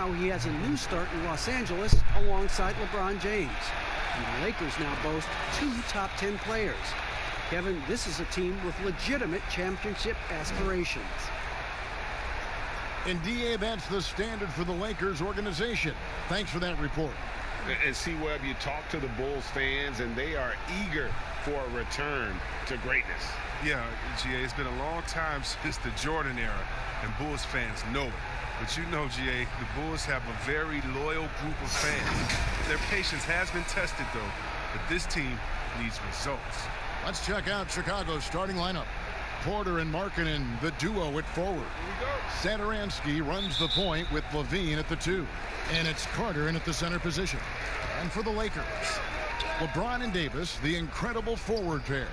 Now he has a new start in Los Angeles alongside LeBron James. And the Lakers now boast 2 top 10 players. Kevin, this is a team with legitimate championship aspirations. And DA, that's the standard for the Lakers organization. Thanks for that report. And see, Webb, you talk to the Bulls fans, and they are eager for a return to greatness. Yeah, GA, it's been a long time since the Jordan era, and Bulls fans know it. But you know, GA, the Bulls have a very loyal group of fans. Their patience has been tested, though, but this team needs results. Let's check out Chicago's starting lineup. Porter and Markkanen, the duo at forward. Satoransky runs the point with Levine at the 2. And it's Carter in at the center position. And for the Lakers, LeBron and Davis, the incredible forward pair.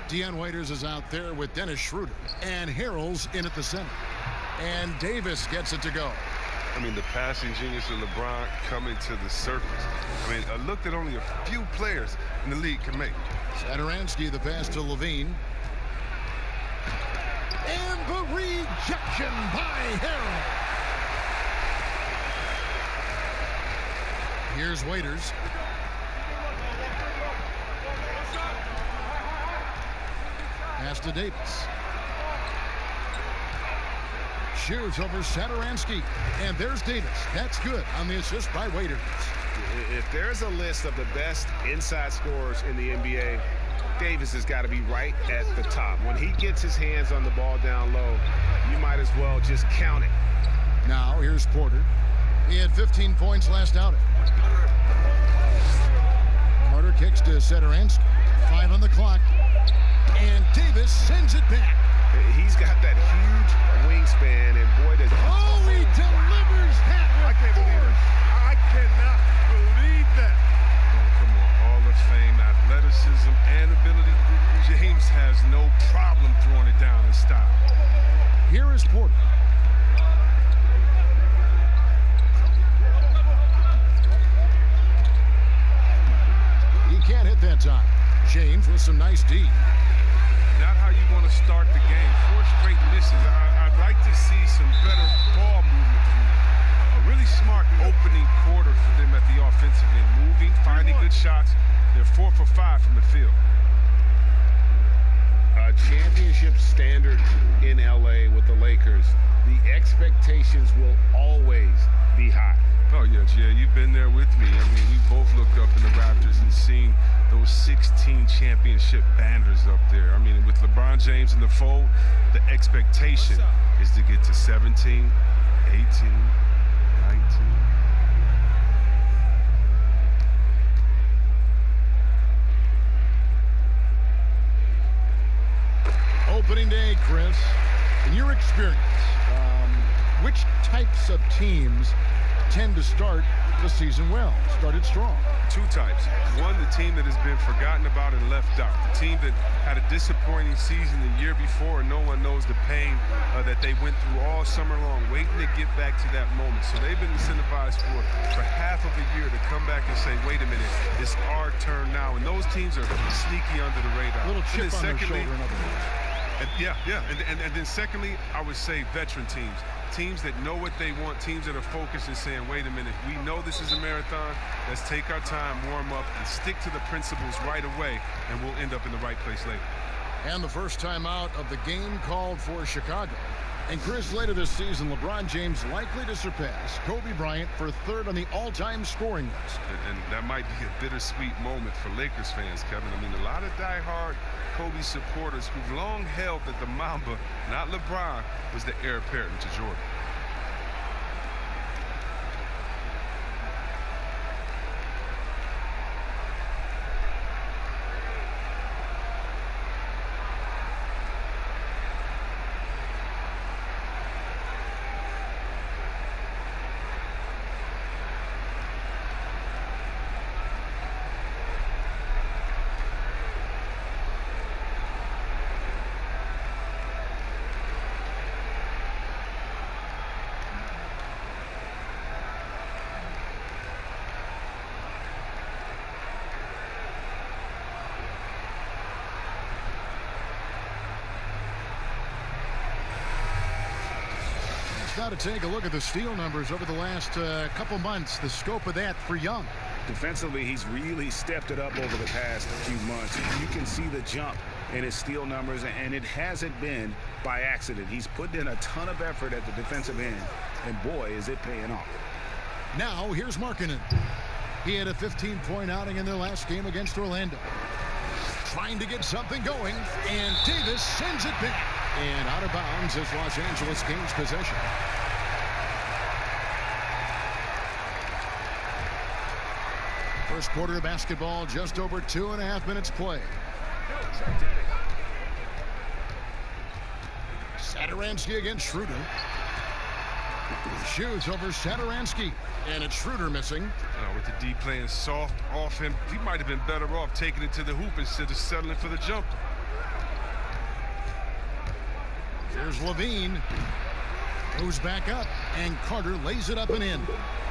Dion Waiters is out there with Dennis Schroeder. And Harrell's in at the center. And Davis gets it to go. I mean, the passing genius of LeBron coming to the surface. I mean, a look that only a few players in the league can make. Satoransky, the pass to Levine. And the rejection by Harrell. Here's Waiters. Pass to Davis. Shoots over Satoransky. And there's Davis. That's good on the assist by Waiters. If there's a list of the best inside scorers in the NBA, Davis has got to be right at the top. When he gets his hands on the ball down low, you might as well just count it. Now here's Porter. He had 15 points last outing. Carter kicks to Satoransky. 5 on the clock. And Davis sends it back. He's got that huge wingspan, and boy, does... Oh, he delivers that with force. I cannot believe that. Oh, come on. Hall of Fame, athleticism, and ability. James has no problem throwing it down in style. Here is Porter. He can't hit that time. James with some nice D. Not how you want to start the game. 4 straight misses. I'd like to see some better ball movement from them. A really smart opening quarter for them at the offensive end. Moving, finding good shots. They're 4 for 5 from the field. A championship standard in LA with the Lakers. The expectations will always be high. Oh, yeah, Jay, you've been there with me. I mean, we both looked up in the Raptors and seen those 16 championship banners up there. I mean, with LeBron James in the fold, the expectation is to get to 17, 18, 19. Opening day, Chris, in your experience, which types of teams tend to start the season well, started strong? 2 types. One, the team that has been forgotten about and left out. The team that had a disappointing season the year before, and no one knows the pain that they went through all summer long, waiting to get back to that moment. So they've been incentivized for half of a year to come back and say, wait a minute, it's our turn now. And those teams are sneaky under the radar. A little chip on their shoulder, in other words. And then secondly, I would say veteran teams. Teams that know what they want, teams that are focused and saying, wait a minute, we know this is a marathon. Let's take our time, warm up, and stick to the principles right away, and we'll end up in the right place later. And the first time out of the game called for Chicago. And Chris, later this season, LeBron James likely to surpass Kobe Bryant for 3rd on the all-time scoring list. And that might be a bittersweet moment for Lakers fans, Kevin. I mean, a lot of diehard Kobe supporters who've long held that the Mamba, not LeBron, was the heir apparent to Jordan. Now to take a look at the steal numbers over the last couple months, the scope of that for Young. Defensively, he's really stepped it up over the past few months. You can see the jump in his steal numbers, and it hasn't been by accident. He's put in a ton of effort at the defensive end, and boy, is it paying off. Now, here's Markkanen. He had a 15-point outing in their last game against Orlando. Trying to get something going, and Davis sends it back. And out of bounds as Los Angeles gains possession. First quarter of basketball, just over 2.5 minutes play. Satoransky against Schroeder. Shoots over Satoransky, and it's Schroeder missing. With the D playing soft off him, he might have been better off taking it to the hoop instead of settling for the jumper. Here's Levine. Goes back up, and Carter lays it up and in.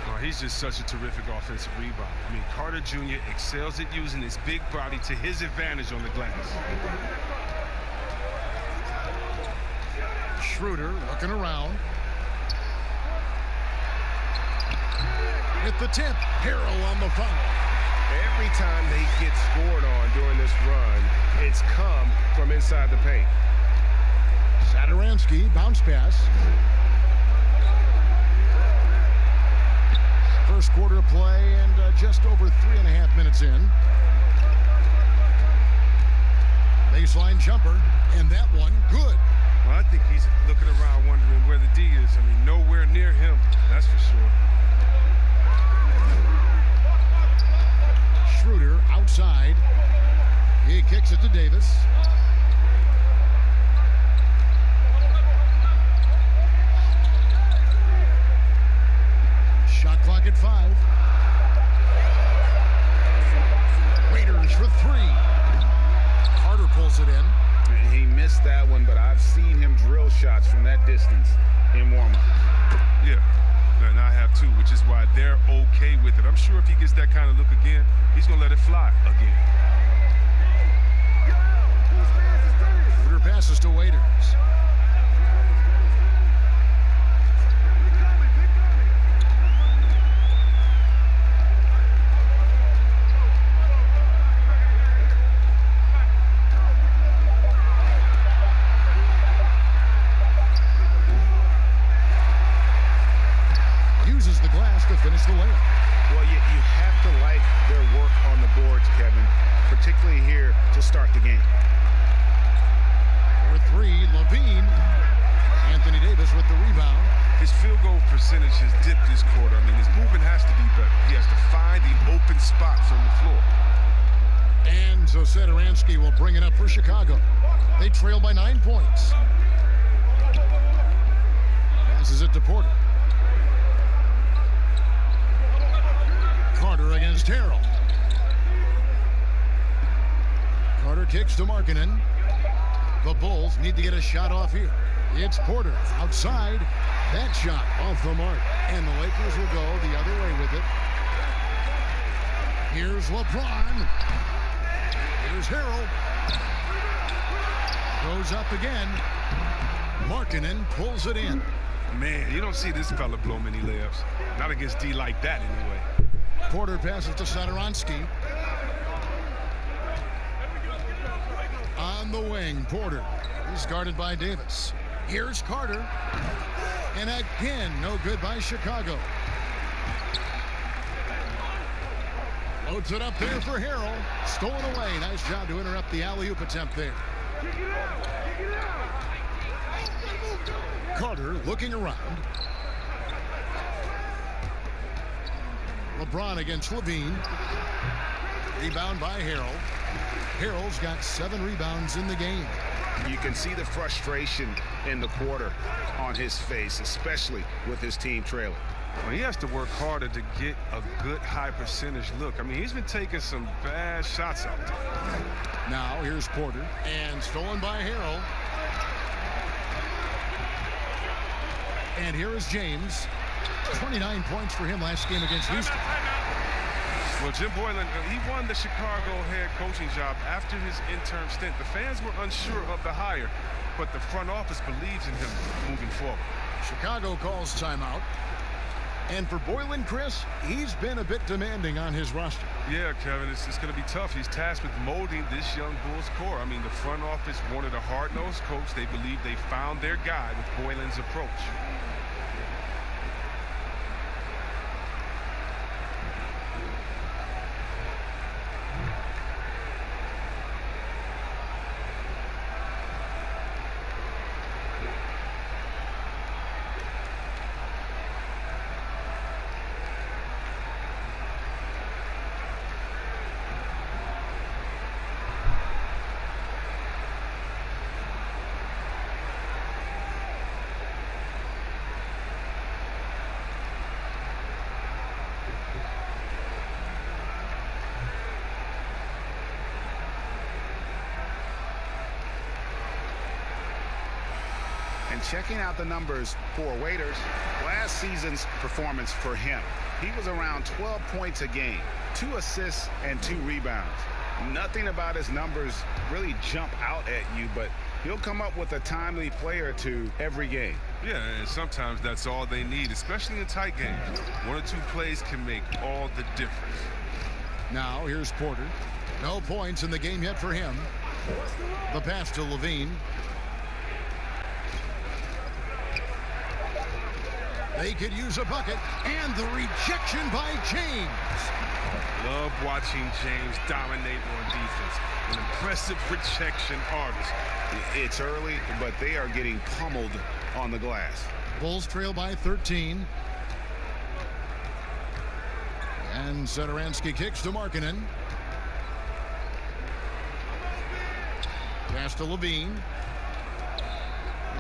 Oh, he's just such a terrific offensive rebound. I mean, Carter Jr. excels at using his big body to his advantage on the glass. Schroeder looking around. At the tip, Harrell on the foul. Every time they get scored on during this run, it's come from inside the paint. Satoransky, bounce pass. First quarter of play, and just over 3.5 minutes in. Baseline jumper, and that one good. Well, I think he's looking around wondering where the D is. I mean, nowhere near him, that's for sure. Schroeder outside. He kicks it to Davis. Shot clock at 5. Raiders for 3. Carter pulls it in. He missed that one, but I've seen him drill shots from that distance in warm-up. Yeah, and I have too, which is why they're okay with it. I'm sure if he gets that kind of look again, he's going to let it fly again. Schroeder passes to Waiters. Uses the glass to finish the layup. Well, you have to like their work on the boards, Kevin, particularly here to start the game. For 3, Levine. Anthony Davis with the rebound. His field goal percentage has dipped this quarter. I mean, his movement has to be better. He has to find the open spots on the floor. And so Satoransky will bring it up for Chicago. They trail by 9 points. Passes it to Porter. Carter against Harrell. Carter kicks to Markkanen. The Bulls need to get a shot off here. It's Porter outside. That shot off the mark. And the Lakers will go the other way with it. Here's LeBron. Here's Harrell. Goes up again. Markkanen pulls it in. Man, you don't see this fella blow many layups. Not against D like that, anyway. Porter passes to Satoransky. On the wing, Porter. He's guarded by Davis. Here's Carter. And again, no good by Chicago. Loads it up there for Harrell. Stolen away. Nice job to interrupt the alley-oop attempt there. Carter looking around. LeBron against Levine. Rebound by Harrell. Harrell's got 7 rebounds in the game. You can see the frustration in the quarter on his face, especially with his team trailing. Well, he has to work harder to get a good high percentage look. I mean, he's been taking some bad shots out there. Now here's Porter, and stolen by Harrell. And here is James. 29 points for him last game against Houston. Well, Jim Boylan, he won the Chicago head coaching job after his interim stint. The fans were unsure of the hire, but the front office believes in him moving forward. Chicago calls timeout. And for Boylan, Chris, he's been a bit demanding on his roster. Yeah, Kevin, it's going to be tough. He's tasked with molding this young Bulls core. I mean, the front office wanted a hard-nosed coach. They believe they found their guy with Boylan's approach. And checking out the numbers for Waiters, last season's performance for him, he was around 12 points a game, 2 assists and 2 rebounds. Nothing about his numbers really jump out at you, but he'll come up with a timely play or two every game. Yeah, and sometimes that's all they need, especially in tight games. 1 or 2 plays can make all the difference. Now here's Porter. No points in the game yet for him. The pass to Levine. They could use a bucket, and the rejection by James. Love watching James dominate on defense. An impressive rejection artist. It's early, but they are getting pummeled on the glass. Bulls trail by 13. And Satoransky kicks to Markkanen. Pass to Levine.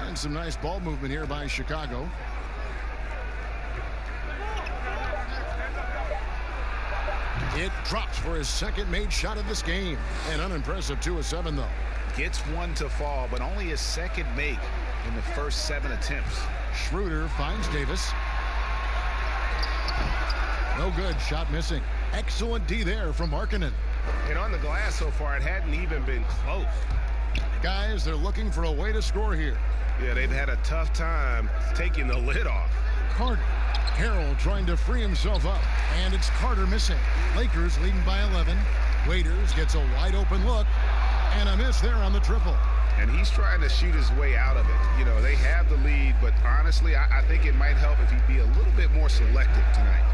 And some nice ball movement here by Chicago. It drops for his second made shot of this game. An unimpressive 2 of 7, though. Gets one to fall, but only his second make in the first 7 attempts. Schroeder finds Davis. No good. Shot missing. Excellent D there from Markkanen. And on the glass so far, it hadn't even been close. Guys, they're looking for a way to score here. Yeah, they've had a tough time taking the lid off. Carter. Harrell trying to free himself up. And it's Carter missing. Lakers leading by 11. Waiters gets a wide open look. And a miss there on the triple. And he's trying to shoot his way out of it. You know, they have the lead, but honestly, I think it might help if he'd be a little bit more selective tonight.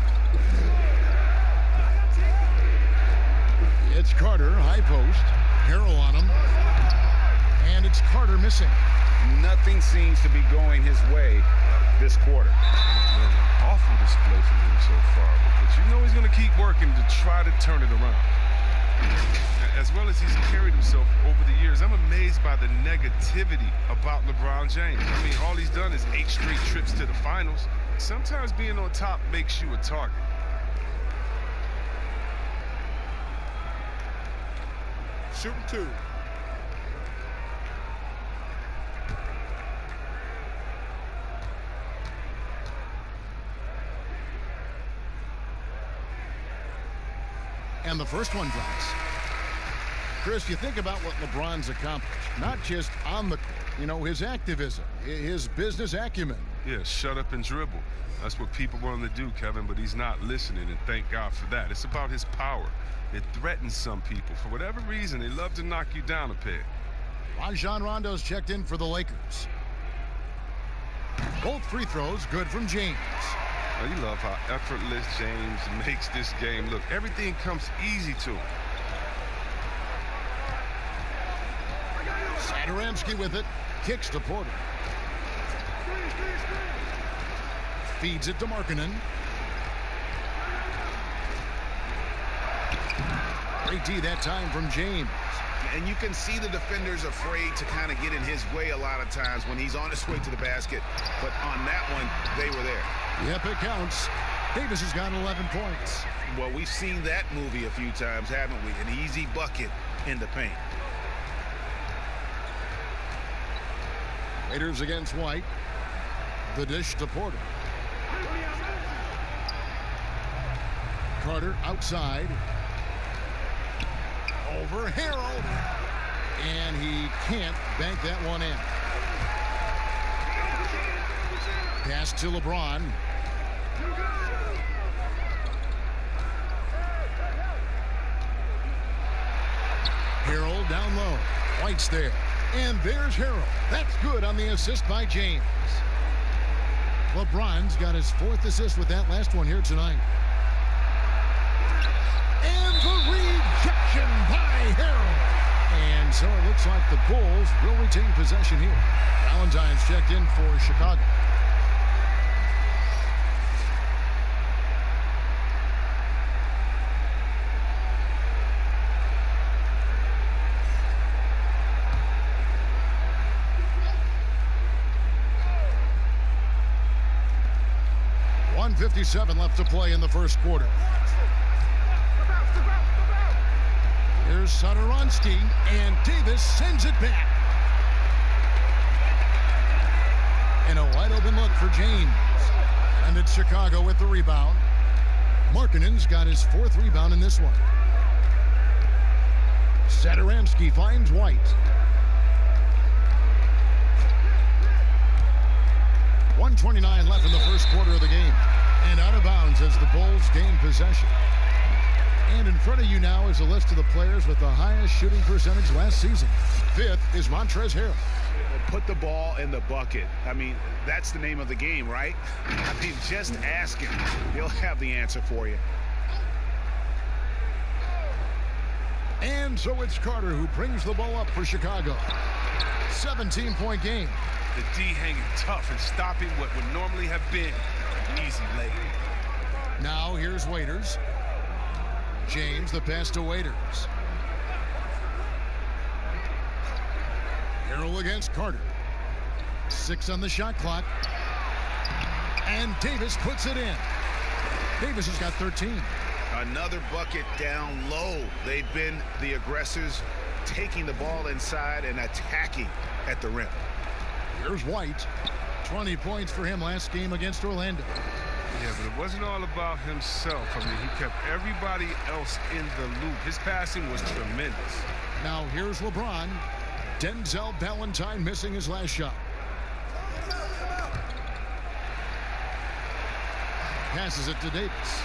It's Carter, high post. Harrell on him. And it's Carter missing. Nothing seems to be going his way this quarter. Awful display from him so far, but you know he's going to keep working to try to turn it around. As well as he's carried himself over the years, I'm amazed by the negativity about LeBron James. I mean, all he's done is 8 straight trips to the finals. Sometimes being on top makes you a target. Shooting 2. And the first one drops. Chris, you think about what LeBron's accomplished, not just on the court, you know, his activism, his business acumen. Yeah, shut up and dribble. That's what people want him to do, Kevin, but he's not listening, and thank God for that. It's about his power. It threatens some people. For whatever reason, they love to knock you down a peg. Rajon Rondo's checked in for the Lakers. Both free throws good from James. You love how effortless James makes this game look. Everything comes easy to him. Satoransky with it. Kicks to Porter. Feeds it to Markkanen. Great D that time from James. And you can see the defenders afraid to kind of get in his way a lot of times when he's on his way to the basket. But on that one, they were there. Yep, it counts. Davis has got 11 points. Well, we've seen that movie a few times, haven't we? An easy bucket in the paint. Raiders against White. The dish to Porter. Carter outside. Over Harrell. And he can't bank that one in. Pass to LeBron. Harrell down low. White's there. And there's Harrell. That's good on the assist by James. LeBron's got his 4th assist with that last one here tonight. And the rejection by Harrell. And so it looks like the Bulls will retain possession here. Valentine's checked in for Chicago. .57 left to play in the first quarter. Here's Satoransky, and Davis sends it back. And a wide open look for James. And it's Chicago with the rebound. Markkanen's got his 4th rebound in this one. Satoransky finds White. .129 left in the first quarter of the game. And out of bounds as the Bulls gain possession. And in front of you now is a list of the players with the highest shooting percentage last season. 5th is Montrezl Harrell. Put the ball in the bucket. I mean, that's the name of the game, right? I mean, just ask him. He'll have the answer for you. And so it's Carter who brings the ball up for Chicago. 17-point game. The D hanging tough and stopping what would normally have been an easy lay. Now here's Waiters. James, the pass to Waiters. Harrell against Carter. 6 on the shot clock. And Davis puts it in. Davis has got 13. Another bucket down low. They've been the aggressors, taking the ball inside and attacking at the rim. Here's White. 20 points for him last game against Orlando. Yeah, but it wasn't all about himself. I mean, he kept everybody else in the loop. His passing was tremendous. Now here's LeBron. Denzel Valentine missing his last shot. Passes it to Davis.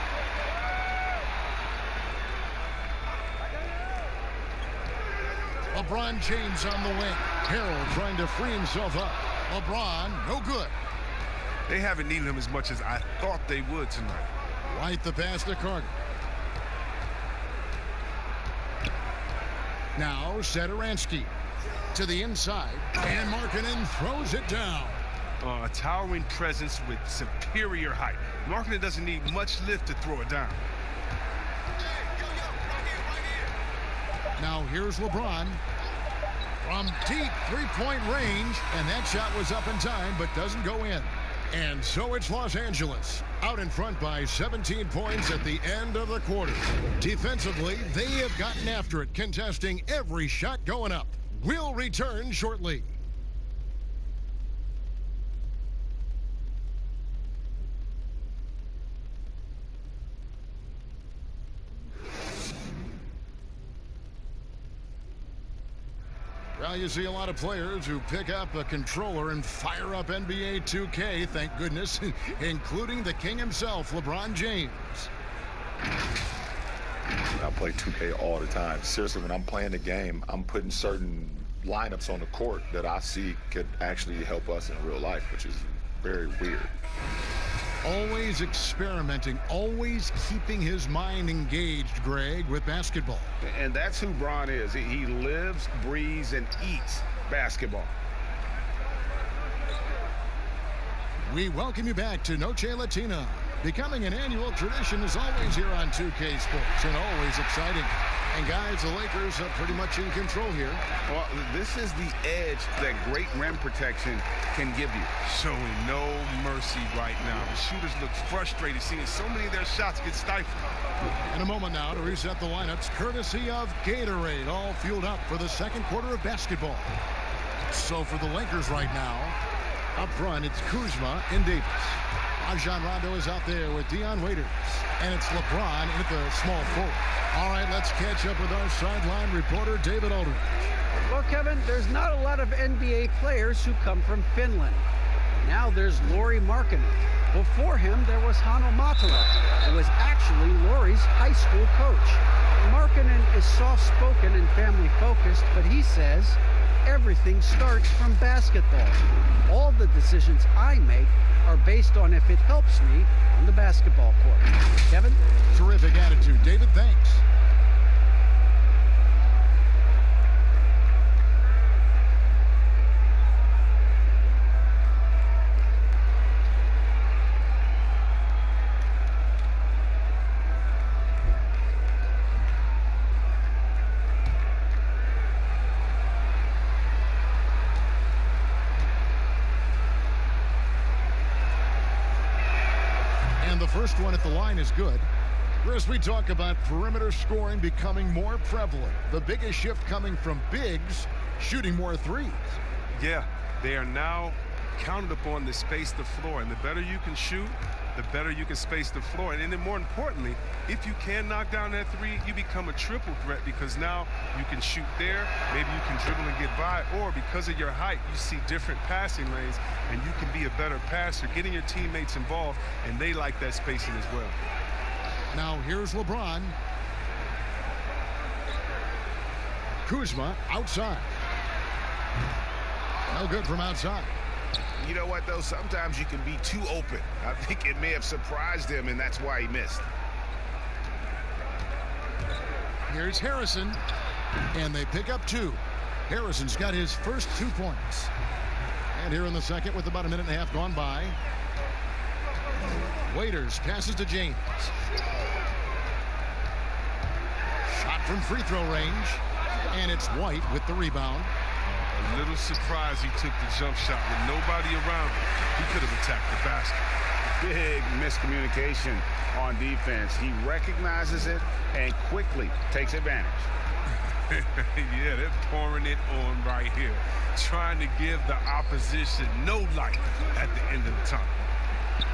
LeBron James on the wing. Harrell trying to free himself up. LeBron, no good. They haven't needed him as much as I thought they would tonight. White the pass to Carter. Now Satoransky to the inside. And Markkanen throws it down. A towering presence with superior height. Markkanen doesn't need much lift to throw it down. Now here's LeBron from deep 3-point range, and that shot was up in time but doesn't go in. And so it's Los Angeles out in front by 17 points at the end of the quarter. Defensively, they have gotten after it, contesting every shot going up. We'll return shortly. Well, you see a lot of players who pick up a controller and fire up NBA 2K, thank goodness, including the king himself, LeBron James. I play 2K all the time. Seriously, when I'm playing the game, I'm putting certain lineups on the court that I see could actually help us in real life, which is very weird. Always experimenting, always keeping his mind engaged, Greg, with basketball. And that's who Bron is. He lives, breathes, and eats basketball. We welcome you back to Noche Latina. Becoming an annual tradition is always here on 2K Sports, and always exciting. And guys, the Lakers are pretty much in control here. Well, this is the edge that great rim protection can give you. Showing no mercy right now. The shooters look frustrated, seeing so many of their shots get stifled. In a moment now to reset the lineups, courtesy of Gatorade, all fueled up for the second quarter of basketball. So for the Lakers right now, up front, it's Kuzma and Davis. Rajon Rondo is out there with Dion Waiters. And it's LeBron at the small forward. All right, let's catch up with our sideline reporter, David Aldridge. Well, Kevin, there's not a lot of NBA players who come from Finland. Now there's Lauri Markkanen. Before him, there was Hanno Matala, who was actually Lauri's high school coach. Markkanen is soft-spoken and family-focused, but he says everything starts from basketball. All the decisions I make are based on if it helps me on the basketball court. Kevin? Terrific attitude. David, thanks. First one at the line is good. As we talk about perimeter scoring becoming more prevalent, the biggest shift coming from bigs shooting more threes. Yeah, they are now counted upon to space the floor, and the better you can shoot, the better you can space the floor. And then more importantly, if you can knock down that three, you become a triple threat, because now you can shoot there, maybe you can dribble and get by, or because of your height, you see different passing lanes, and you can be a better passer, getting your teammates involved, and they like that spacing as well. Now here's LeBron. Kuzma outside. No good from outside. You know what, though? Sometimes you can be too open. I think it may have surprised him, and that's why he missed. Here's Harrison, and they pick up 2. Harrison's got his first 2 points. And here in the second, with about a minute and a half gone by, Waiters passes to James. Shot from free throw range, and it's White with the rebound. A little surprised he took the jump shot with nobody around him. He could have attacked the basket. Big miscommunication on defense. He recognizes it and quickly takes advantage. Yeah, they're pouring it on right here, trying to give the opposition no light at the end of the tunnel.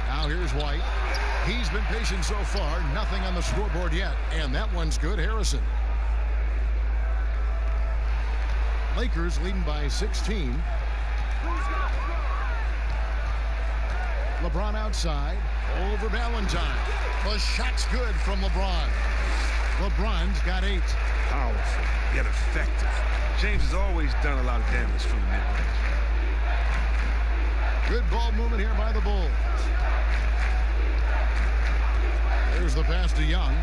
Now here's White. He's been patient so far. Nothing on the scoreboard yet, and that one's good. Harrison. Lakers leading by 16. LeBron outside over Valentine. The shot's good from LeBron. LeBron's got 8. Powerful, yet effective. James has always done a lot of damage from the mid-range. Good ball movement here by the Bulls. There's the pass to Young.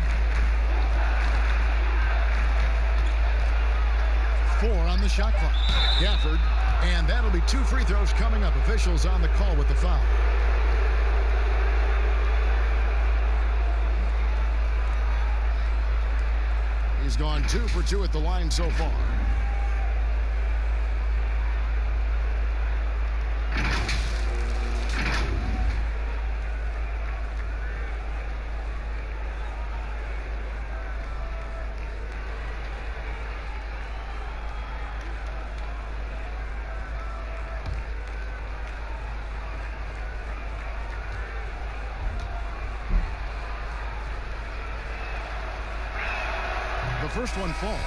4 on the shot clock. Gafford, and that'll be 2 free throws coming up. Officials on the call with the foul. He's gone 2 for 2 at the line so far. First one falls,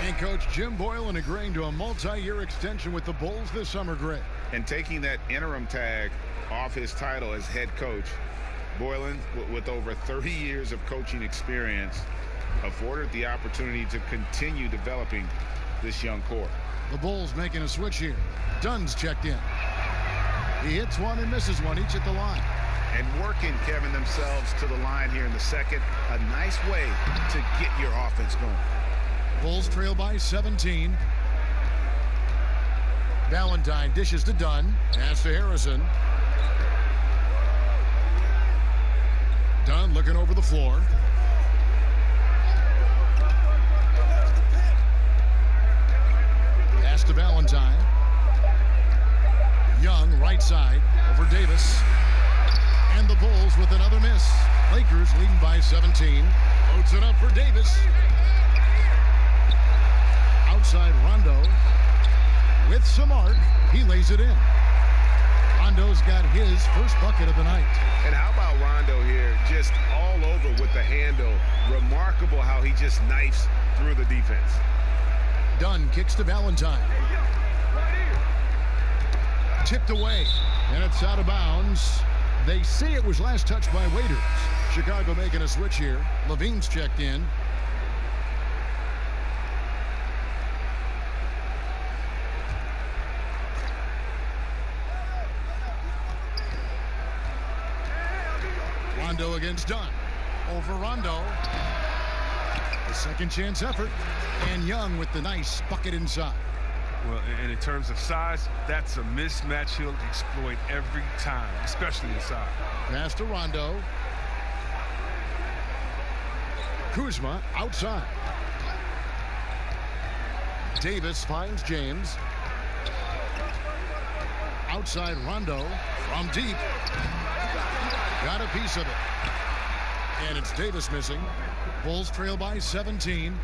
and Coach Jim Boylen agreeing to a multi-year extension with the Bulls this summer, Greg. And taking that interim tag off his title as head coach, Boylen, with over 30 years of coaching experience, afforded the opportunity to continue developing this young core. The Bulls making a switch here. Dunn's checked in. He hits one and misses one, each at the line. And working, Kevin, themselves to the line here in the second. A nice way to get your offense going. Bulls trail by 17. Valentine dishes to Dunn. Pass to Harrison. Dunn looking over the floor. Pass to Valentine. Young, right side, over Davis. And the Bulls with another miss. Lakers leading by 17. Floats it up for Davis. Outside Rondo. With some arc, he lays it in. Rondo's got his first bucket of the night. And how about Rondo here, just all over with the handle. Remarkable how he just knifes through the defense. Dunn kicks to Valentine. Tipped away, and it's out of bounds. They say it was last touched by Waiters. Chicago making a switch here. Levine's checked in. Rondo against Dunn. Over Rondo. The second chance effort. And Young with the nice bucket inside. Well, and in terms of size, that's a mismatch he'll exploit every time, especially inside. Pass to Rondo. Kuzma outside. Davis finds James. Outside Rondo from deep. Got a piece of it. And it's Davis missing. Bulls trail by 17.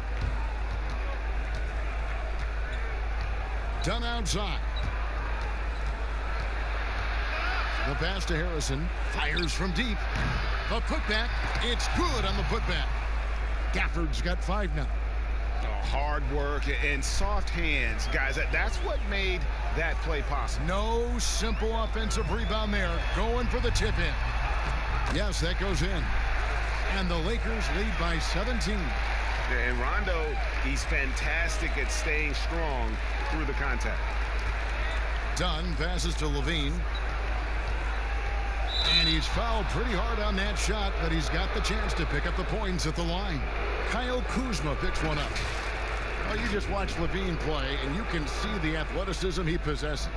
Dunn outside. The pass to Harrison. Fires from deep. The putback. It's good on the putback. Gafford's got 5 now. Hard work and soft hands, guys. That's what made that play possible. No simple offensive rebound there. Going for the tip in. Yes, that goes in. And the Lakers lead by 17. And Rondo, he's fantastic at staying strong through the contact. Dunn passes to Levine. And he's fouled pretty hard on that shot, but he's got the chance to pick up the points at the line. Kyle Kuzma picks one up. Well, you just watch Levine play, and you can see the athleticism he possesses.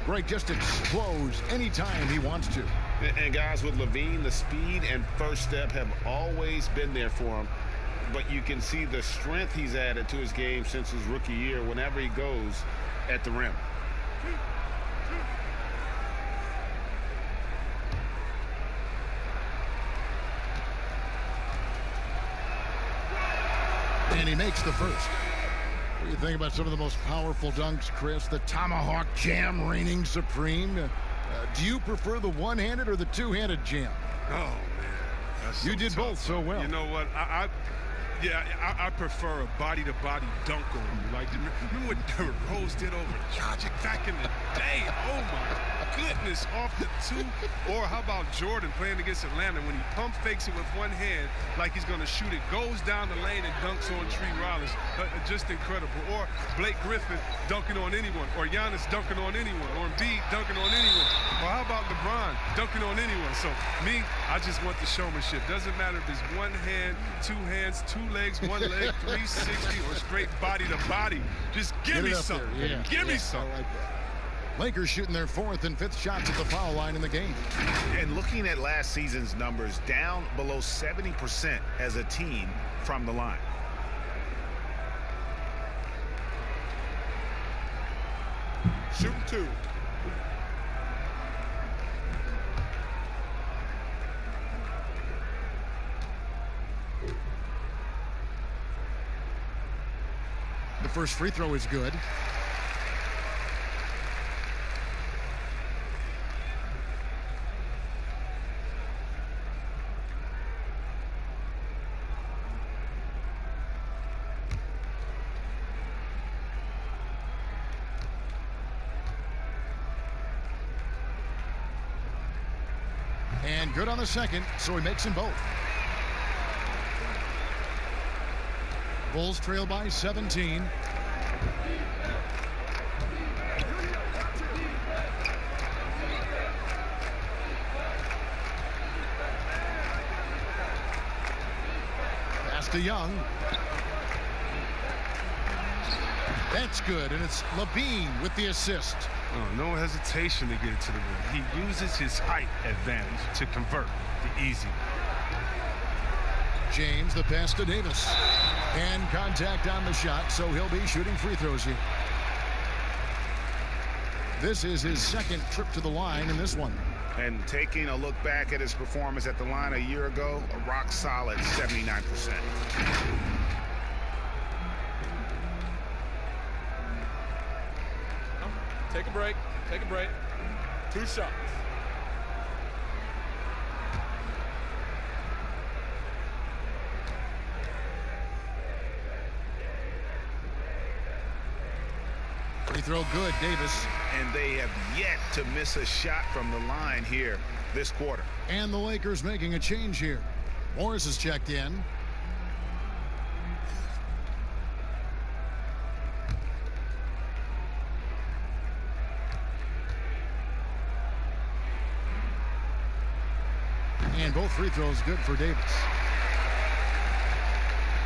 Greg just explodes anytime he wants to. And guys, with Levine, the speed and first step have always been there for him. But you can see the strength he's added to his game since his rookie year whenever he goes at the rim. And he makes the first. What do you think about some of the most powerful dunks, Chris? The tomahawk jam reigning supreme. Do you prefer the one-handed or the two-handed jam? Oh, man. That's so you did tough. both so well. You know what? I prefer a body-to-body dunk on you. Like, remember what Derrick Rose did over Dragic back in the day? Oh, my goodness, off the two. Or how about Jordan playing against Atlanta when he pump fakes it with one hand like he's going to shoot it, goes down the lane and dunks on Tree Rollins. Just incredible. Or Blake Griffin dunking on anyone. Or Giannis dunking on anyone. Or Embiid dunking on anyone. Or how about LeBron dunking on anyone? So, me, I just want the showmanship. Doesn't matter if it's one hand, two hands, two legs, one leg, 360, or straight body to body. Just give me something. Yeah. Give me something. I like that. Lakers shooting their 4th and 5th shots at the foul line in the game. And looking at last season's numbers, down below 70% as a team from the line. Shooting 2. The first free throw is good. And good on the second, so he makes them both. Bulls trail by 17. Pass to Young. That's good, and it's Levine with the assist. Oh, no hesitation to get it to the rim. He uses his height advantage to convert the easy. James, the pass to Davis. And contact on the shot, so he'll be shooting free throws here. This is his second trip to the line in this one. And taking a look back at his performance at the line a year ago, a rock solid 79%. Take a break. Take a break. 2 shots. Free throw good, Davis. And they have yet to miss a shot from the line here this quarter. And the Lakers making a change here. Morris is checked in. And both free throws good for Davis.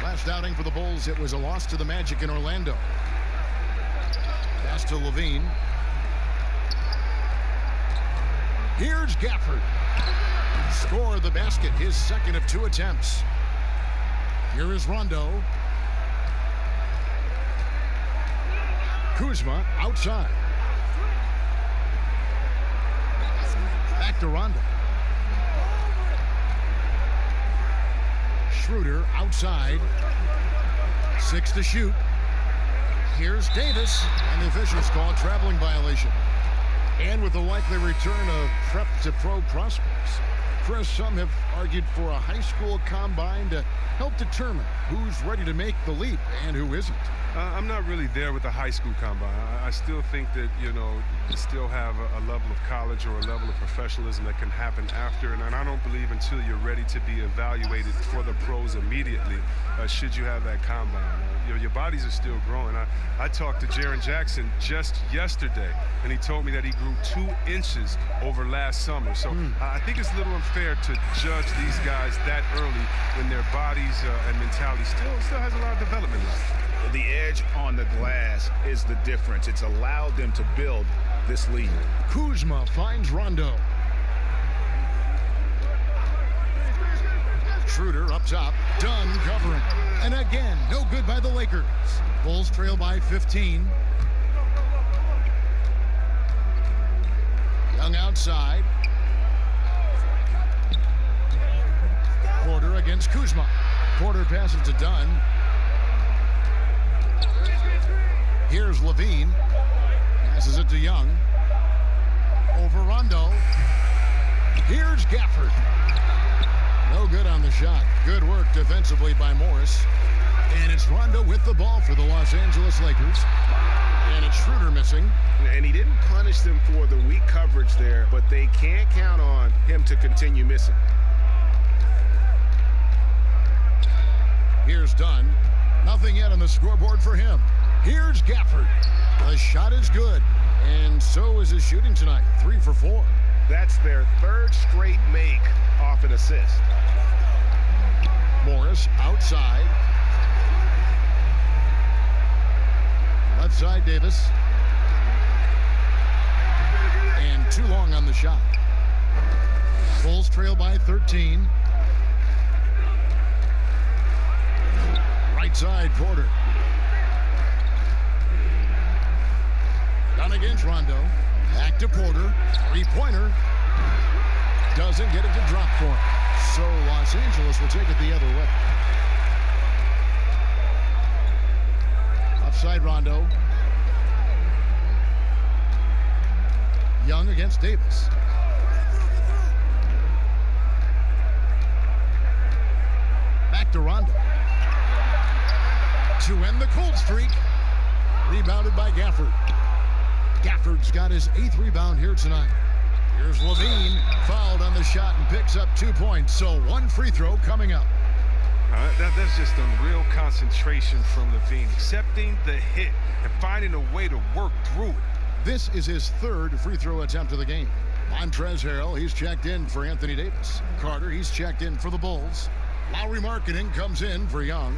Last outing for the Bulls, it was a loss to the Magic in Orlando. Pass to Levine. Here's Gafford. Score the basket, his second of 2 attempts. Here is Rondo. Kuzma outside. Back to Rondo. Schroeder outside. 6 to shoot. Here's Davis, and the officials call a traveling violation. And with the likely return of prep to pro prospects, Chris, some have argued for a high school combine to help determine who's ready to make the leap and who isn't. I'm not really there with the high school combine. I still think that, you still have a level of college or a level of professionalism that can happen after. And I don't believe until you're ready to be evaluated for the pros immediately, should you have that combine. Your bodies are still growing. I talked to Jaren Jackson just yesterday, and he told me that he grew 2 inches over last summer. So I think it's a little unfair to judge these guys that early when their bodies and mentality still has a lot of development left. The edge on the glass is the difference. It's allowed them to build this lead. Kuzma finds Rondo. Schroeder up top. Dunn covering. And again, no good by the Lakers. Bulls trail by 15. Young outside. Porter against Kuzma. Porter passes to Dunn. Here's Levine. Passes it to Young. Over Rondo. Here's Gafford. No good on the shot. Good work defensively by Morris. And it's Rondo with the ball for the Los Angeles Lakers. And it's Schroeder missing. And he didn't punish them for the weak coverage there, but they can't count on him to continue missing. Here's Dunn. Nothing yet on the scoreboard for him. Here's Gafford. The shot is good. And so is his shooting tonight. 3 for 4. That's their 3rd straight make off an assist. Morris outside. Left side, Davis. And too long on the shot. Bulls trail by 13. Right side, Porter. Down against Rondo. Back to Porter. 3-pointer. Doesn't get it to drop for him. So Los Angeles will take it the other way. Offside Rondo. Young against Davis. Back to Rondo. To end the cold streak. Rebounded by Gafford. Gafford's got his 8th rebound here tonight. Here's Levine, fouled on the shot and picks up 2 points. So 1 free throw coming up. That's just a real concentration from Levine. Accepting the hit and finding a way to work through it. This is his 3rd free throw attempt of the game. Montrezl Harrell, he's checked in for Anthony Davis. Carter, he's checked in for the Bulls. Lowry Markkanen comes in for Young.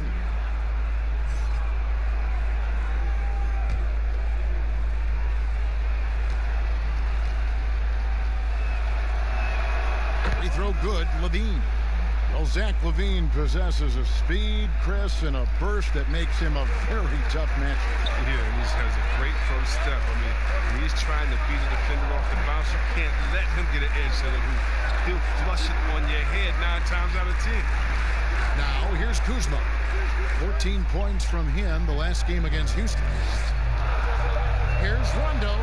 Free throw good, Levine. Well, Zach LaVine possesses a speed, Chris, and a burst that makes him a very tough matchup. Yeah, and he has a great first step. I mean, when he's trying to beat a defender off the bounce, you can't let him get an edge to it. He'll flush it on your head 9 times out of 10. Now, here's Kuzma. 14 points from him the last game against Houston. Here's Rondo.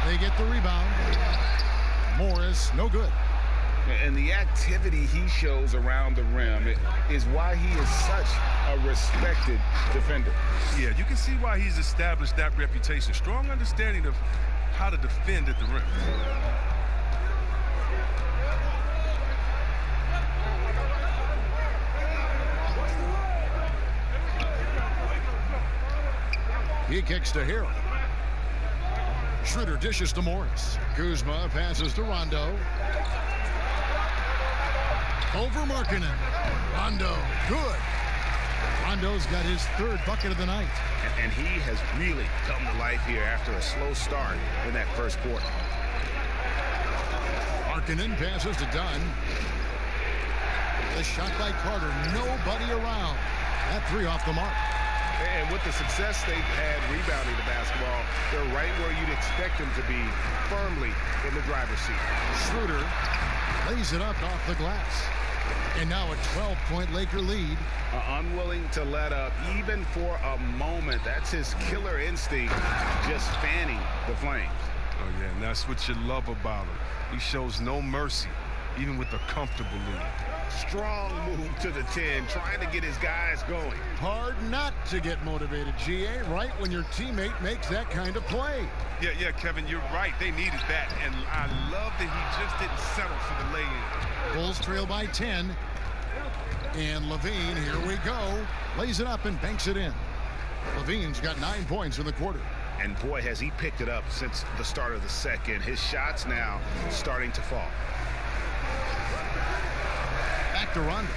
They get the rebound. Morris, no good. And the activity he shows around the rim is why he is such a respected defender. Yeah, you can see why he's established that reputation. Strong understanding of how to defend at the rim. He kicks to Hill. Schroeder dishes to Morris. Kuzma passes to Rondo. Over Markkanen. Rondo, good. Rondo's got his third bucket of the night. And he has really come to life here after a slow start in that first quarter. Markkanen passes to Dunn. The shot by Carter, nobody around. That three off the mark. And with the success they've had rebounding the basketball, they're right where you'd expect them to be, firmly in the driver's seat. Schroeder lays it up off the glass. And now a 12-point Laker lead. Unwilling to let up even for a moment. That's his killer instinct, just fanning the flames. Oh, yeah, and that's what you love about him. He shows no mercy, even with a comfortable lead. Strong move to the 10, trying to get his guys going. Hard not to get motivated, GA, right when your teammate makes that kind of play. Yeah, Kevin, you're right. They needed that, and I love that he just didn't settle for the lay-in. Bulls trail by 10. And Levine, here we go, lays it up and banks it in. Levine's got 9 points in the quarter. And boy, has he picked it up since the start of the second. His shots now starting to fall. Back to Rondo.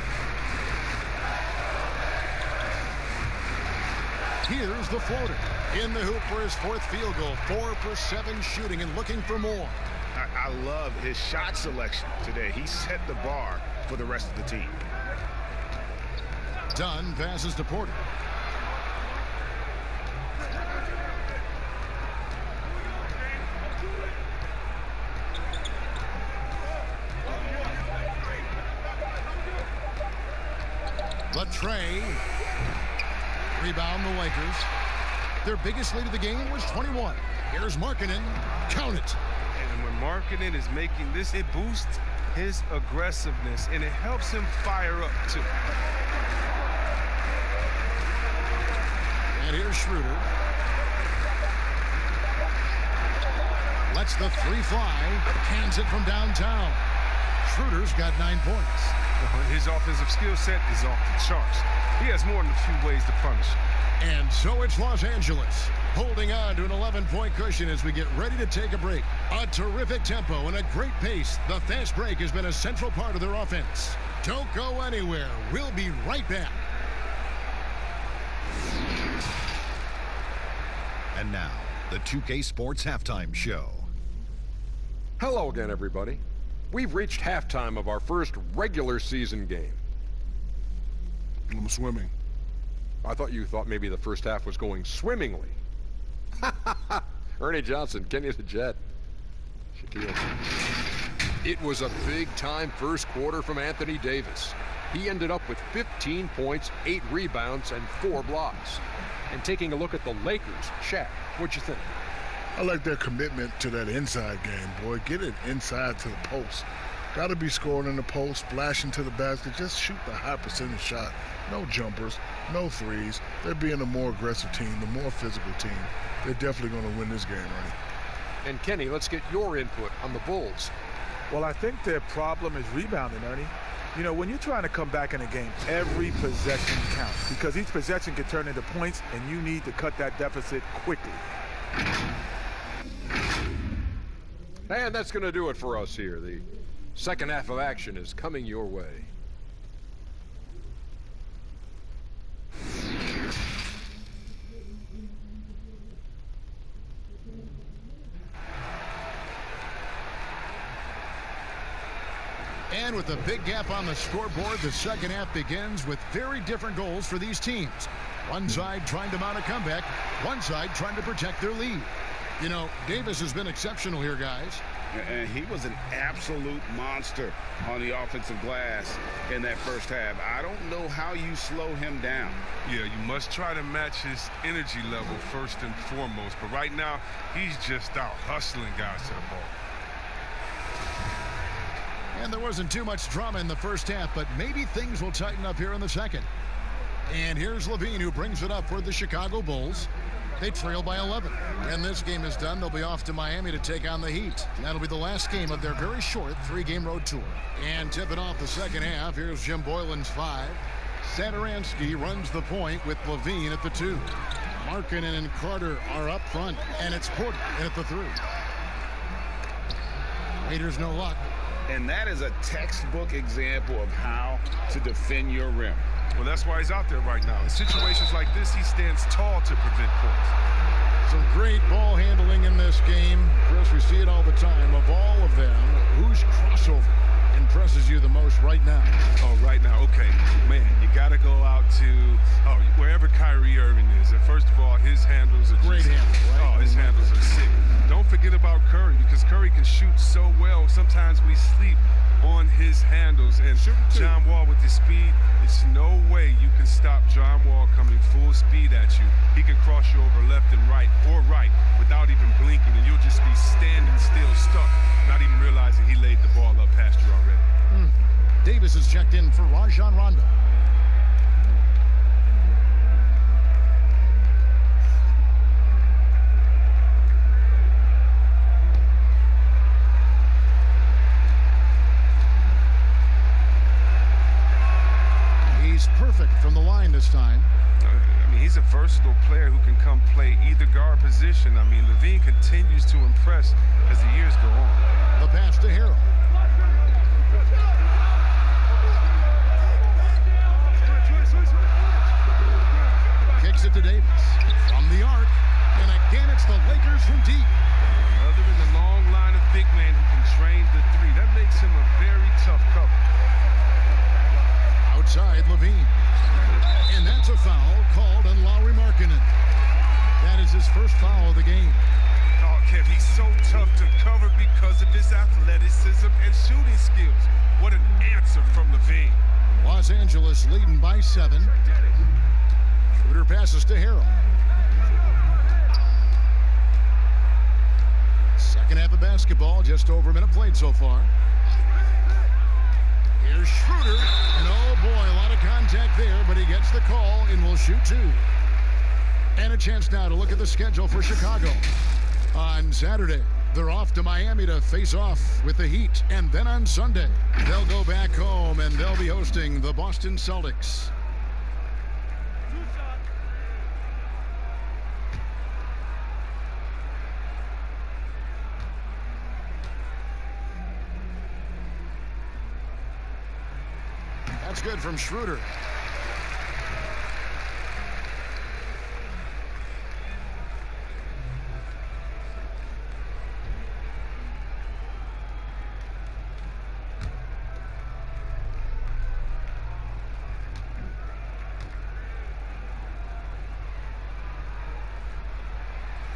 Here's the floater. In the hoop for his fourth field goal. 4 for 7 shooting and looking for more. I love his shot selection today. He set the bar for the rest of the team. Dunn passes to Porter. Latrey. Rebound the Lakers. Their biggest lead of the game was 21. Here's Markkanen. Count it. And when Markkanen is making this, it boosts his aggressiveness, and it helps him fire up, too. And here's Schroeder. Lets the three fly. Cans it from downtown. Schroeder's got 9 points. His offensive skill set is off the charts. He has more than a few ways to punish him. And so it's Los Angeles, holding on to an 11-point cushion as we get ready to take a break. A terrific tempo and a great pace. The fast break has been a central part of their offense. Don't go anywhere. We'll be right back. And now, the 2K Sports Halftime Show. Hello again, everybody. We've reached halftime of our first regular season game. I'm swimming. I thought you thought maybe the first half was going swimmingly. Ernie Johnson, Kenny the Jet. Shaquille. It was a big-time first quarter from Anthony Davis. He ended up with 15 points, 8 rebounds, and 4 blocks. And taking a look at the Lakers, Shaq, what'd you think? I like their commitment to that inside game, boy. Get it inside to the post. Got to be scoring in the post, splashing to the basket. Just shoot the high percentage shot. No jumpers, no threes. They're being a more aggressive team, the more physical team. They're definitely going to win this game, Ernie. And Kenny, let's get your input on the Bulls. Well, I think their problem is rebounding, Ernie. You know, when you're trying to come back in a game, every possession counts because each possession can turn into points, and you need to cut that deficit quickly. And that's going to do it for us here. The second half of action is coming your way. And with a big gap on the scoreboard, the second half begins with very different goals for these teams. One side trying to mount a comeback, one side trying to protect their lead. You know, Davis has been exceptional here, guys. And he was an absolute monster on the offensive glass in that first half. I don't know how you slow him down. Yeah, you must try to match his energy level first and foremost. But right now, he's just out hustling guys to the ball. And there wasn't too much drama in the first half, but maybe things will tighten up here in the second. And here's Levine, who brings it up for the Chicago Bulls. They trail by 11. When this game is done, they'll be off to Miami to take on the Heat. That'll be the last game of their very short 3-game road tour. And tipping off the second half, here's Jim Boylan's 5. Satoransky runs the point with Levine at the 2. Markkanen and Carter are up front, and it's Porter at the 3. Raiders no luck. And that is a textbook example of how to defend your rim. Well, that's why he's out there right now. In situations like this, he stands tall to prevent points. Some great ball handling in this game. Chris, we see it all the time. Of all of them, whose crossover impresses you the most right now? Oh, right now, okay. Man, you got to go out to wherever Kyrie Irving is. And first of all, his handles are great handles, right? Oh, his handles are sick. Don't forget about Curry, because Curry can shoot so well. Sometimes we sleep on his handles. And John Wall with his speed, it's no way you can stop John Wall coming full speed at you. He can cross you over left and right or right without even blinking, and you'll just be standing still, stuck, not even realizing he laid the ball up past you already. Davis is checked in for Rajon Rondo. He's perfect from the line this time. I mean, he's a versatile player who can come play either guard position. I mean, Levine continues to impress as the years go on. The pass to Harrell. Kicks it to Davis. From the arc. And again, it's the Lakers from deep. Other than the long line of big men who can drain the 3, that makes him a very tough cover. Outside Levine. And that's a foul called on Lauri Markkanen. That is his first foul of the game. Oh, Kev, he's so tough to cover because of his athleticism and shooting skills. What an answer from Levine. Los Angeles leading by 7. Schroeder passes to Harrell. Second half of basketball, just over a minute played so far. Here's Schroeder, and oh boy, a lot of contact there, but he gets the call and will shoot 2. And a chance now to look at the schedule for Chicago. On Saturday, they're off to Miami to face off with the Heat, and then on Sunday, they'll go back home and they'll be hosting the Boston Celtics. That's good from Schroeder.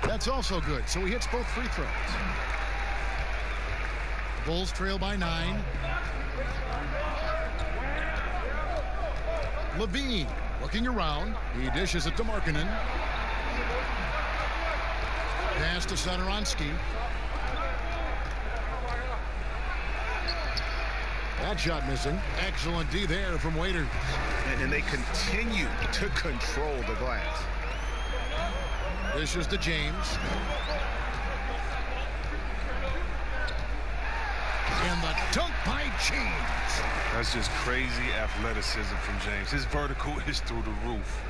That's also good, so he hits both free throws. Bulls trail by 9. Levine looking around. He dishes it to Markkanen. Pass to Satoransky. That shot missing. Excellent D there from Waiters. And they continue to control the glass. Dishes to James. And the dunk by James. That's just crazy athleticism from James. His vertical is through the roof.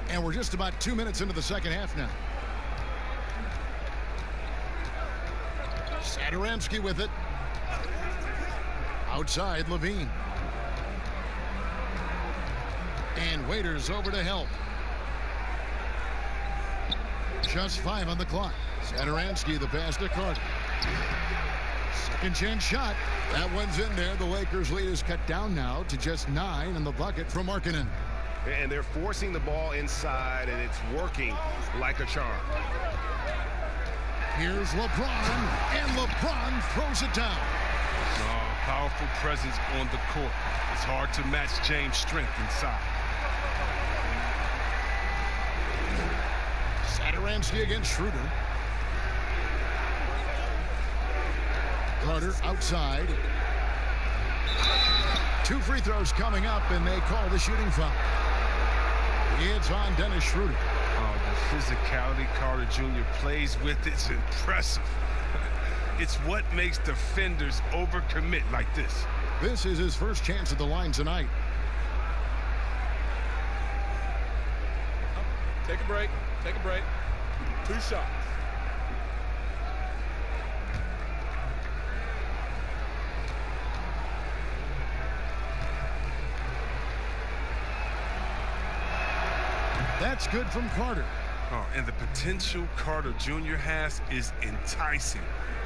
And we're just about 2 minutes into the second half now. Satoransky with it. Outside Levine. And Waiters over to help. Just 5 on the clock. Satoransky the pass to Carter. Second chance shot. That one's in there. The Lakers lead is cut down now to just 9 in the bucket from Markkanen. And they're forcing the ball inside, and it's working like a charm. Here's LeBron, and LeBron throws it down. Powerful presence on the court. It's hard to match James' strength inside. Satoransky against Schroeder. Carter outside. 2 free throws coming up, and they call the shooting foul. It's on Dennis Schroeder. Oh, the physicality Carter Jr. plays with, it's impressive. It's what makes defenders overcommit like this. This is his first chance at the line tonight. Take a break. Take a break. 2 shots. That's good from Carter. Oh, and the potential Carter Jr. has is enticing.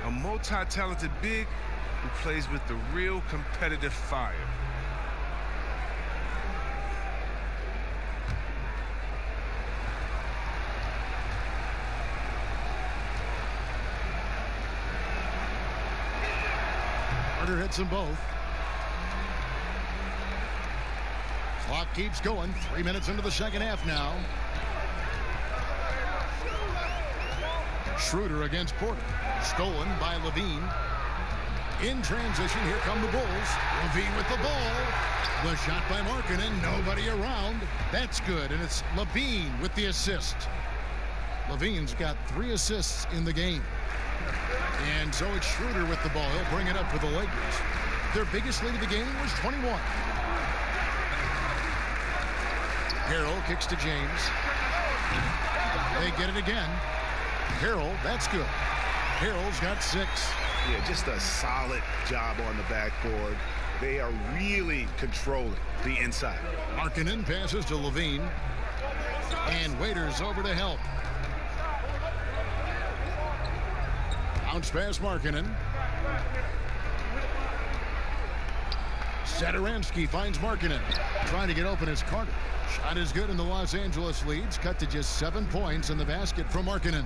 A multi-talented big who plays with the real competitive fire. Carter hits them both. Clock keeps going. 3 minutes into the second half now. Schroeder against Porter. Stolen by Levine. In transition, here come the Bulls. Levine with the ball. The shot by Markkanen. Nobody around. That's good, and it's Levine with the assist. Levine's got 3 assists in the game. And so it's Schroeder with the ball. He'll bring it up for the Lakers. Their biggest lead of the game was 21. Harrell kicks to James. They get it again. Harrell, that's good. Harrell's got 6. Yeah, just a solid job on the backboard. They are really controlling the inside. Markkanen passes to Levine. And Waiters over to help. Bounce pass Markkanen. Satoransky finds Markkanen. Trying to get open is Carter. Shot is good, and the Los Angeles leads cut to just 7 points in the basket from Markkanen.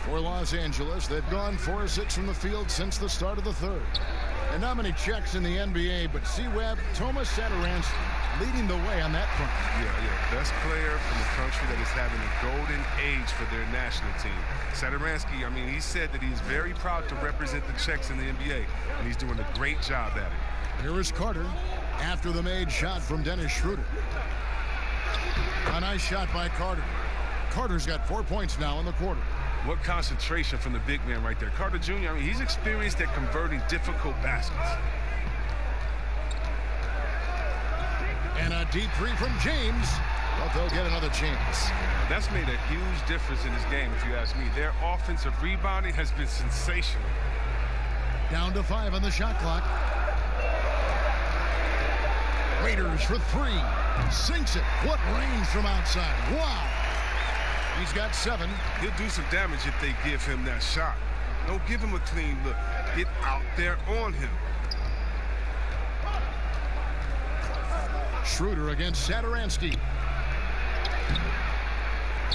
For Los Angeles, they've gone 4 of 6 from the field since the start of the third. And not many checks in the NBA, but C-Web, Tomas Satoransky leading the way on that front. Yeah. Best player from the country that is having a golden age for their national team. Satoransky, I mean, he said that he's very proud to represent the Czechs in the NBA, and he's doing a great job at it. Here is Carter after the made shot from Dennis Schroeder. A nice shot by Carter. Carter's got 4 points now in the quarter. What concentration from the big man right there. Carter Jr., I mean, he's experienced at converting difficult baskets. And a deep 3 from James, but they'll get another chance. That's made a huge difference in this game, if you ask me. Their offensive rebounding has been sensational. Down to 5 on the shot clock. Waiters for 3. Sinks it. What range from outside. Wow. He's got 7. He'll do some damage if they give him that shot. Don't give him a clean look. Get out there on him. Schroeder against Satoransky.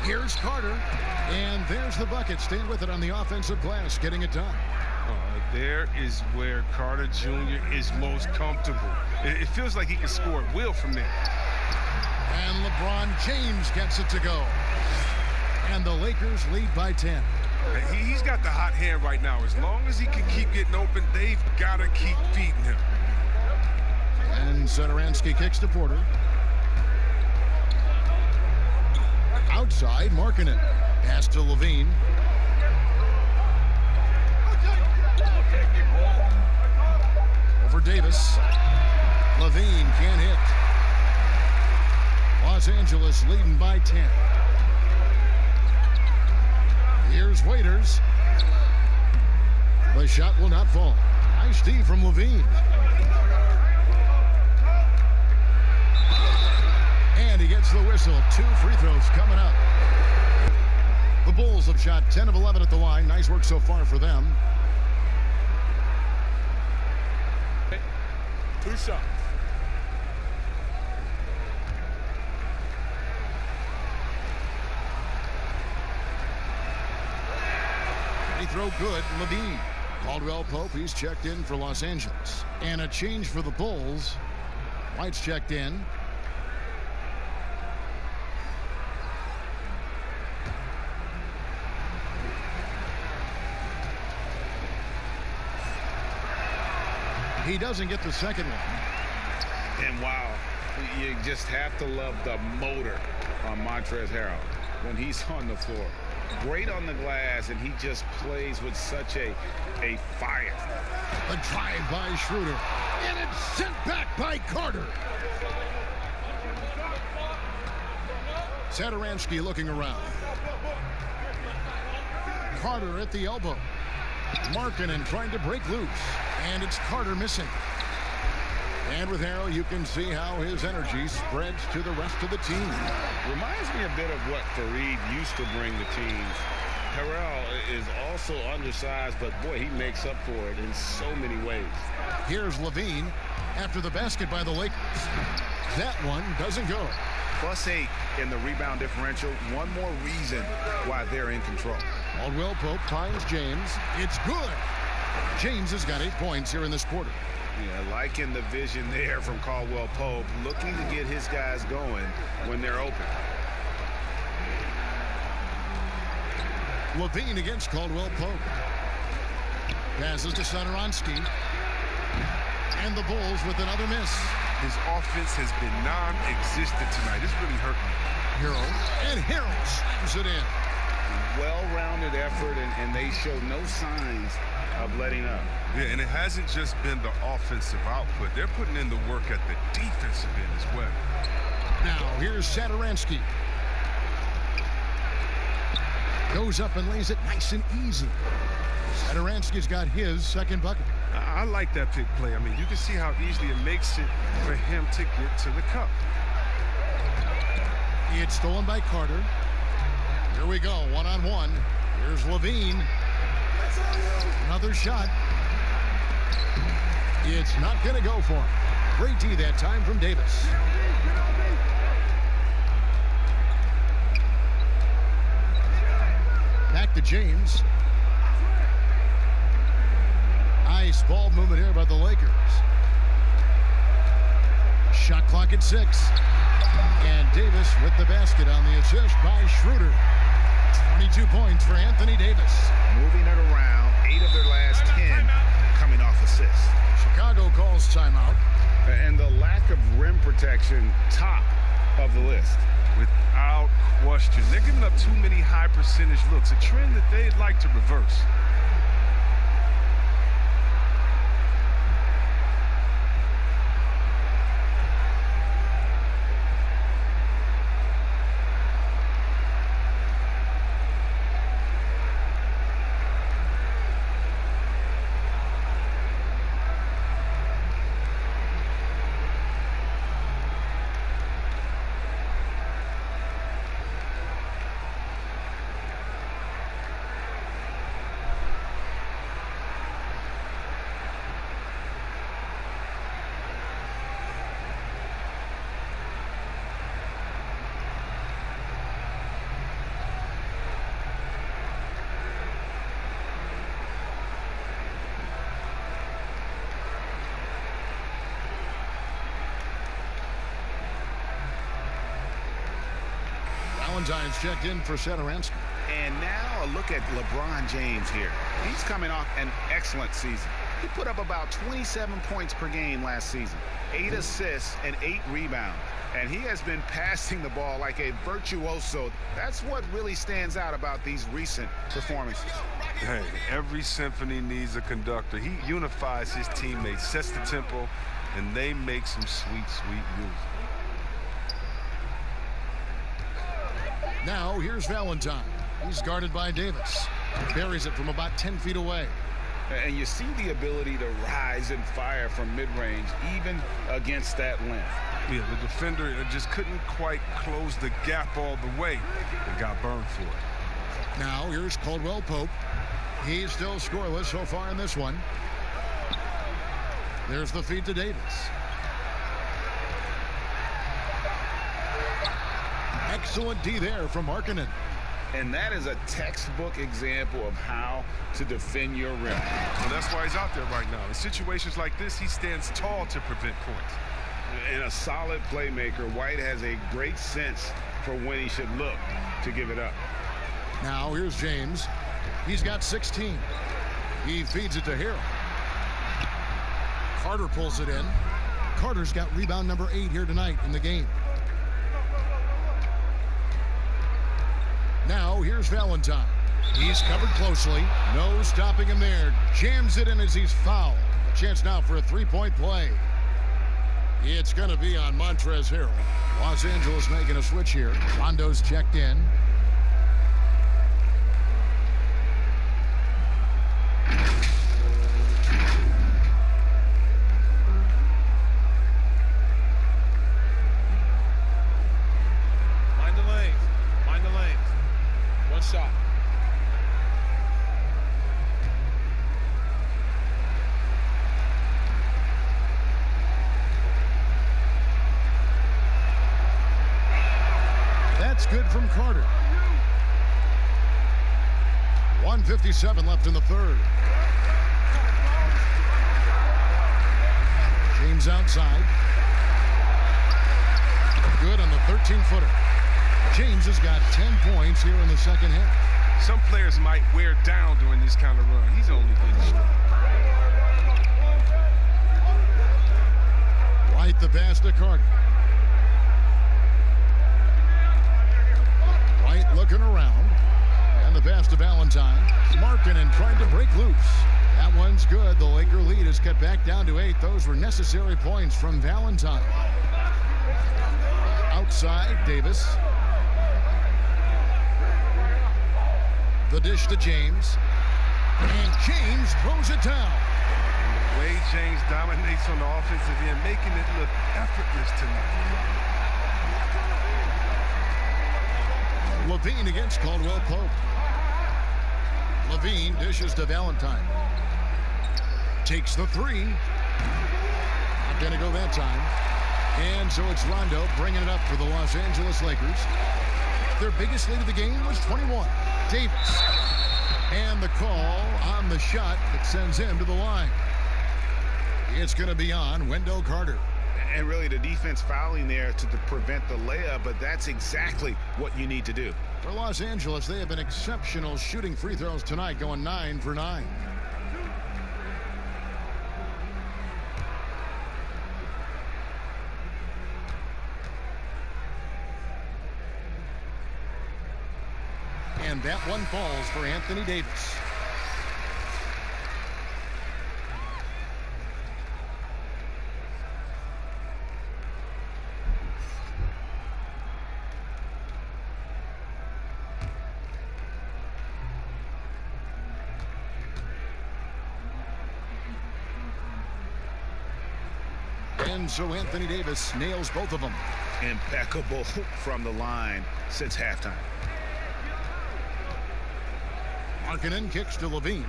Here's Carter. And there's the bucket. Staying with it on the offensive glass. Getting it done. There is where Carter Jr. is most comfortable. It feels like he can score at will from there. And LeBron James gets it to go. And the Lakers lead by 10. He's got the hot hand right now. As long as he can keep getting open, they've got to keep feeding him. And Satoransky kicks to Porter. Outside, Markkanen. Pass to Levine. Over Davis. Levine can't hit. Los Angeles leading by 10. Here's Waiters. The shot will not fall. Nice D from Levine. And he gets the whistle. 2 free throws coming up. The Bulls have shot 10 of 11 at the line. Nice work so far for them. 2 shots. throw good. Levine. Caldwell Pope, he's checked in for Los Angeles. And a change for the Bulls. White's checked in. He doesn't get the second one. And wow, you just have to love the motor on Montrezl Harrell when he's on the floor. Great on the glass, and he just plays with such a fire. A drive by Schroeder, and it's sent back by Carter. Satoransky looking around. Carter at the elbow. Markkanen trying to break loose, and it's Carter missing. And with Harrell, you can see how his energy spreads to the rest of the team. Reminds me a bit of what Fareed used to bring the team. Harrell is also undersized, but boy, he makes up for it in so many ways. Here's Levine after the basket by the Lakers. That one doesn't go. +8 in the rebound differential. One more reason why they're in control. Caldwell Pope times James. It's good. James has got 8 points here in this quarter. Yeah, liking the vision there from Caldwell Pope, looking to get his guys going when they're open. Levine against Caldwell Pope. Passes to Satoransky. And the Bulls with another miss. His offense has been non-existent tonight. This really hurt me. Harrell slams it in. Well-rounded effort, and they show no signs of letting up. Yeah, and it hasn't just been the offensive output. They're putting in the work at the defensive end as well. Now, here's Satoransky. Goes up and lays it nice and easy. Satoransky's got his second bucket. I like that pick play. I mean, you can see how easily it makes it for him to get to the cup. It's stolen by Carter. Here we go, one-on-one. Here's Levine. Another shot. It's not going to go for him. Great D that time from Davis. Back to James. Nice ball movement here by the Lakers. Shot clock at 6. And Davis with the basket on the assist by Schroeder. 22 points for Anthony Davis. Moving it around, 8 of their last 10 coming off assists. Chicago calls timeout. And the lack of rim protection, top of the list. Without question. They're giving up too many high percentage looks, a trend that they'd like to reverse. Valentine's checked in for Satoransky. And now a look at LeBron James here. He's coming off an excellent season. He put up about 27 points per game last season, 8 assists and 8 rebounds. And he has been passing the ball like a virtuoso. That's what really stands out about these recent performances. Hey, every symphony needs a conductor. He unifies his teammates, sets the tempo, and they make some sweet, sweet music. Now, here's Valentine. He's guarded by Davis. Buries it from about 10 feet away. And you see the ability to rise and fire from mid-range, even against that length. Yeah, the defender just couldn't quite close the gap all the way and got burned for it. Now, here's Caldwell Pope. He's still scoreless so far in this one. There's the feed to Davis. Excellent D there from Markkanen. And that is a textbook example of how to defend your rim. Well, that's why he's out there right now. In situations like this, he stands tall to prevent points. And a solid playmaker, White has a great sense for when he should look to give it up. Now here's James. He's got 16. He feeds it to Harrell. Carter pulls it in. Carter's got rebound number 8 here tonight in the game. Now here's Valentine. He's covered closely. No stopping him there. Jams it in as he's fouled. Chance now for a three-point play. It's going to be on Montrezl Harrell. Los Angeles making a switch here. Rondo's checked in. Mind the lanes. Mind the lanes. One shot. That's good from Carter. 1:57 left in the third. James outside. Good on the 13-footer. James has got 10 points here in the second half. Some players might wear down during this kind of run. He's only getting strong. Right the pass to Carter. White looking around. And the pass to Valentine. Markkanen trying to break loose. That one's good. The Laker lead is cut back down to 8. Those were necessary points from Valentine. Outside, Davis. The dish to James. And James throws it down. The way James dominates on the offensive end, making it look effortless tonight. Levine against Caldwell Pope. Levine dishes to Valentine. Takes the three. Not going to go that time. And so it's Rondo bringing it up for the Los Angeles Lakers. Their biggest lead of the game was 21. Davis. And the call on the shot that sends him to the line. It's going to be on Wendell Carter. And really the defense fouling there to prevent the layup, but that's exactly what you need to do. For Los Angeles, they have been exceptional shooting free throws tonight, going 9 for 9. And that one falls for Anthony Davis. And so Anthony Davis nails both of them. Impeccable from the line since halftime. Markkanen kicks to Levine.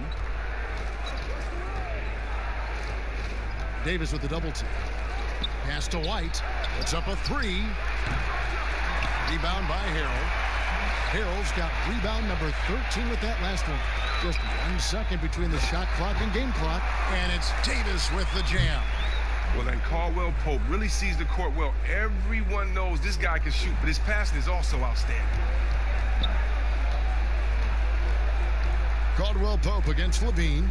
Davis with the double team. Pass to White. Puts up a three. Rebound by Harrell. Harrell's got rebound number 13 with that last one. Just 1 second between the shot clock and game clock. And it's Davis with the jam. Well, and Caldwell Pope really sees the court well. Everyone knows this guy can shoot, but his passing is also outstanding. Caldwell Pope against Levine.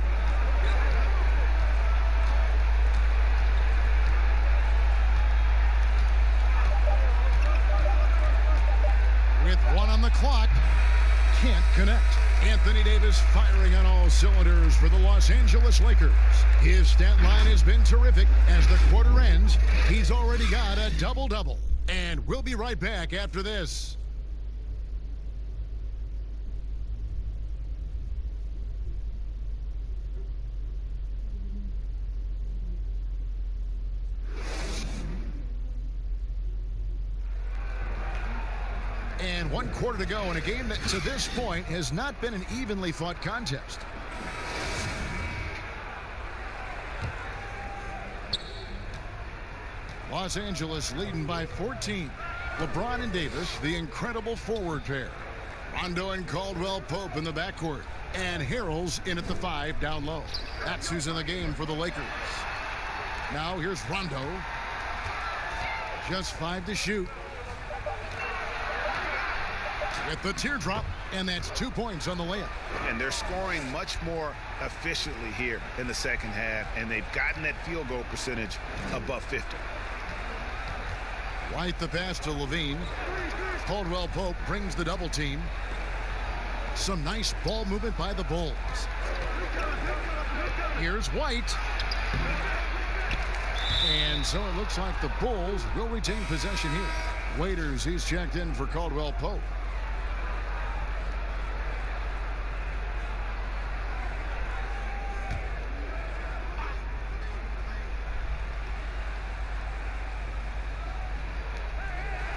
With 1 on the clock, can't connect. Anthony Davis firing on all cylinders for the Los Angeles Lakers. His stat line has been terrific. As the quarter ends, he's already got a double-double. And we'll be right back after this. And 1 quarter to go in a game that to this point has not been an evenly fought contest. Los Angeles leading by 14. LeBron and Davis, the incredible forward pair. Rondo and Caldwell Pope in the backcourt. And Harrell's in at the 5 down low. That's who's in the game for the Lakers. Now here's Rondo. Just 5 to shoot. With the teardrop, and that's 2 points on the layup. And they're scoring much more efficiently here in the second half, and they've gotten that field goal percentage above 50. White the pass to Levine. Caldwell Pope brings the double team. Some nice ball movement by the Bulls. Here's White. And so it looks like the Bulls will retain possession here. Waiters, he's checked in for Caldwell Pope.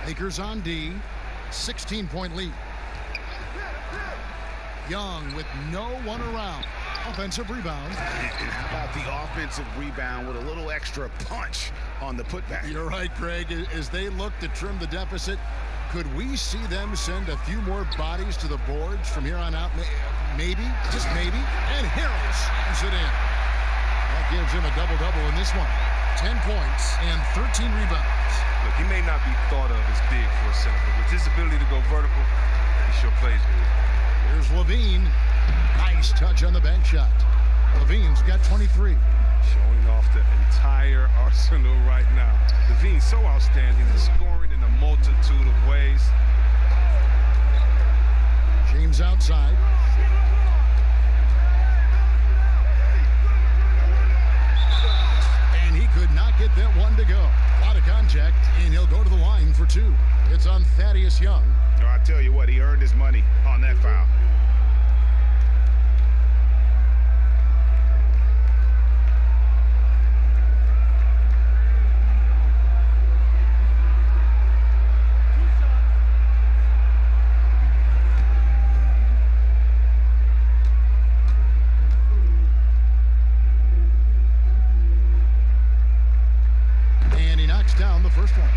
Lakers on D, 16-point lead. Young with no one around. Offensive rebound. And how about the offensive rebound with a little extra punch on the putback? You're right, Greg. As they look to trim the deficit, could we see them send a few more bodies to the boards from here on out? Maybe, just maybe. And Harrell slams it in. That gives him a double-double in this one. 10 points and 13 rebounds. Look, he may not be thought of as big for a center, but with his ability to go vertical, he sure plays with it. Here's Levine. Nice touch on the bank shot. Levine's got 23. Showing off the entire arsenal right now. Levine's so outstanding. He's scoring in a multitude of ways. James outside. And he could not get that one to go. A lot of contact, and he'll go to the line for 2. It's on Thaddeus Young. No, I tell you what, he earned his money on that foul. And he knocks down the first one.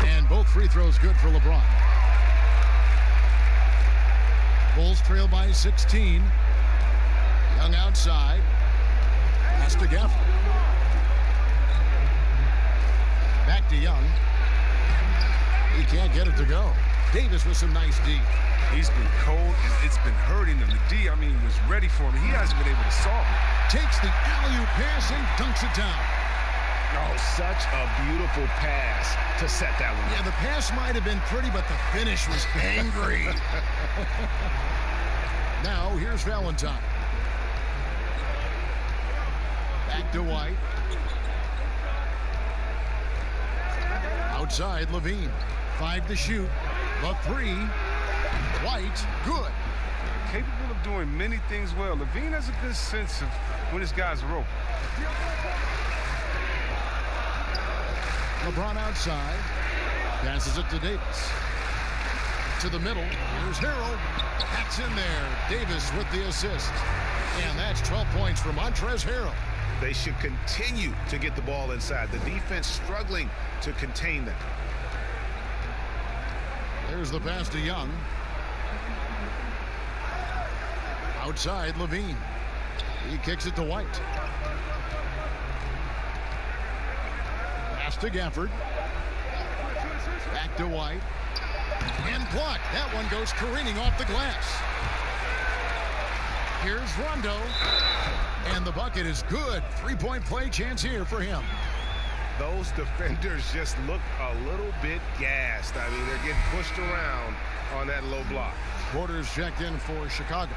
And both free throws good for LeBron. Bulls trail by 16. Young outside. Pass to Gafford. Back to Young. He can't get it to go. Davis with some nice D. He's been cold, and it's been hurting him. The D, was ready for him. He hasn't been able to solve it. Takes the alley-oop pass and dunks it down. Oh, such a beautiful pass to set that one. Yeah, the pass might have been pretty, but the finish was angry. Now, here's Valentine. Back to White. Outside, Levine. 5 to shoot. The 3. White, good. Capable of doing many things well. Levine has a good sense of when his guys are open. LeBron outside. Passes it to Davis. To the middle. Here's Harrell. That's in there. Davis with the assist. And that's 12 points for Montrezl Harrell. They should continue to get the ball inside. The defense struggling to contain them. There's the pass to Young. Outside, Levine. He kicks it to White. Pass to Gafford. Back to White. And blocked. That one goes careening off the glass. Here's Rondo. And the bucket is good. 3-point play chance here for him. Those defenders just look a little bit gassed. They're getting pushed around on that low block. Porter's checked in for Chicago.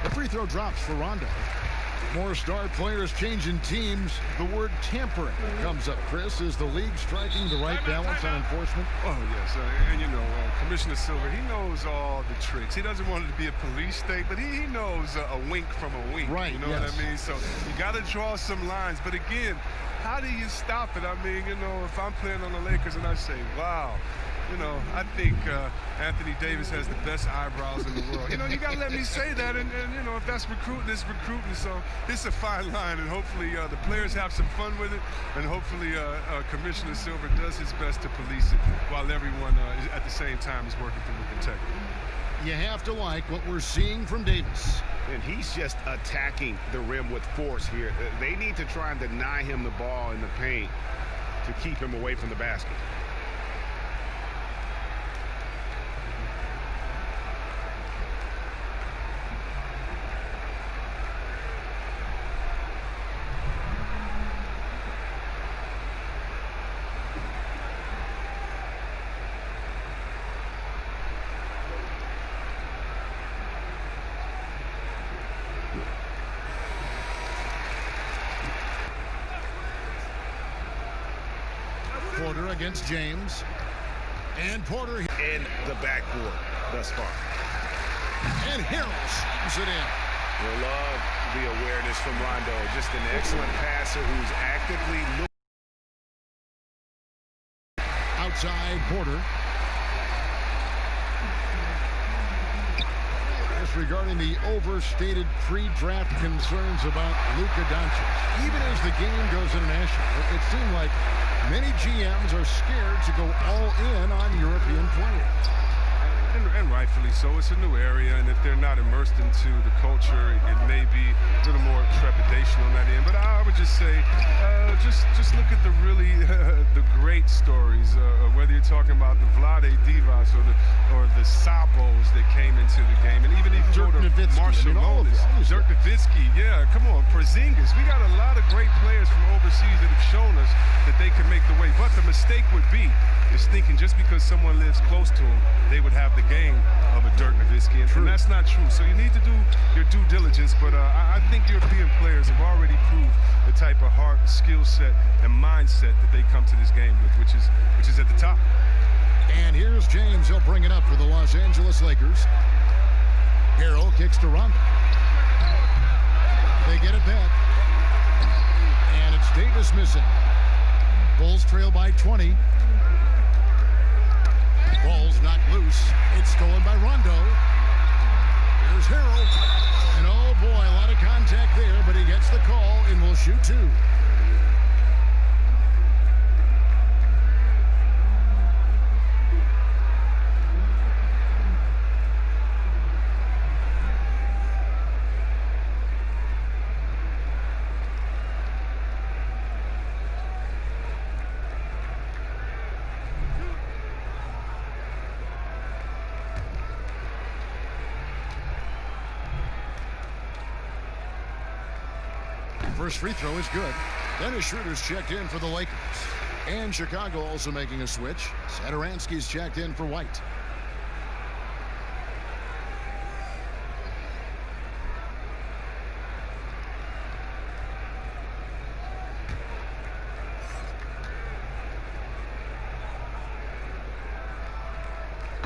The free throw drops for Rondo. More star players changing teams. The word tampering comes up, Chris. Is the league striking the right balance on enforcement? Oh, yes. And, you know, Commissioner Silver, he knows all the tricks. He doesn't want it to be a police state, but he knows a wink from a wink. Right, you know what I mean? So you got to draw some lines. But, again, how do you stop it? I mean, you know, if I'm playing on the Lakers and I say, wow, you know, I think Anthony Davis has the best eyebrows in the world. You know, you got to let me say that. And, you know, if that's recruiting, it's recruiting. So it's a fine line. And hopefully the players have some fun with it. And hopefully Commissioner Silver does his best to police it while everyone at the same time is working through with integrity. You have to like what we're seeing from Davis. And he's just attacking the rim with force here. They need to try and deny him the ball in the paint to keep him away from the basket. Porter against James. And Porter in the backboard thus far. And Harrell slams it in. We'll love the awareness from Rondo. Just an excellent passer who's actively looking. Outside Porter. Regarding the overstated pre-draft concerns about Luka Doncic. Even as the game goes international, it seemed like many GMs are scared to go all in on European players. And rightfully so. It's a new area, and if they're not immersed into the culture, it may be a little more trepidation on that end. But I would just say, just look at the really the great stories. Whether you're talking about the Vlade Divas or the Sabos that came into the game, and even if you go to Marshall Molis, Dirk Nowitzki, yeah, come on, Porzingis. We got a lot of great players from overseas that have shown us that they can make the way. But the mistake would be is thinking just because someone lives close to them, they would have the game of a Dirk Nowitzki, and that's not true. So you need to do your due diligence, but I think European players have already proved the type of heart, skill set, and mindset that they come to this game with, which is at the top. And here's James. He'll bring it up for the Los Angeles Lakers. Harrell kicks to Rondo. They get it back. And it's Davis missing. Bulls trail by 20. Ball's knocked loose. It's stolen by Rondo. Here's Harrell. And oh boy, a lot of contact there, but he gets the call and will shoot two. First free throw is good. Dennis Schroeder's checked in for the Lakers. And Chicago also making a switch. Satoransky's checked in for White.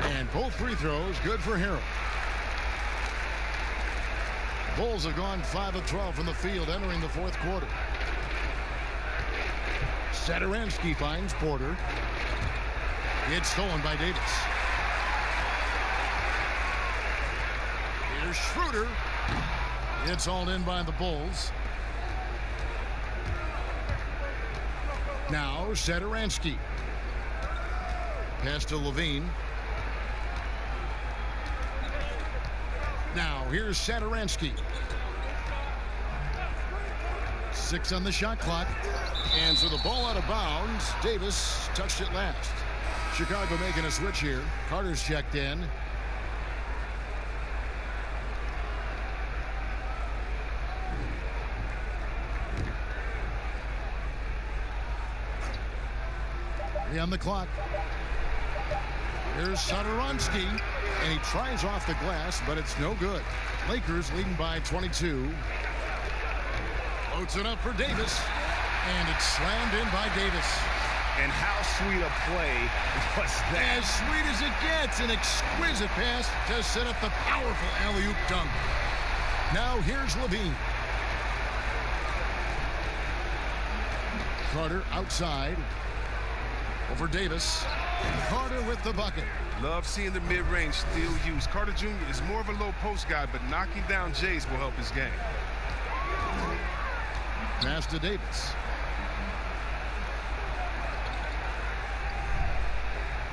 And both free throws good for Harrell. Bulls have gone 5 of 12 from the field entering the fourth quarter. Satoransky finds Porter. It's stolen by Davis. Here's Schroeder. It's hauled in by the Bulls. Now Satoransky. Pass to Levine. Now, here's Satoransky. 6 on the shot clock. And so the ball out of bounds. Davis touched it last. Chicago making a switch here. Carter's checked in. On the clock. Here's Satoransky, and he tries off the glass, but it's no good. Lakers leading by 22. Floats it up for Davis. And it's slammed in by Davis. And how sweet a play was that? As sweet as it gets. An exquisite pass to set up the powerful alley-oop dunk. Now here's Levine. Carter outside. Over Davis. Carter with the bucket. Love seeing the mid-range still used. Carter Jr. is more of a low post guy, but knocking down Jays will help his game. Pass to Davis.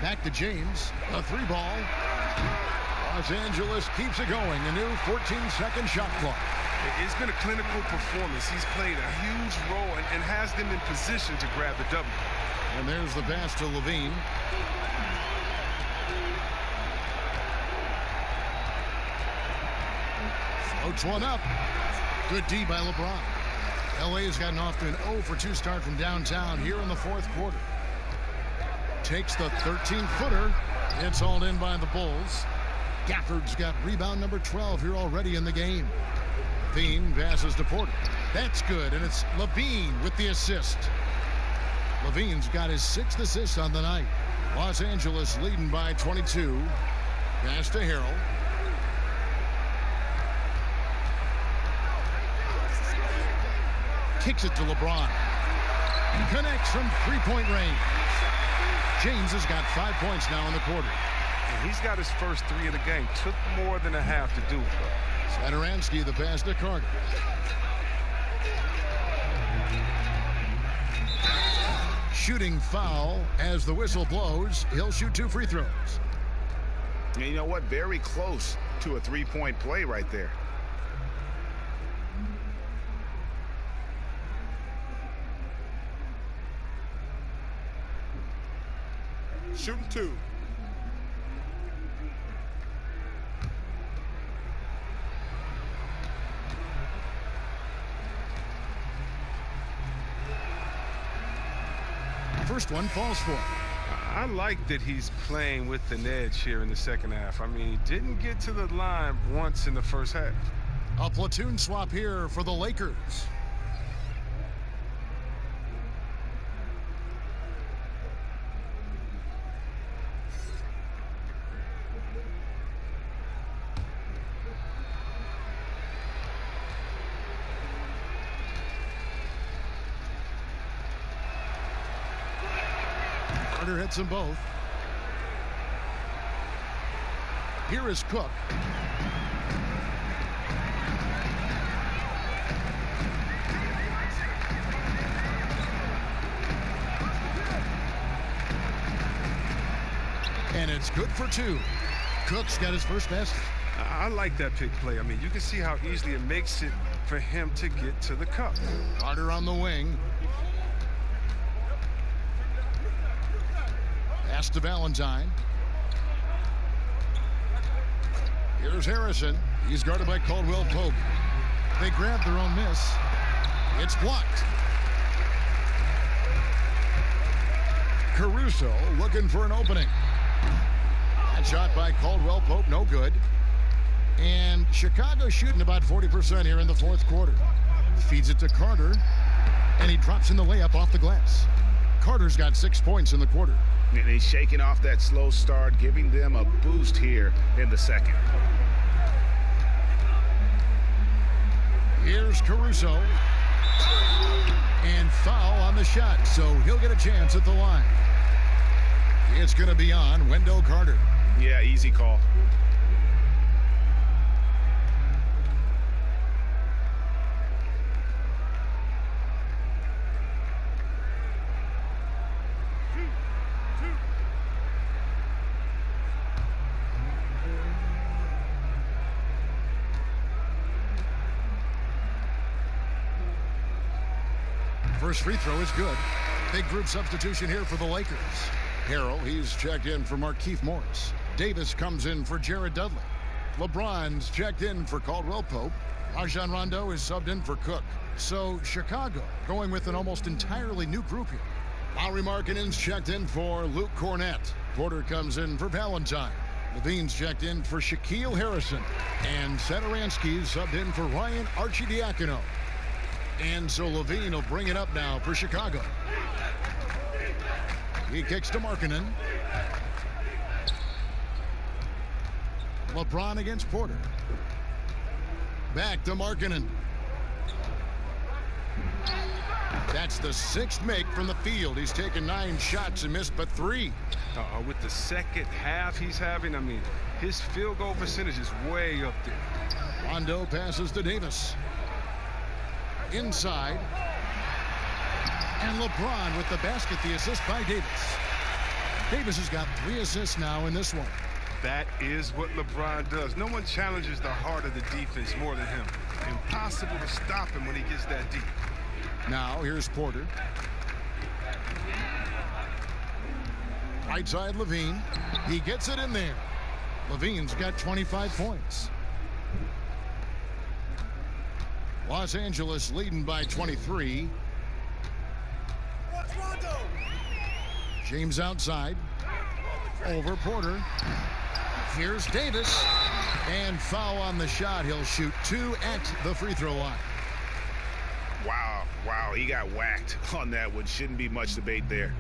Back to James. A 3-ball. Los Angeles keeps it going. A new 14-second shot clock. It's been a clinical performance. He's played a huge role and has them in position to grab the W. And there's the pass to Levine. Floats one up. Good D by LeBron. LA has gotten off to an 0-for-2 start from downtown here in the fourth quarter. Takes the 13-footer. It's hauled in by the Bulls. Gafford's got rebound number 12 here already in the game. Levine passes to Porter. That's good, and it's Levine with the assist. Levine's got his 6th assist on the night. Los Angeles leading by 22. Pass to Harrell. Kicks it to LeBron. Connects from three-point range. James has got 5 points now in the quarter. And he's got his first 3 of the game. Took more than a half to do it. Saturansky the pass to Carter. Shooting foul as the whistle blows. He'll shoot 2 free throws. And you know what? Very close to a 3-point play right there. Shooting 2. First one falls for him. I like that he's playing with an edge here in the second half. I mean, he didn't get to the line once in the first half. A platoon swap here for the Lakers. Carter hits them both. Here is Cook. And it's good for 2. Cook's got his first basket. I like that pick play. I mean, you can see how easily it makes it for him to get to the cup. Carter on the wing. Pass to Valentine. Here's Harrison. He's guarded by Caldwell Pope. They grab their own miss. It's blocked. Caruso looking for an opening. That shot by Caldwell Pope, no good. And Chicago shooting about 40% here in the fourth quarter. Feeds it to Carter, and he drops in the layup off the glass. Carter's got 6 points in the quarter. And he's shaking off that slow start, giving them a boost here in the second. Here's Caruso. And foul on the shot, so he'll get a chance at the line. It's going to be on Wendell Carter. Yeah, easy call. First free throw is good. Big group substitution here for the Lakers. Harrell, he's checked in for Markieff Morris. Davis comes in for Jared Dudley. LeBron's checked in for Caldwell Pope. Rajon Rondo is subbed in for Cook. So Chicago going with an almost entirely new group here. Lauri Markkanen's checked in for Luke Cornett. Porter comes in for Valentine. Levine's checked in for Shaquille Harrison. And Saturansky's subbed in for Ryan Arcidiacono. And so Levine will bring it up now for Chicago. He kicks to Markkanen. LeBron against Porter. Back to Markkanen. That's the 6th make from the field. He's taken 9 shots and missed but 3. With the second half he's having, I mean, his field goal percentage is way up there. Rondo passes to Davis. Inside. And LeBron with the basket, the assist by Davis. Davis has got 3 assists now in this one. That is what LeBron does. No one challenges the heart of the defense more than him. Impossible to stop him when he gets that deep. Now here's Porter. Right side Levine. He gets it in there. Levine's got 25 points. Los Angeles leading by 23. James outside. Over Porter. Here's Davis. And foul on the shot. He'll shoot 2 at the free throw line. Wow, he got whacked on that one. Shouldn't be much debate there.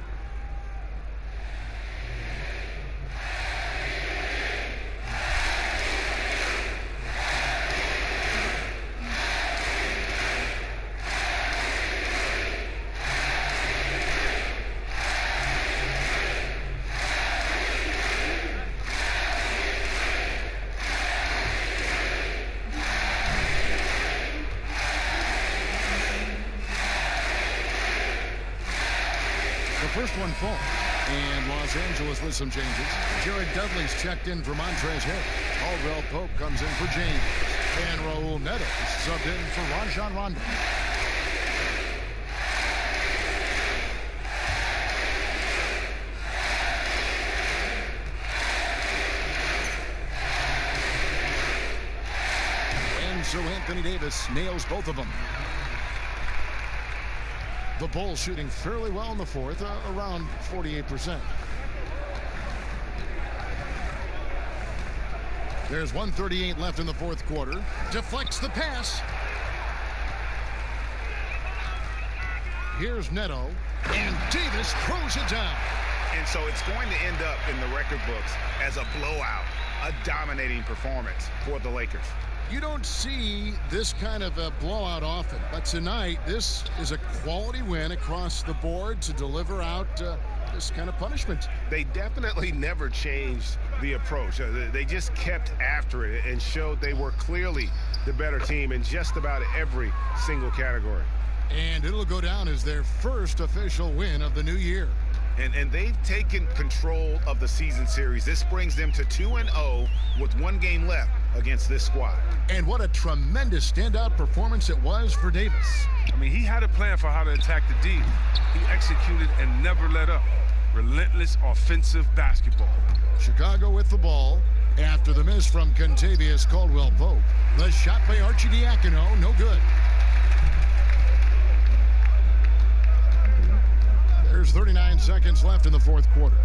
First one full. And Los Angeles with some changes. Jared Dudley's checked in for Montrezl Harrell. Caldwell Pope comes in for James. And Raul Neto subbed in for Rajon Rondo. And so Anthony Davis nails both of them. The Bulls shooting fairly well in the 4th, around 48%. There's 1:38 left in the 4th quarter. Deflects the pass. Here's Neto. And Davis throws it down. And so it's going to end up in the record books as a blowout, a dominating performance for the Lakers. You don't see this kind of a blowout often, but tonight this is a quality win across the board to deliver out this kind of punishment. They definitely never changed the approach. They just kept after it and showed they were clearly the better team in just about every single category. And it'll go down as their first official win of the new year. And they've taken control of the season series. This brings them to 2-0 with 1 game left against this squad. And what a tremendous standout performance it was for Davis. I mean, he had a plan for how to attack the D. He executed and never let up. Relentless offensive basketball. Chicago with the ball after the miss from Contavious Caldwell Pope. The shot by Arcidiacono, no good. There's 39 seconds left in the 4th quarter.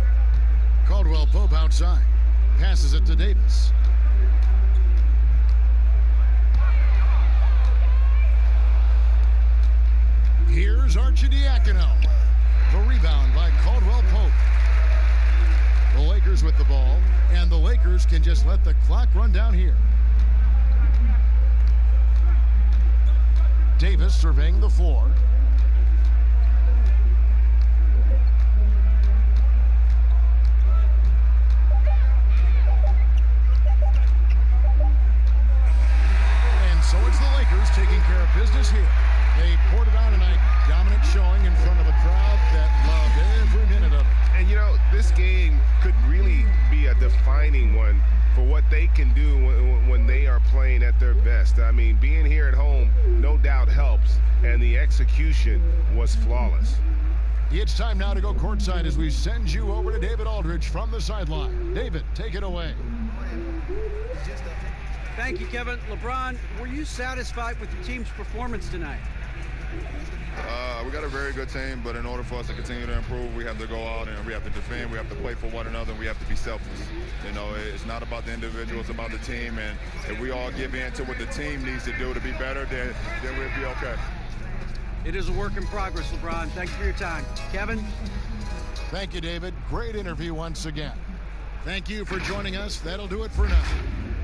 Caldwell Pope outside. Passes it to Davis. Here's Arcidiacono. The rebound by Caldwell Pope. The Lakers with the ball, and the Lakers can just let the clock run down here. Davis surveying the floor. So it's the Lakers taking care of business here. They poured it on tonight. Dominant showing in front of a crowd that loved every minute of it. And, you know, this game could really be a defining one for what they can do when they are playing at their best. I mean, being here at home no doubt helps, and the execution was flawless. It's time now to go courtside as we send you over to David Aldridge from the sideline. David, take it away. Thank you, Kevin. LeBron, were you satisfied with your team's performance tonight? We got a very good team, but in order for us to continue to improve, we have to go out and we have to defend. We have to play for one another, and we have to be selfless. You know, it's not about the individual, it's about the team. And if we all give in to what the team needs to do to be better, then we'll be okay. It is a work in progress, LeBron. Thanks for your time. Kevin? Thank you, David. Great interview once again. Thank you for joining us. That'll do it for now.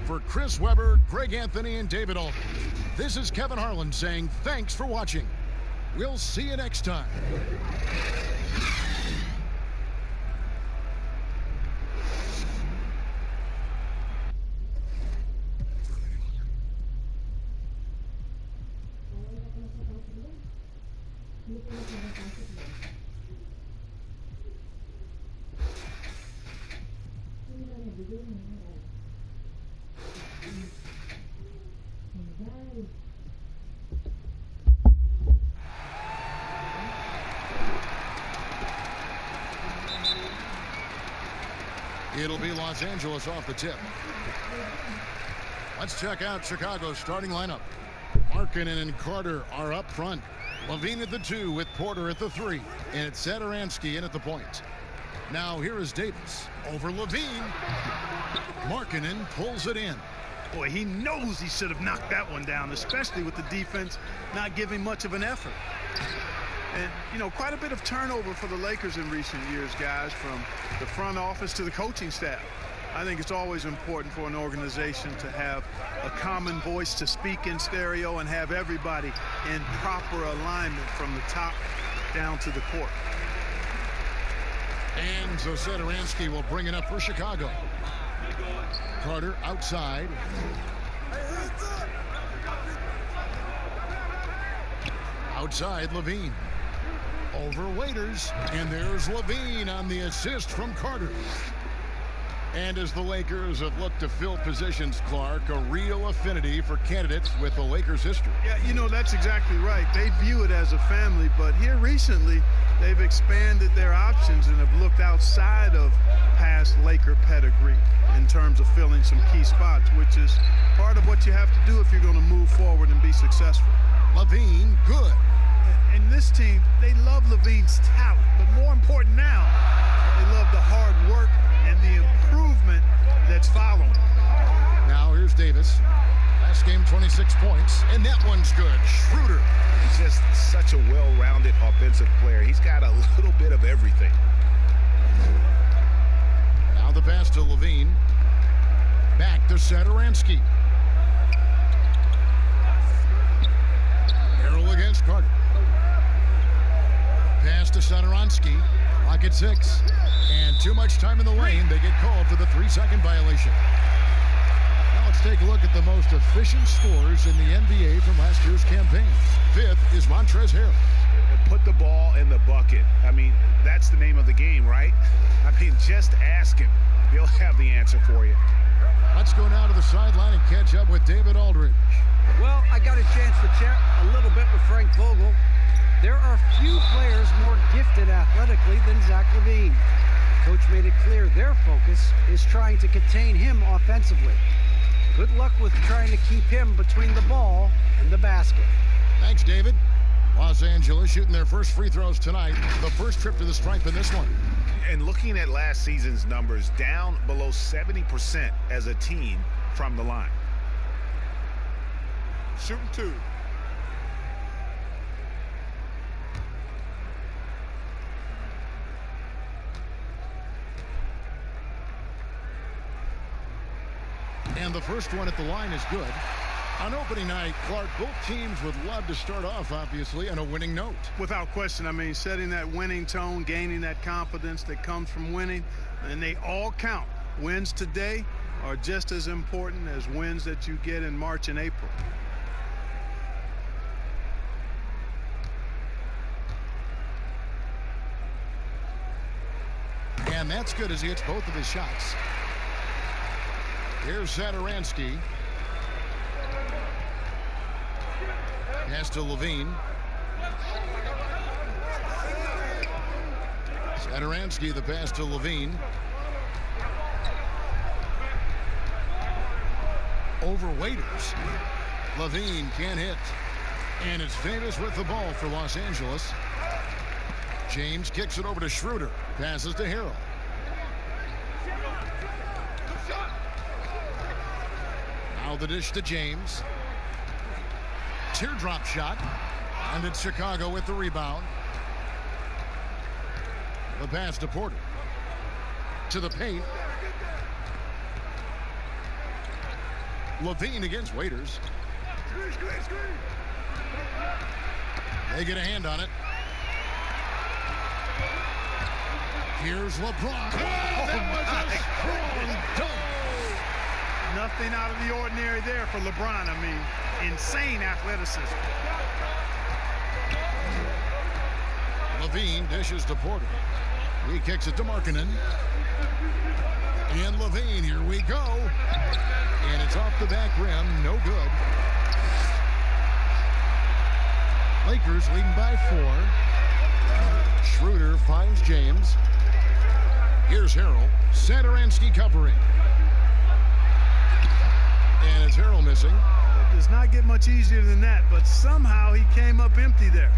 For Chris Webber, Greg Anthony, and David Aldridge, this is Kevin Harlan saying thanks for watching. We'll see you next time. It'll be Los Angeles off the tip. Let's check out Chicago's starting lineup. Markkanen and Carter are up front. Levine at the 2 with Porter at the 3. And it's Satoransky in at the point. Now here is Davis over Levine. Markkanen pulls it in. Boy, he knows he should have knocked that one down, especially with the defense not giving much of an effort. And, you know, quite a bit of turnover for the Lakers in recent years, guys, from the front office to the coaching staff. I think it's always important for an organization to have a common voice to speak in stereo and have everybody in proper alignment from the top down to the court. And so Satoransky will bring it up for Chicago. Carter outside. Outside Levine. Over Waiters, and there's Levine on the assist from Carter. And as the Lakers have looked to fill positions, Clark, a real affinity for candidates with the Lakers history. Yeah, you know, that's exactly right. They view it as a family, but here recently, they've expanded their options and have looked outside of past Laker pedigree in terms of filling some key spots, which is part of what you have to do if you're going to move forward and be successful. Levine, good. And this team, they love Levine's talent, but more important now, they love the hard work and the improvement that's following. Now here's Davis. Last game, 26 points, and that one's good. Schroeder. He's just such a well-rounded offensive player. He's got a little bit of everything. Now the pass to Levine. Back to Satoransky. Harrell against Carter. Pass to Satoransky. Clock at 6. And too much time in the lane. They get called for the 3-second violation. Now let's take a look at the most efficient scorers in the NBA from last year's campaign. 5th is Montrezl Harrell. Put the ball in the bucket. I mean, that's the name of the game, right? I mean, just ask him. He'll have the answer for you. Let's go now to the sideline and catch up with David Aldridge. Well, I got a chance to chat a little bit with Frank Vogel. There are few players more gifted athletically than Zach LaVine. Coach made it clear their focus is trying to contain him offensively. Good luck with trying to keep him between the ball and the basket. Thanks, David. Los Angeles shooting their first free throws tonight. The first trip to the stripe in this one. And looking at last season's numbers, down below 70% as a team from the line. Shooting 2. And the first one at the line is good. On opening night, Clark, both teams would love to start off, obviously, on a winning note. Without question, I mean, setting that winning tone, gaining that confidence that comes from winning, and they all count. Wins today are just as important as wins that you get in March and April. And that's good as he hits both of his shots. Here's Satoransky. Pass to Levine. Satoransky, the pass to Levine. Over Waiters. Levine can't hit. And it's Davis with the ball for Los Angeles. James kicks it over to Schroeder. Passes to Harrell. Now the dish to James. Teardrop shot. And it's Chicago with the rebound. The pass to Porter. To the paint. Levine against Waiters. They get a hand on it. Here's LeBron. That was a strong dunk. Nothing out of the ordinary there for LeBron. I mean, insane athleticism. Levine dishes to Porter. He kicks it to Markkanen. And Levine, here we go. And it's off the back rim, no good. Lakers leading by 4. Schroeder finds James. Here's Harrell. Satoransky covering. And it's Harrell missing. It does not get much easier than that, but somehow he came up empty there.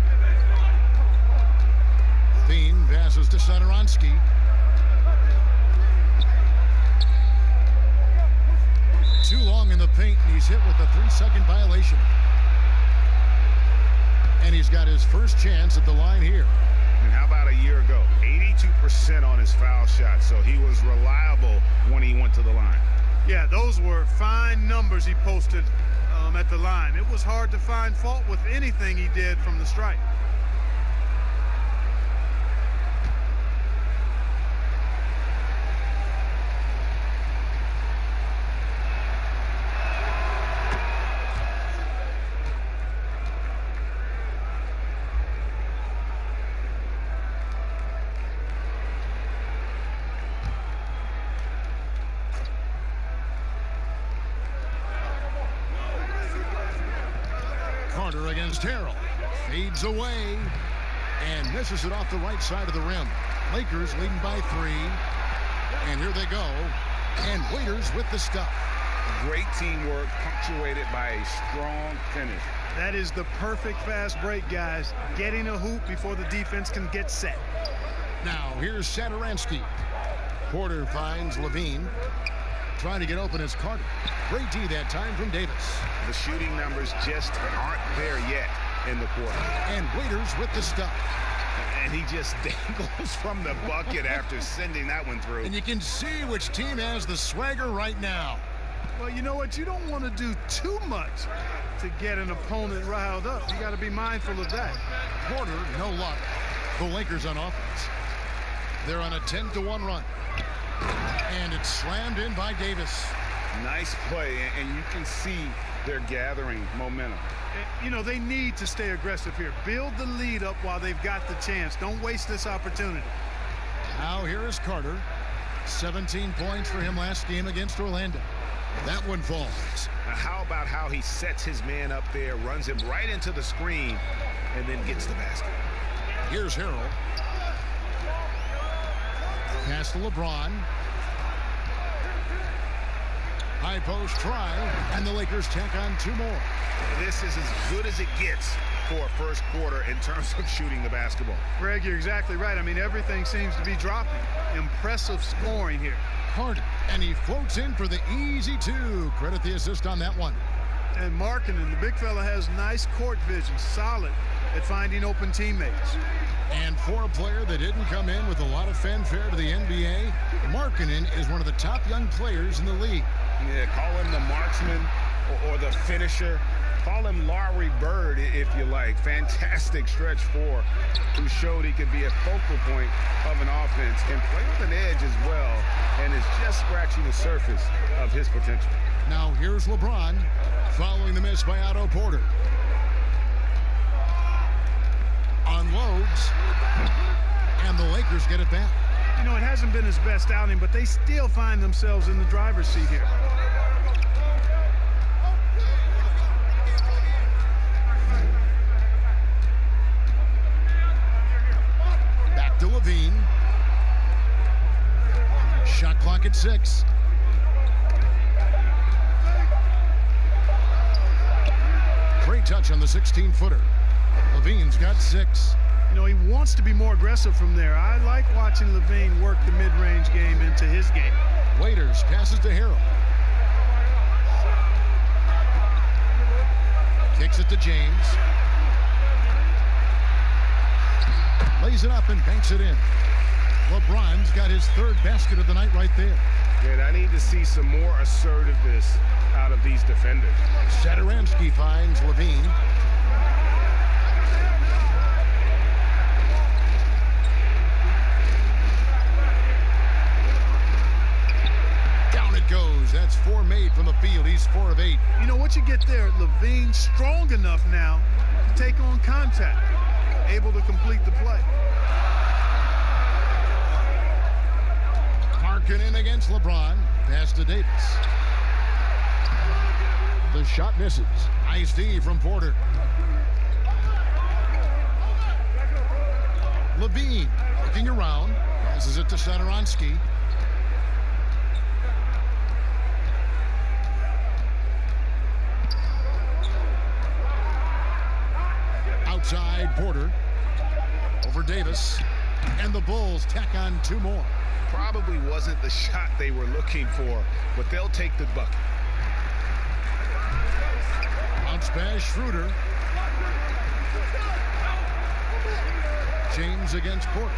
Levine passes to Satoransky. Too long in the paint, and he's hit with a 3-second violation. And he's got his first chance at the line here. And how about a year ago? 82% on his foul shot, so he was reliable when he went to the line. Yeah, those were fine numbers he posted at the line. It was hard to find fault with anything he did from the stripe. Carter against Harrell. Fades away. And misses it off the right side of the rim. Lakers leading by 3. And here they go. And Waiters with the stuff. Great teamwork punctuated by a strong finish. That is the perfect fast break, guys. Getting a hoop before the defense can get set. Now here's Satoransky. Porter finds Levine. Trying to get open is Carter. Great D that time from Davis. The shooting numbers just aren't there yet in the quarter. And Waiters with the stuff. And he just dangles from the bucket after sending that one through. And you can see which team has the swagger right now. Well, you know what? You don't want to do too much to get an opponent riled up. You got to be mindful of that. Porter, no luck. The Lakers on offense. They're on a 10-1 run. And it's slammed in by Davis. Nice play, and you can see they're gathering momentum. You know, they need to stay aggressive here. Build the lead up while they've got the chance. Don't waste this opportunity. Now here is Carter. 17 points for him last game against Orlando. That one falls. Now how about how he sets his man up there, runs him right into the screen, and then gets the basket. Here's Harrell. Pass to LeBron. High post try, and the Lakers tack on 2 more. This is as good as it gets for a first quarter in terms of shooting the basketball. Greg, you're exactly right. I mean, everything seems to be dropping. Impressive scoring here. Carter, and he floats in for the easy 2. Credit the assist on that one. And Markkanen, the big fella, has nice court vision, solid at finding open teammates. And for a player that didn't come in with a lot of fanfare to the NBA, Markkanen is one of the top young players in the league. Yeah, call him the marksman or the finisher. Call him Larry Bird, if you like. Fantastic stretch 4, who showed he could be a focal point of an offense, can play with an edge as well, and is just scratching the surface of his potential. Now here's LeBron following the miss by Otto Porter. Unloads, and the Lakers get it back. You know, it hasn't been his best outing, but they still find themselves in the driver's seat here. Back to Levine. Shot clock at 6. Great touch on the 16-footer. Levine's got 6. You know, he wants to be more aggressive from there. I like watching Levine work the mid-range game into his game. Waiters passes to Harrell. Kicks it to James. Lays it up and banks it in. LeBron's got his third basket of the night right there. And I need to see some more assertiveness out of these defenders. Satoransky finds Levine. Down it goes. That's 4 made from the field. He's 4 of 8. You know what you get there? Levine's strong enough now to take on contact, able to complete the play. In against LeBron. Pass to Davis. The shot misses. Nice D from Porter. Levine looking around. Passes it to Satoransky. Outside Porter. Over Davis. And the Bulls tack on 2 more. Probably wasn't the shot they were looking for, but they'll take the bucket. Bounce pass, Schroeder. James against Porter.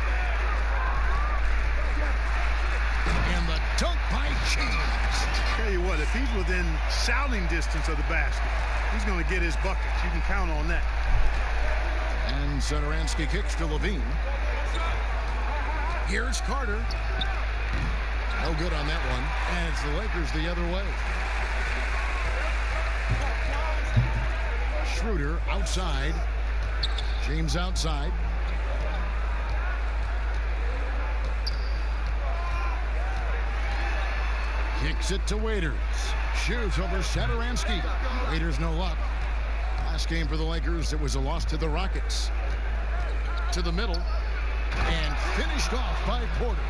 And the dunk by James. Tell you what, if he's within shouting distance of the basket, he's going to get his buckets. You can count on that. And Satoransky kicks to Levine. Here's Carter. No good on that one. And it's the Lakers the other way. Schroeder outside. James outside. Kicks it to Waiters. Shoots over Satoransky. Waiters no luck. Last game for the Lakers, it was a loss to the Rockets. To the middle. And finished off by Porter.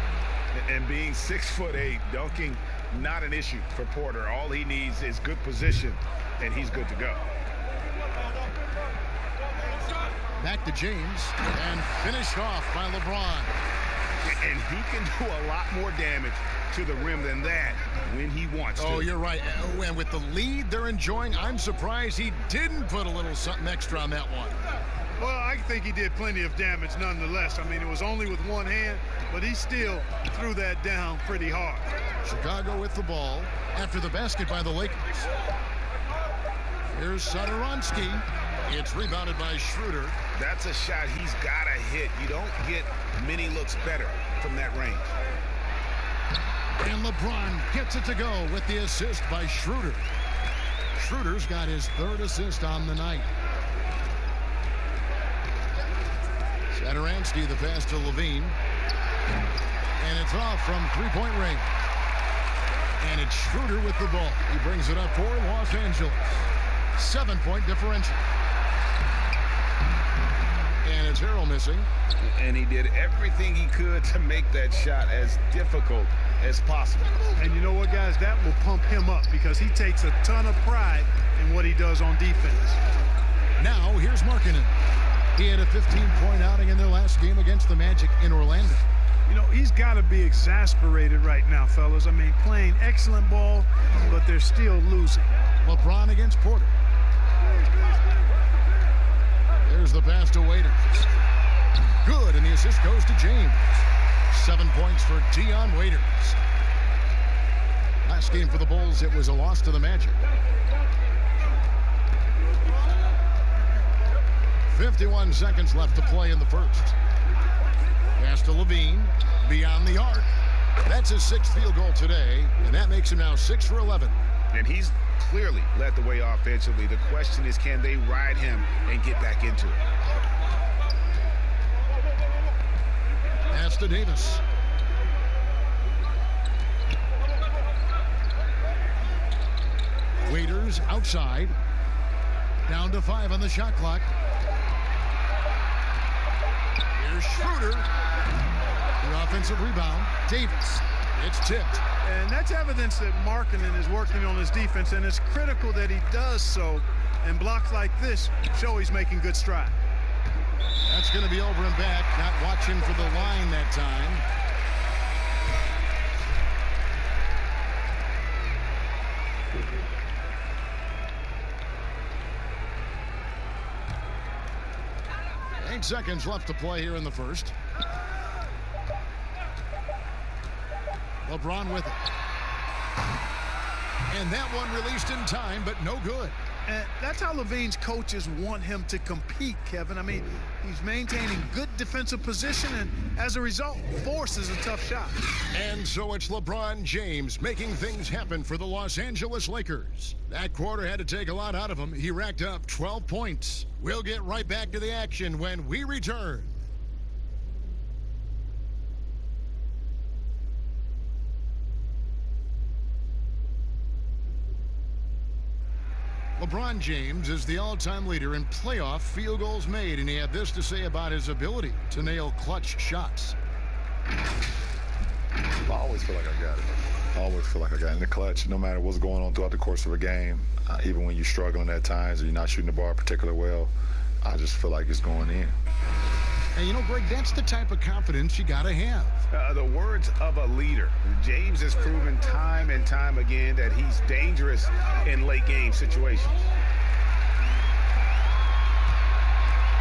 And being 6'8", dunking, not an issue for Porter. All he needs is good position, and he's good to go. Back to James, and finished off by LeBron. And he can do a lot more damage to the rim than that when he wants to. Oh, you're right. And with the lead they're enjoying, I'm surprised he didn't put a little something extra on that one. Well, I think he did plenty of damage nonetheless. I mean, it was only with one hand, but he still threw that down pretty hard. Chicago with the ball after the basket by the Lakers. Here's Satoransky. It's rebounded by Schroeder. That's a shot he's got to hit. You don't get many looks better from that range. And LeBron gets it to go with the assist by Schroeder. Schroeder's got his 3rd assist on the night. Satoransky, the pass to Levine. And it's off from 3-point range. And it's Schroeder with the ball. He brings it up for Los Angeles. 7-point differential. And it's Harrell missing. And he did everything he could to make that shot as difficult as possible. And you know what, guys? That will pump him up because he takes a ton of pride in what he does on defense. Now, here's Markkanen. He had a 15-point outing in their last game against the Magic in Orlando. You know, he's got to be exasperated right now, fellas. I mean, playing excellent ball, but they're still losing. LeBron against Porter. There's the pass to Waiters. Good, and the assist goes to James. 7 points for Dion Waiters. Last game for the Bulls, it was a loss to the Magic. 51 seconds left to play in the first. Pass to Levine, beyond the arc. That's his 6th field goal today, and that makes him now 6 for 11. And he's clearly led the way offensively. The question is, can they ride him and get back into it? Pass to Davis. Waiters outside. Down to 5 on the shot clock. Here's Schroeder. The offensive rebound. Davis. It's tipped. And that's evidence that Markkanen is working on his defense, and it's critical that he does so. And blocks like this show he's making good stride. That's going to be over and back. Not watching for the line that time. 8 seconds left to play here in the first. LeBron with it. And that one released in time, but no good. And that's how Levine's coaches want him to compete, Kevin. I mean, he's maintaining good defensive position, and as a result, forces a tough shot. And so it's LeBron James making things happen for the Los Angeles Lakers. That quarter had to take a lot out of him. He racked up 12 points. We'll get right back to the action when we return. LeBron James is the all-time leader in playoff field goals made, and he had this to say about his ability to nail clutch shots. I always feel like I got it. I always feel like I got it in the clutch, no matter what's going on throughout the course of a game. Even when you're struggling at times or you're not shooting the ball particularly well, I just feel like it's going in. And you know, Greg, that's the type of confidence you got to have. The words of a leader. James has proven time and time again that he's dangerous in late game situations.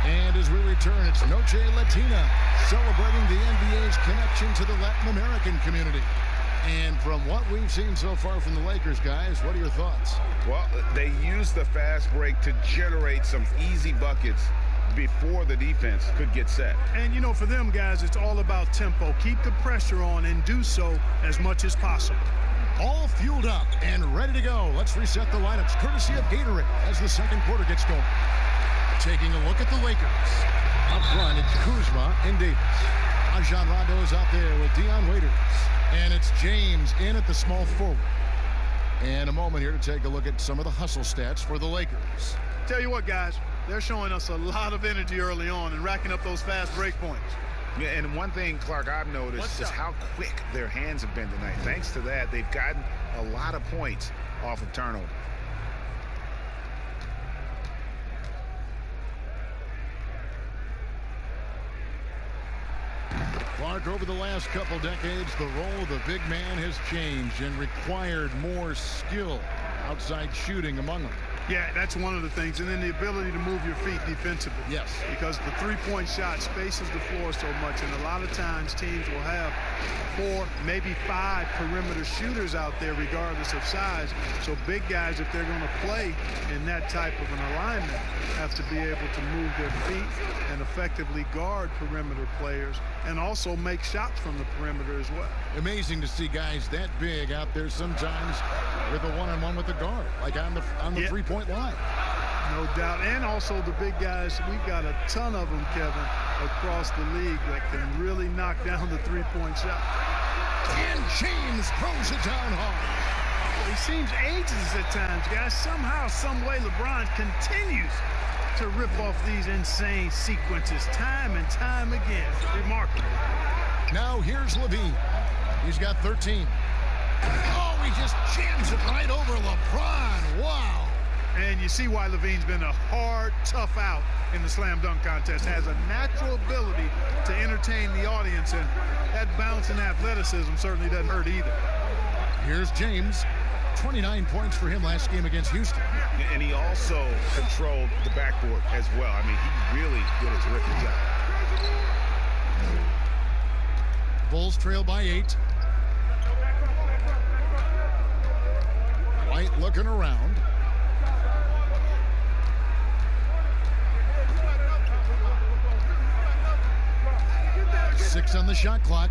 And as we return, it's Noche Latina, celebrating the NBA's connection to the Latin American community. And from what we've seen so far from the Lakers, guys, what are your thoughts? Well, they use the fast break to generate some easy buckets before the defense could get set. And, you know, for them guys, it's all about tempo. Keep the pressure on and do so as much as possible. All fueled up and ready to go. Let's reset the lineups, courtesy of Gatorade, as the second quarter gets going. Taking a look at the Lakers. Up front, it's Kuzma and Davis. Rajon Rondo is out there with Dion Waiters. And it's James in at the small forward. And a moment here to take a look at some of the hustle stats for the Lakers. Tell you what, guys, they're showing us a lot of energy early on and racking up those fast break points. Yeah, and one thing, Clark, I've noticed is how quick their hands have been tonight. Thanks to that, they've gotten a lot of points off of turnover. Clark, over the last couple decades, the role of the big man has changed and required more skill outside shooting among them. Yeah, that's one of the things. And then the ability to move your feet defensively. Yes. Because the three-point shot spaces the floor so much. And a lot of times teams will have 4, maybe 5 perimeter shooters out there regardless of size. So big guys, if they're going to play in that type of an alignment, have to be able to move their feet and effectively guard perimeter players and also make shots from the perimeter as well. Amazing to see guys that big out there sometimes with a one-on-one with the guard, like on the three-point line. No doubt. And also the big guys, we've got a ton of them, Kevin, across the league that can really knock down the three-point shot. And James throws it down hard. Well, he seems ageless at times, guys. Somehow, some way, LeBron continues to rip off these insane sequences time and time again. Remarkable. Now here's Levine. He's got 13. Oh, he just jams it right over LeBron. Wow. And you see why Levine's been a hard, tough out in the slam dunk contest. Has a natural ability to entertain the audience, and that bounce and athleticism certainly doesn't hurt either. Here's James. 29 points for him last game against Houston. And he also controlled the backboard as well. I mean, he really did a terrific job. Bulls trail by 8. White looking around. Six on the shot clock.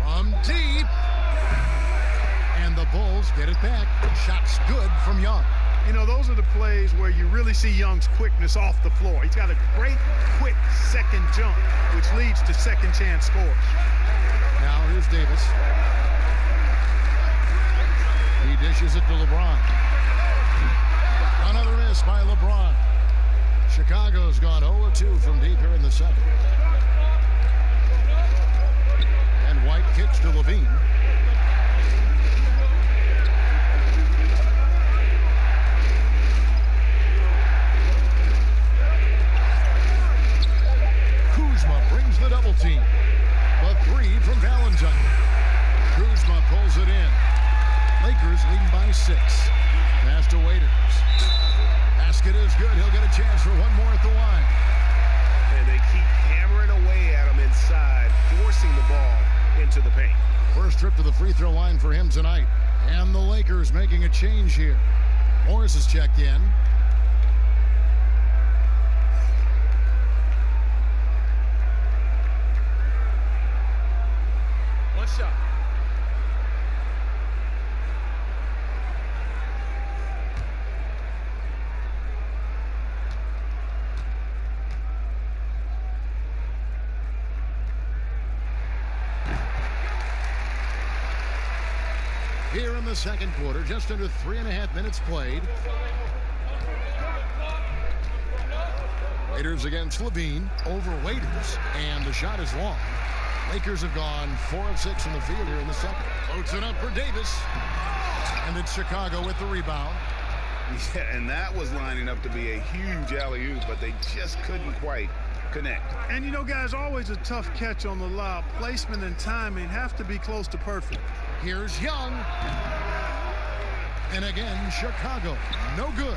From deep. And the Bulls get it back. Shot's good from Young. You know, those are the plays where you really see Young's quickness off the floor. He's got a great, quick second jump, which leads to second chance scores. Now here's Davis. He dishes it to LeBron. Another miss by LeBron. Chicago's gone 0-2 from deep here in the second. And White kicks to Levine. Kuzma brings the double team. The three from Valentine. Kuzma pulls it in. Lakers leading by 6. Pass to Waiters. Basket is good. He'll get a chance for one more at the line. And they keep hammering away at him inside, forcing the ball into the paint. First trip to the free throw line for him tonight. And the Lakers making a change here. Morris is checked in. One shot. Here in the second quarter, just under 3.5 minutes played. Waiters against Levine over Waiters, and the shot is long. Lakers have gone 4 of 6 from the field here in the second. Floats it up for Davis, and it's Chicago with the rebound. Yeah, and that was lining up to be a huge alley-oop, but they just couldn't quite connect. And you know, guys, always a tough catch on the lob. Placement and timing have to be close to perfect. Here's Young. And again, Chicago, no good.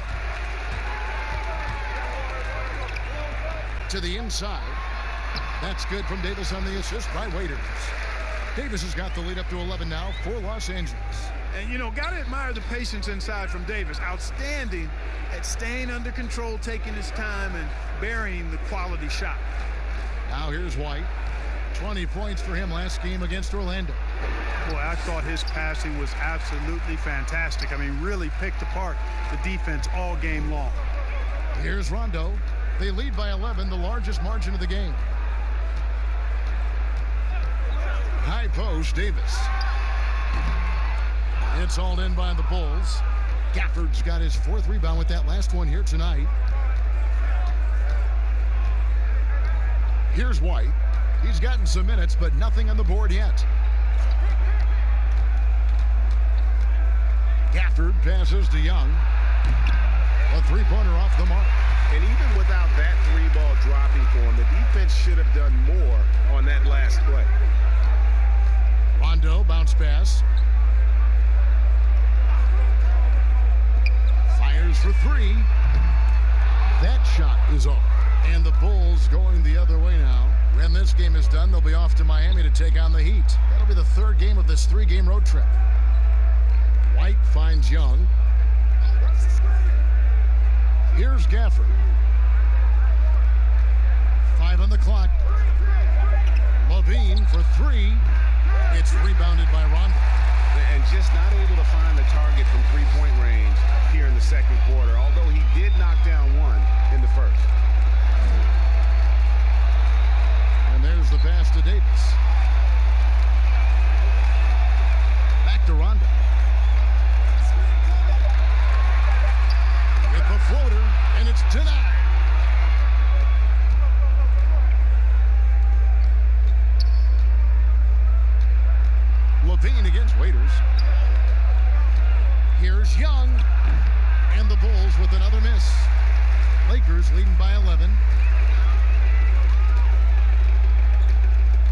To the inside. That's good from Davis on the assist by Waiters. Davis has got the lead up to 11 now for Los Angeles. And, you know, got to admire the patience inside from Davis. Outstanding at staying under control, taking his time, and burying the quality shot. Now here's White. 20 points for him last game against Orlando. Boy, I thought his passing was absolutely fantastic. I mean, really picked apart the defense all game long. Here's Rondo. They lead by 11, the largest margin of the game. High post, Davis. It's hauled in by the Bulls. Gafford's got his 4th rebound with that last one here tonight. Here's White. He's gotten some minutes, but nothing on the board yet. Gafford passes to Young. A 3-pointer off the mark. And even without that 3-ball dropping for him, the defense should have done more on that last play. Rondo, bounce pass. Fires for 3. That shot is off. And the Bulls going the other way now. When this game is done, they'll be off to Miami to take on the Heat. That'll be the 3rd game of this 3-game road trip. White finds Young. Here's Gafford. 5 on the clock. Levine for 3. It's rebounded by Rondo. And just not able to find the target from 3-point range here in the second quarter, although he did knock down one in the first. And there's the pass to Davis. Back to Rondo. With the floater, and it's denied. Levine against Waiters. Here's Young. And the Bulls with another miss. Lakers leading by 11.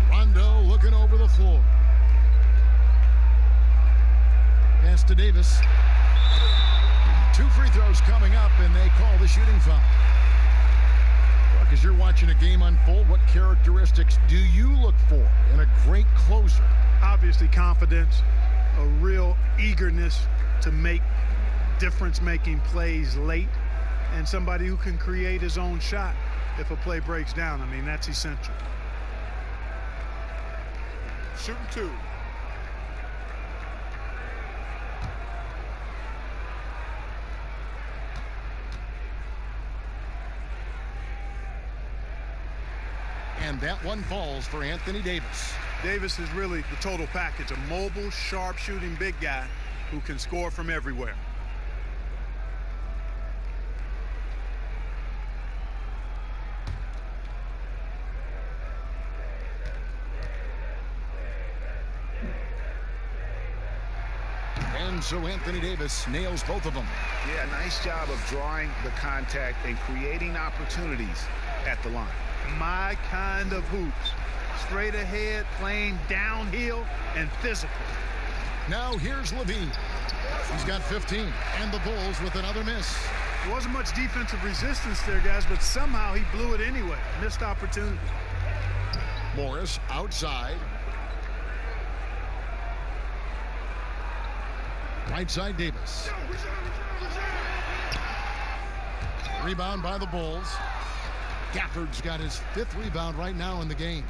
Rondo looking over the floor. Pass to Davis. 2 free throws coming up, and they call the shooting foul. Buck, as you're watching a game unfold, what characteristics do you look for in a great closer? Obviously confidence, a real eagerness to make difference-making plays late, and somebody who can create his own shot if a play breaks down. I mean, that's essential. Shooting 2. And that one falls for Anthony Davis. Davis is really the total package, a mobile, sharp-shooting big guy who can score from everywhere. And so Anthony Davis nails both of them. Yeah, nice job of drawing the contact and creating opportunities at the line. My kind of hoops. Straight ahead, playing downhill, and physical. Now here's Levine. He's got 15, and the Bulls with another miss. There wasn't much defensive resistance there, guys, but somehow he blew it anyway. Missed opportunity. Morris outside. Right side, Davis. Rebound by the Bulls. Gafford's got his 5th rebound right now in the game.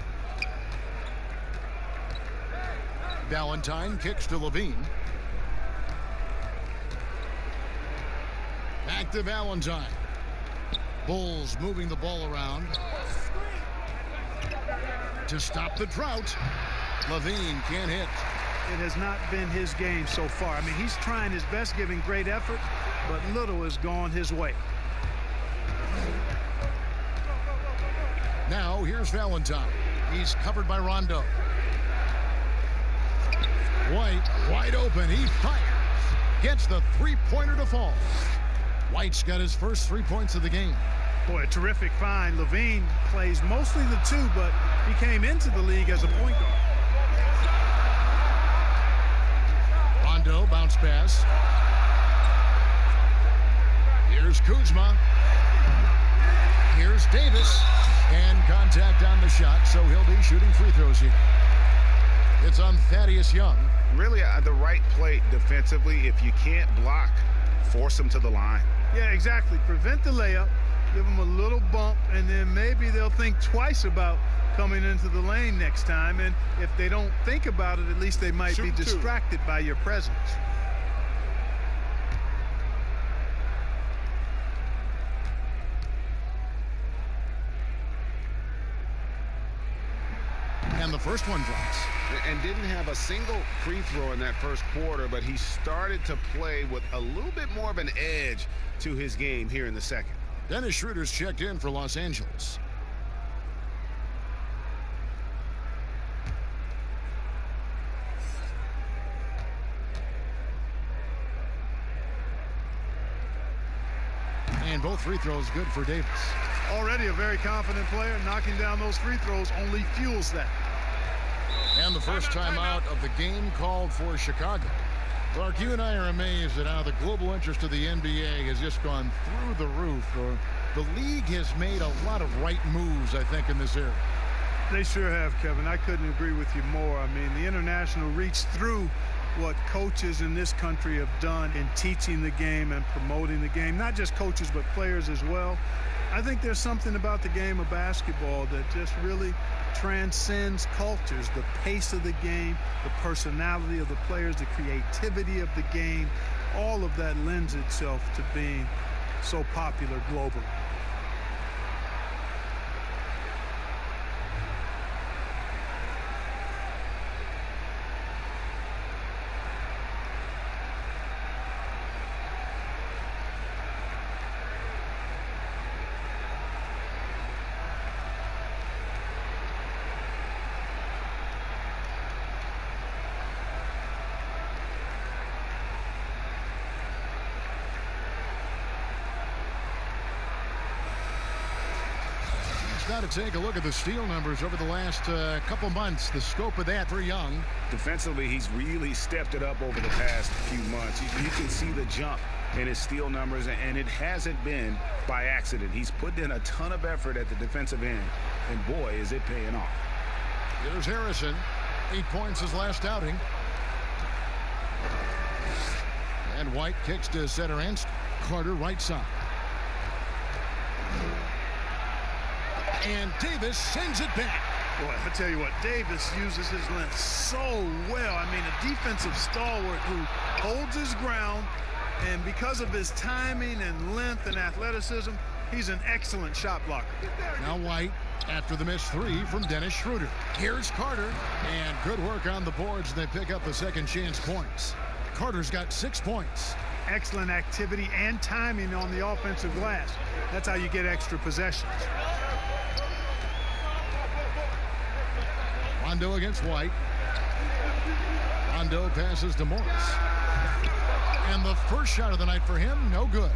Valentine kicks to Levine. Back to Valentine. Bulls moving the ball around. To stop the drought, Levine can't hit. It has not been his game so far. I mean, he's trying his best, giving great effort, but little has gone his way. Now, here's Valentine. He's covered by Rondo. White, wide open. He fires. Gets the three-pointer to fall. White's got his first 3 points of the game. Boy, a terrific find. Levine plays mostly the 2, but he came into the league as a point guard. Rondo, bounce pass. Here's Kuzma. Here's Davis. And contact on the shot, so he'll be shooting free throws here. It's on Thaddeus Young. Really, the right play defensively. If you can't block, force him to the line. Yeah, exactly. Prevent the layup, give them a little bump, and then maybe they'll think twice about coming into the lane next time. And if they don't think about it, at least they might be distracted by your presence. And the first one drops. And didn't have a single free throw in that first quarter, but he started to play with a little bit more of an edge to his game here in the second. Dennis Schroeder's checked in for Los Angeles. And both free throws good for Davis. Already a very confident player. Knocking down those free throws only fuels that. And the first timeout of the game called for Chicago. Clark, you and I are amazed at how the global interest of the NBA has just gone through the roof. The league has made a lot of right moves, I think, in this area. They sure have, Kevin. I couldn't agree with you more. I mean, the international reach through what coaches in this country have done in teaching the game and promoting the game. Not just coaches, but players as well. I think there's something about the game of basketball that just really transcends cultures. The pace of the game, the personality of the players, the creativity of the game, all of that lends itself to being so popular globally. Got to take a look at the steal numbers over the last couple months. The scope of that for Young. Defensively, he's really stepped it up over the past few months. You can see the jump in his steal numbers, and it hasn't been by accident. He's put in a ton of effort at the defensive end, and boy, is it paying off. Here's Harrison. 8 points his last outing. And White kicks to Satoransky. Carter right side. And Davis sends it back. Boy, I tell you what, Davis uses his length so well. I mean, a defensive stalwart who holds his ground, and because of his timing and length and athleticism, he's an excellent shot blocker. Now White after the missed 3 from Dennis Schroeder. Here's Carter, and good work on the boards. They pick up the second chance points. Carter's got 6 points. Excellent activity and timing on the offensive glass. That's how you get extra possessions. Rondo against White. Rondo passes to Morris. And the first shot of the night for him, no good.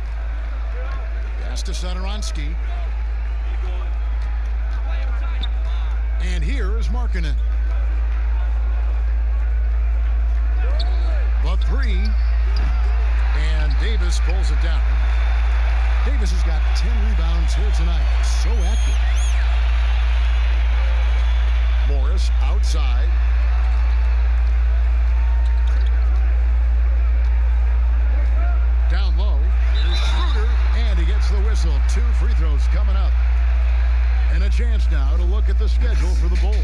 Pass to Satoransky. And here is Markkanen. The 3 And Davis pulls it down. Davis has got 10 rebounds here tonight. So active. Morris outside. Down low. Here's Schroeder. And he gets the whistle. 2 free throws coming up. And a chance now to look at the schedule for the Bulls.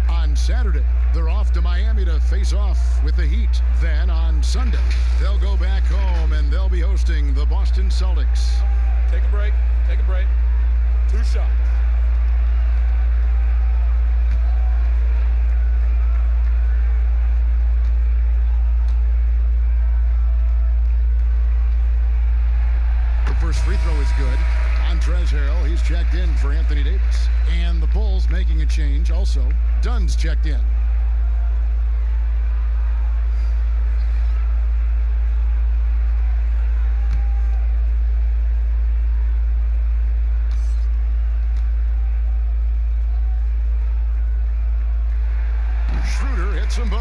On Saturday, they're off to Miami to face off with the Heat. Then on Sunday, they'll go back home and they'll be hosting the Boston Celtics. Take a break. Take a break. 2 shots. The first free throw is good. Montrezl Harrell, he's checked in for Anthony Davis. And the Bulls making a change also. Dunn's checked in. Schroeder hits them both.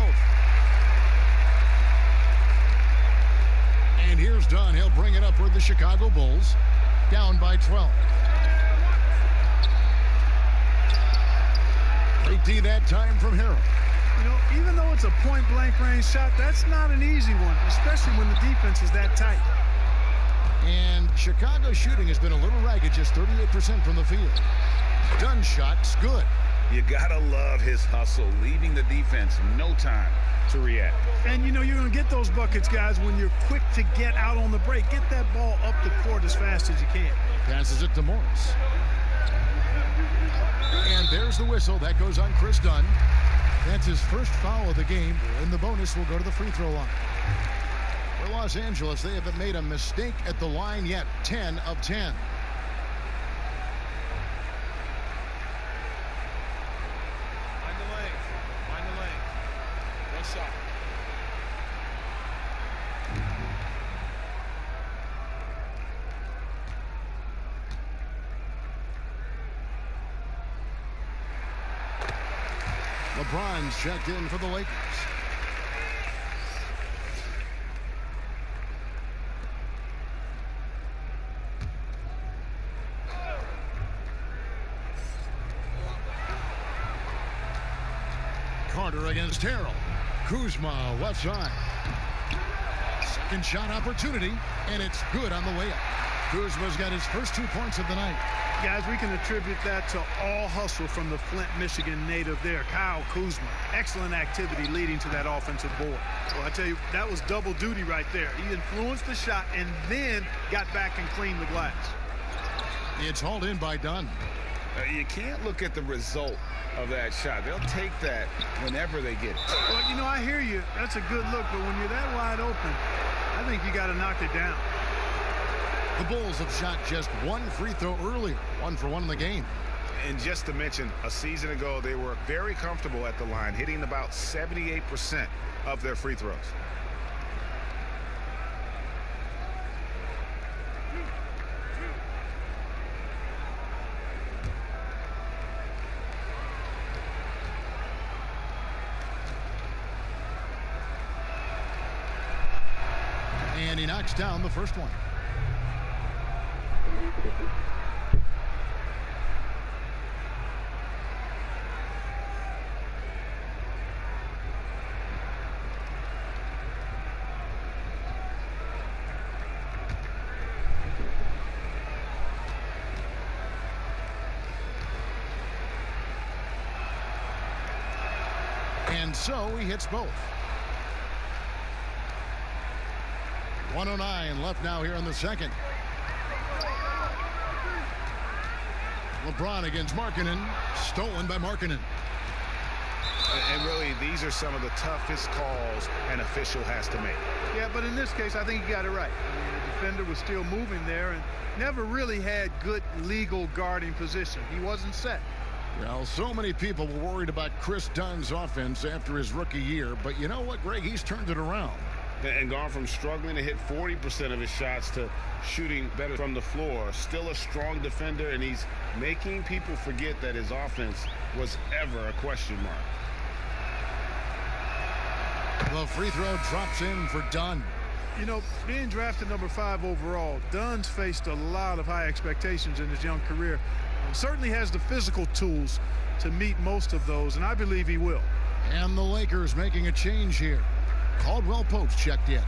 And here's Dunn. He'll bring it up for the Chicago Bulls. Down by 12. Great D that time from Harrell. You know, even though it's a point-blank range shot, that's not an easy one, especially when the defense is that tight. And Chicago's shooting has been a little ragged, just 38% from the field. Dunn's shot's good. You gotta love his hustle, leaving the defense no time to react. And, you know, you're going to get those buckets, guys, when you're quick to get out on the break. Get that ball up the court as fast as you can. Passes it to Morris. And there's the whistle. That goes on Chris Dunn. That's his first foul of the game, and the bonus will go to the free throw line. For Los Angeles, they haven't made a mistake at the line yet. 10 of 10. Find the lane. Find the lane. One shot. LeBron's checked in for the Lakers. Carter against Harrell. Kuzma left side. Second shot opportunity, and it's good on the way up. Kuzma's got his first 2 points of the night. Guys, we can attribute that to all hustle from the Flint, Michigan native there, Kyle Kuzma. Excellent activity leading to that offensive board. Well, I tell you, that was double duty right there. He influenced the shot and then got back and cleaned the glass. It's hauled in by Dunn. You can't look at the result of that shot. They'll take that whenever they get it. Well, you know, I hear you. That's a good look, but when you're that wide open, I think you got to knock it down. The Bulls have shot just 1 free throw earlier, 1 for 1 in the game. And just to mention, a season ago, they were very comfortable at the line, hitting about 78% of their free throws. And he knocks down the first one. And so he hits both. 1:09 left now here in the second. LeBron against Markkanen. Stolen by Markkanen. And really, these are some of the toughest calls an official has to make. Yeah, but in this case, I think he got it right. I mean, the defender was still moving there and never really had good legal guarding position. He wasn't set. Well, so many people were worried about Chris Dunn's offense after his rookie year, but you know what, Greg? He's turned it around. And gone from struggling to hit 40% of his shots to shooting better from the floor. Still a strong defender, and he's making people forget that his offense was ever a question mark. The free throw drops in for Dunn. You know, being drafted number 5 overall, Dunn's faced a lot of high expectations in his young career. Certainly has the physical tools to meet most of those, and I believe he will. And the Lakers making a change here. Caldwell Pope's checked in.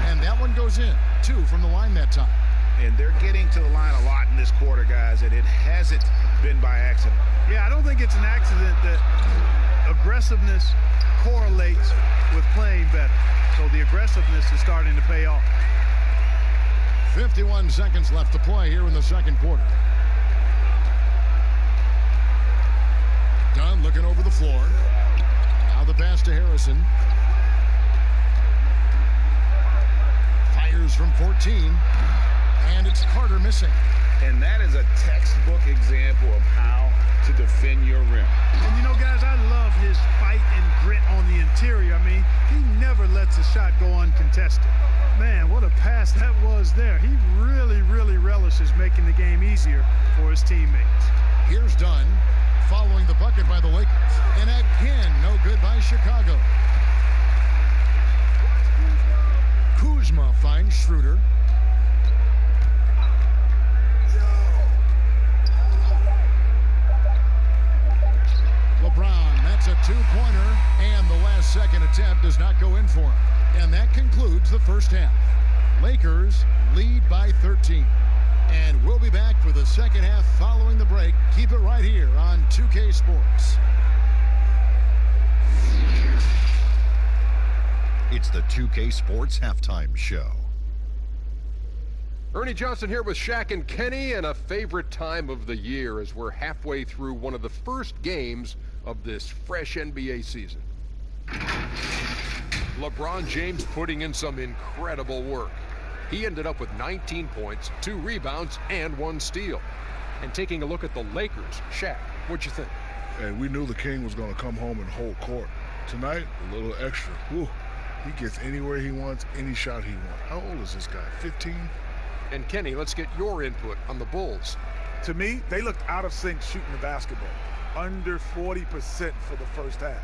And that one goes in. 2 from the line that time. And they're getting to the line a lot in this quarter, guys, and it hasn't been by accident. Yeah, I don't think it's an accident that aggressiveness correlates with playing better. So the aggressiveness is starting to pay off. 51 seconds left to play here in the second quarter. Dunn looking over the floor. Now the pass to Harrison. Fires from 14. And it's Carter missing. And that is a textbook example of how to defend your rim. And you know, guys, I love his fight and grit on the interior. I mean, he never lets a shot go uncontested. Man, what a pass that was there. He really, really relishes making the game easier for his teammates. Here's Dunn following the bucket by the Lakers. And again, no good by Chicago. Kuzma finds Schroeder. LeBron, that's a 2-pointer, and the last second attempt does not go in for him. And that concludes the first half. Lakers lead by 13. And we'll be back for the second half following the break. Keep it right here on 2K Sports. It's the 2K Sports Halftime Show. Ernie Johnson here with Shaq and Kenny, and a favorite time of the year as we're halfway through one of the first games of this fresh NBA season. LeBron James putting in some incredible work. He ended up with 19 points, 2 rebounds, and 1 steal. And taking a look at the Lakers, Shaq, what'd you think? And we knew the King was going to come home and hold court. Tonight, a little extra. Whew. He gets anywhere he wants, any shot he wants. How old is this guy, 15? And Kenny, let's get your input on the Bulls. To me, they looked out of sync shooting the basketball. Under 40% for the first half.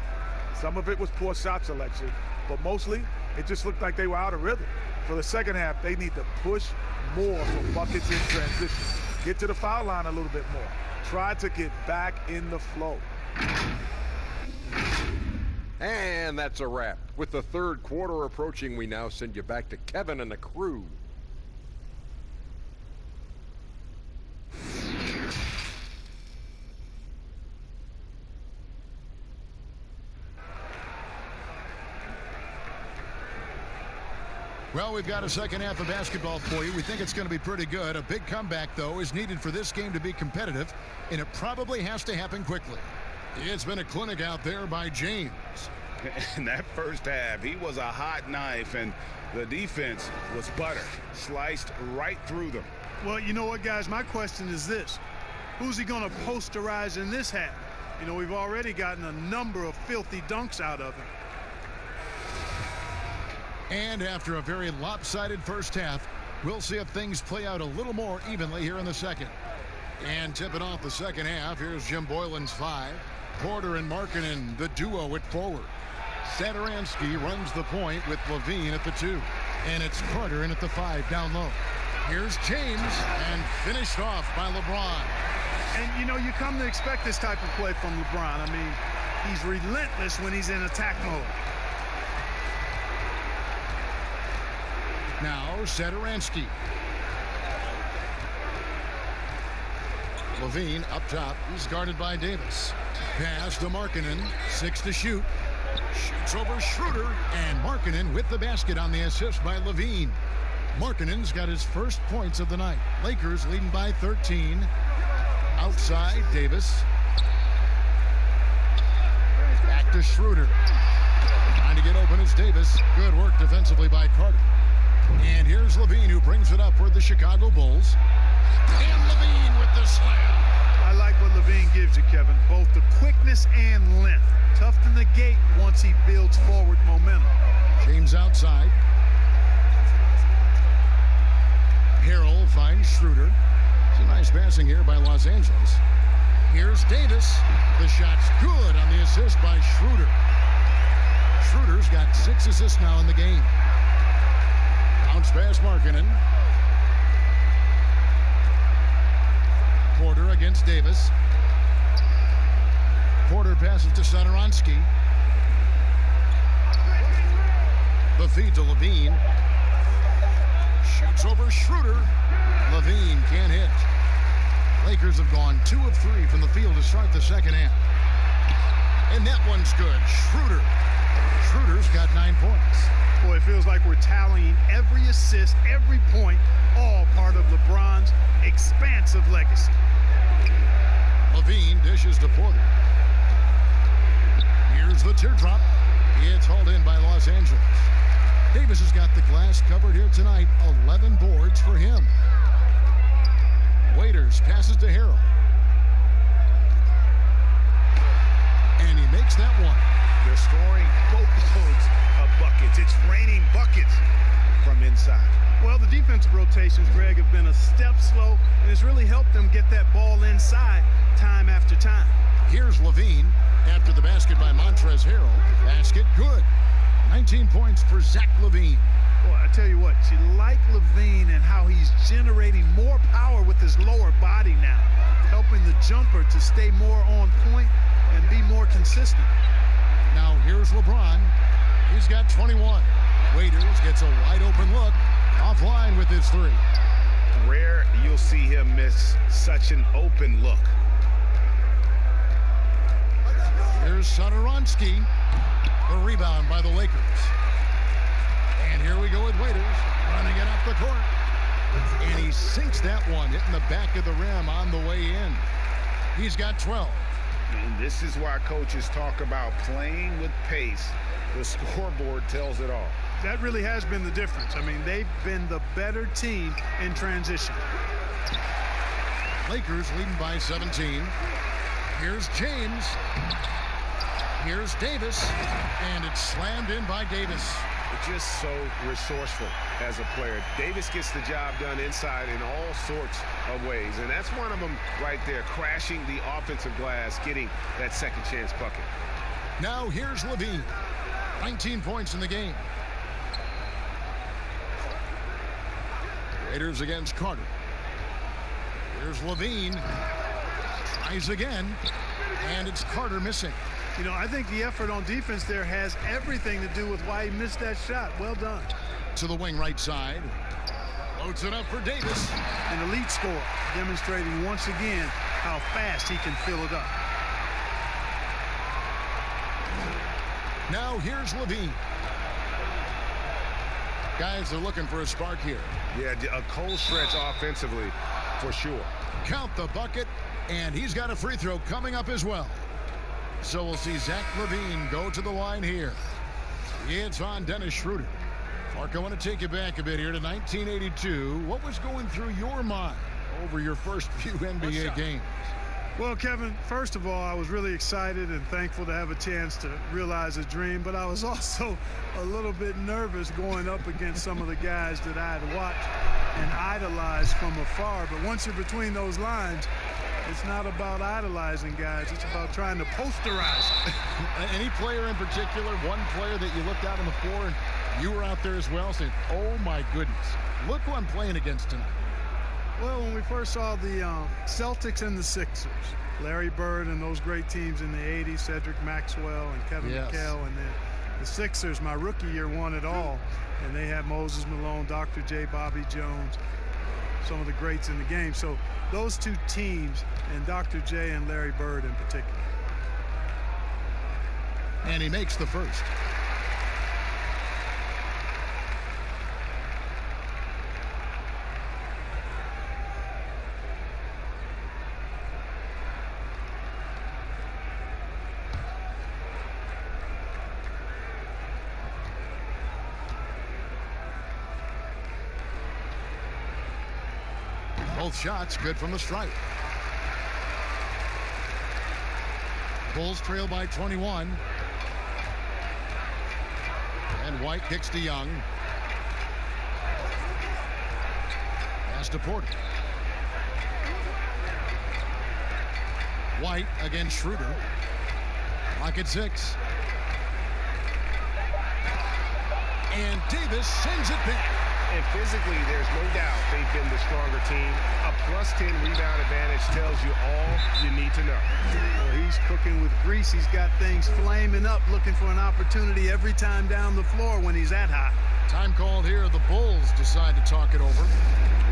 Some of it was poor shot selection, but mostly it just looked like they were out of rhythm. For the second half, they need to push more for buckets in transition. Get to the foul line a little bit more. Try to get back in the flow. And that's a wrap. With the third quarter approaching, we now send you back to Kevin and the crew. Well, we've got a second half of basketball for you. We think it's going to be pretty good. A big comeback, though, is needed for this game to be competitive, and it probably has to happen quickly. It's been a clinic out there by James. In that first half, he was a hot knife, and the defense was butter. Sliced right through them. Well, you know what, guys? My question is this. Who's he going to posterize in this half? You know, we've already gotten a number of filthy dunks out of him. And after a very lopsided first half, we'll see if things play out a little more evenly here in the second. And tipping off the second half, here's Jim Boylan's 5. Porter and Markkanen, the duo at forward. Satoransky runs the point with Levine at the 2. And it's Carter in at the 5 down low. Here's James, and finished off by LeBron. And, you know, you come to expect this type of play from LeBron. I mean, he's relentless when he's in attack mode. Now, Satoransky. Levine up top. He's guarded by Davis. Pass to Markkanen. 6 to shoot. Shoots over Schroeder. And Markkanen with the basket on the assist by Levine. Markkanen's got his first points of the night. Lakers leading by 13. Outside, Davis. Back to Schroeder. Trying to get open is Davis. Good work defensively by Carter. And here's Levine, who brings it up for the Chicago Bulls. And Levine with the slam. I like what Levine gives you, Kevin. Both the quickness and length. Tough to negate once he builds forward momentum. James outside. Harrell finds Schroeder. It's a nice passing here by Los Angeles. Here's Davis. The shot's good on the assist by Schroeder. Schroeder's got 6 assists now in the game. Bounce pass Markkanen. Porter against Davis. Porter passes to Satoransky. The feed to Levine. Shoots over Schroeder. Levine can't hit. Lakers have gone 2 of 3 from the field to start the second half. And that one's good. Schroeder's got 9 points. Boy, it feels like we're tallying every assist, every point, all part of LeBron's expansive legacy. Levine dishes to Porter. Here's the teardrop. It's hauled in by Los Angeles. Davis has got the glass covered here tonight. 11 boards for him. Waiters passes to Harrell. And he makes that one. They're scoring boatloads of buckets. It's raining buckets from inside. Well, the defensive rotations, Greg, have been a step slow, and it's really helped them get that ball inside time after time. Here's Levine after the basket by Montrezl Harrell. Basket good. 19 points for Zach LaVine. Boy, I tell you what, you like LaVine and how he's generating more power with his lower body now, helping the jumper to stay more on point and be more consistent. Now here's LeBron. He's got 21. Waiters gets a wide open look. Offline with his 3. Rare you'll see him miss such an open look. Here's Satoransky. A rebound by the Lakers. And here we go with Waiters running it up the court. And he sinks that one, hitting the back of the rim on the way in. He's got 12. And this is why coaches talk about playing with pace. The scoreboard tells it all. That really has been the difference. I mean, they've been the better team in transition. Lakers leading by 17. Here's James. Here's Davis. And it's slammed in by Davis. Just so resourceful as a player. Davis gets the job done inside in all sorts of ways, and that's one of them right there, crashing the offensive glass, getting that second chance bucket. Now here's Levine. 19 points in the game. Raiders against Carter. Here's Levine. Tries again, and it's Carter missing. You know, I think the effort on defense there has everything to do with why he missed that shot. Well done. To the wing right side. Loads it up for Davis. An elite scorer, demonstrating once again how fast he can fill it up. Now here's Levine. Guys are looking for a spark here. Yeah, a cold stretch offensively for sure. Count the bucket, and he's got a free throw coming up as well. So we'll see Zach LaVine go to the line here. It's on Dennis Schroeder. Mark, I want to take you back a bit here to 1982. What was going through your mind over your first few NBA games? Well, Kevin, first of all, I was really excited and thankful to have a chance to realize a dream, but I was also a little bit nervous going up against some of the guys that I had watched and idolized from afar. But once you're between those lines, it's not about idolizing guys. It's about trying to posterize them. Any player in particular, one player that you looked out on the floor and you were out there as well saying, oh my goodness, look who I'm playing against tonight? Well, when we first saw the Celtics and the Sixers, Larry Bird and those great teams in the 80s, Cedric Maxwell and Kevin McHale, and then the Sixers, my rookie year, won it all. And they had Moses Malone, Dr. J, Bobby Jones, some of the greats in the game. So those two teams, and Dr. J and Larry Bird in particular. And he makes the first. Both shots good from the stripe. Bulls trail by 21. And White kicks to Young. Pass to Porter. White against Schroeder. Clock at 6. And Davis sends it back. And physically, there's no doubt they've been the stronger team. A +10 rebound advantage tells you all you need to know. Well, he's cooking with grease. He's got things flaming up, looking for an opportunity every time down the floor when he's that hot. Time called here. The Bulls decide to talk it over.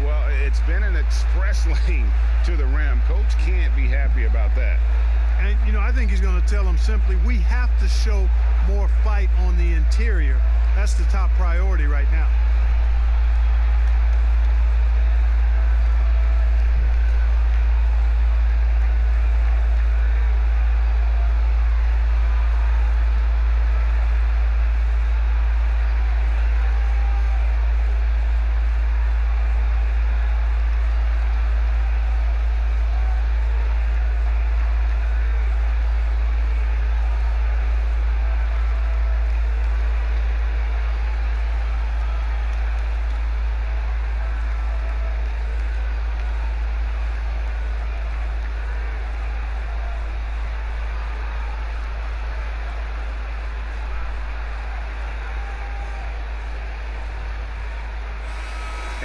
Well, it's been an express lane to the rim. Coach can't be happy about that. And, you know, I think he's going to tell them simply, we have to show more fight on the interior. That's the top priority right now.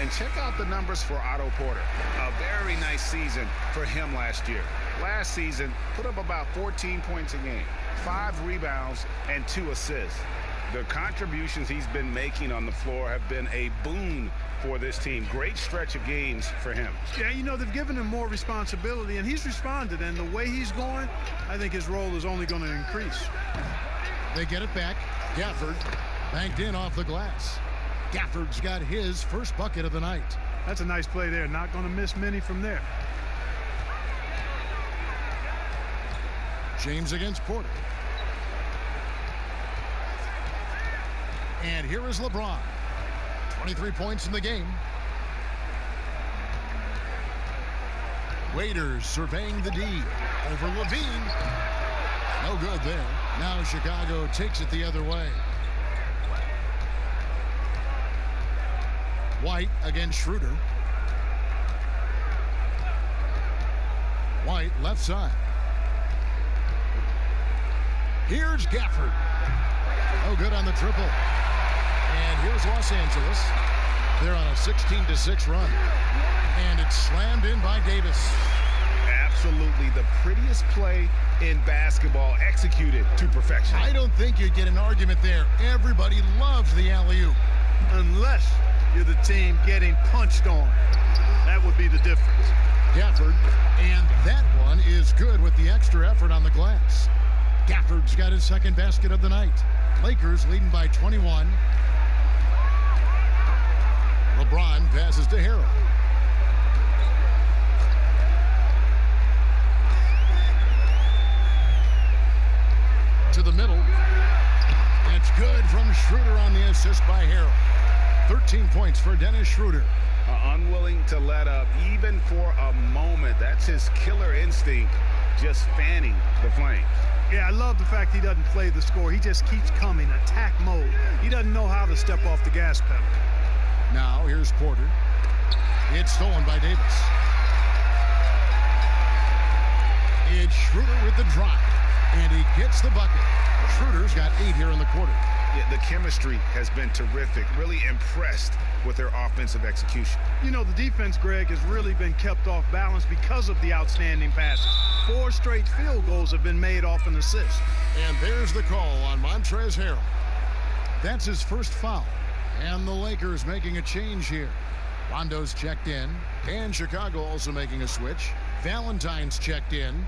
And check out the numbers for Otto Porter. A very nice season for him last year. Last season, put up about 14 points a game, 5 rebounds, and 2 assists. The contributions he's been making on the floor have been a boon for this team. Great stretch of games for him. Yeah, you know, they've given him more responsibility, and he's responded. And the way he's going, I think his role is only going to increase. They get it back. Gafford banked in off the glass. Gafford's got his first bucket of the night. That's a nice play there. Not going to miss many from there. James against Porter. And here is LeBron. 23 points in the game. Waiters surveying the D. Over Levine. No good there. Now Chicago takes it the other way. White against Schroeder. White left side. Here's Gafford. No good on the triple. And here's Los Angeles. They're on a 16-6 run. And it's slammed in by Davis. Absolutely the prettiest play in basketball, executed to perfection. I don't think you'd get an argument there. Everybody loves the alley-oop. Unless you're the team getting punched on. That would be the difference. Gafford, and that one is good with the extra effort on the glass. Gafford's got his second basket of the night. Lakers leading by 21. LeBron passes to Harrell. To the middle. It's good from Schroeder on the assist by Harrell. 13 points for Dennis Schroeder. Unwilling to let up even for a moment. That's his killer instinct, just fanning the flames. Yeah, I love the fact he doesn't play the score. He just keeps coming, attack mode. He doesn't know how to step off the gas pedal. Now here's Porter. It's stolen by Davis. It's Schroeder with the drive, and he gets the bucket. Schroeder's got 8 here in the quarter. Yeah, the chemistry has been terrific. Really impressed with their offensive execution. You know, the defense, Greg, has really been kept off balance because of the outstanding passes. 4 straight field goals have been made off an assist. And there's the call on Montrezl Harrell. That's his first foul. And the Lakers making a change here. Rondo's checked in. And Chicago also making a switch. Valentine's checked in.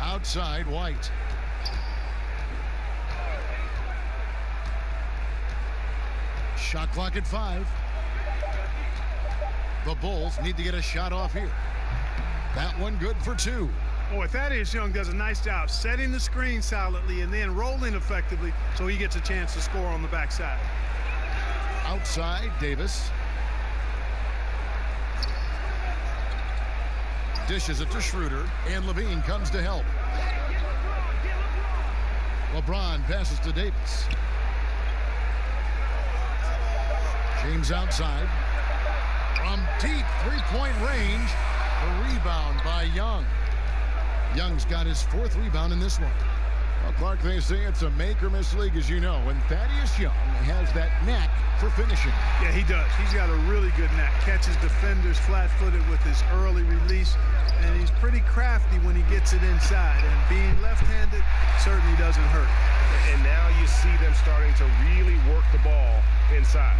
Outside, White. Shot clock at 5. The Bulls need to get a shot off here. That one good for 2. Boy, Thaddeus Young does a nice job setting the screen solidly and then rolling effectively so he gets a chance to score on the backside. Outside, Davis. Dishes it to Schroeder, and Levine comes to help. LeBron passes to Davis. James outside. From deep three-point range, the rebound by Young. Young's got his 4th rebound in this one. Well, Clark, they say it's a make-or-miss league, as you know, and Thaddeus Young has that knack for finishing. Yeah, he does. He's got a really good knack. Catches defenders flat-footed with his early release, and he's pretty crafty when he gets it inside. And being left-handed certainly doesn't hurt. And now you see them starting to really work the ball inside.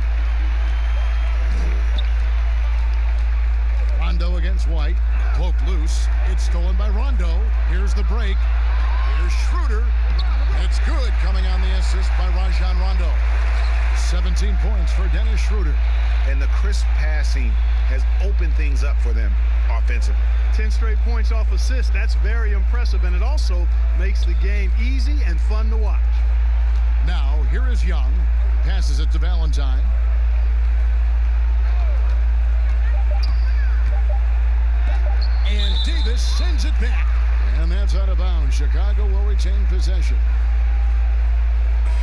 Rondo against White. Poke loose. It's stolen by Rondo. Here's the break. Here's Schroeder. It's good, coming on the assist by Rajon Rondo. 17 points for Dennis Schroeder. And the crisp passing has opened things up for them offensively. 10 straight points off assists. That's very impressive, and it also makes the game easy and fun to watch. Now, here is Young. Passes it to Valentine. And Davis sends it back. And that's out of bounds. Chicago will retain possession.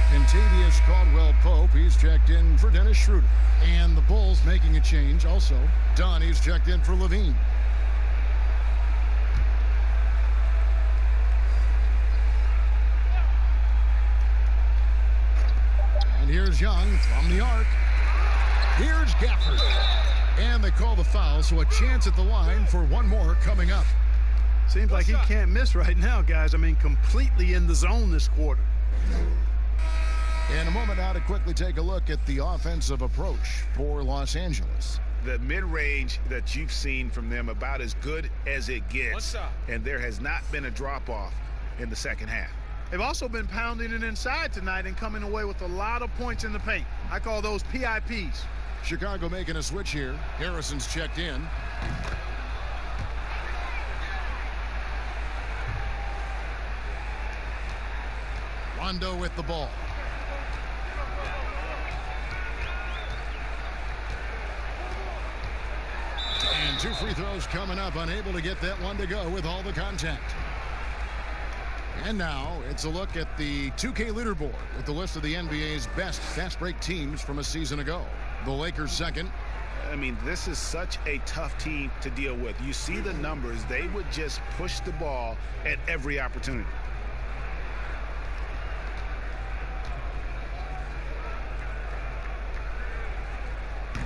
Kentavious Caldwell-Pope, he's checked in for Dennis Schroeder. And the Bulls making a change also. Dunn, he's checked in for Levine. And here's Young from the arc. Here's Gafford. And they call the foul, so a chance at the line for one more coming up. Seems like he can't miss right now, guys. I mean, completely in the zone this quarter. In a moment now to quickly take a look at the offensive approach for Los Angeles. The mid-range that you've seen from them about as good as it gets. And there has not been a drop-off in the second half. They've also been pounding it inside tonight and coming away with a lot of points in the paint. I call those PIPs. Chicago making a switch here. Harrison's checked in. Rondo with the ball. And 2 free throws coming up. Unable to get that one to go with all the contact. And now it's a look at the 2K leaderboard with the list of the NBA's best fast break teams from a season ago. The Lakers second. I mean, this is such a tough team to deal with. You see the numbers. They would just push the ball at every opportunity.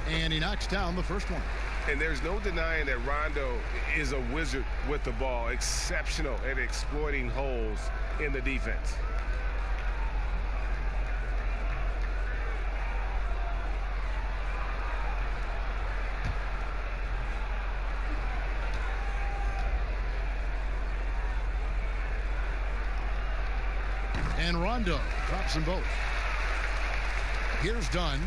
And he knocks down the first one. And there's no denying that Rondo is a wizard with the ball. Exceptional at exploiting holes in the defense. And Rondo drops them both. Here's Dunn.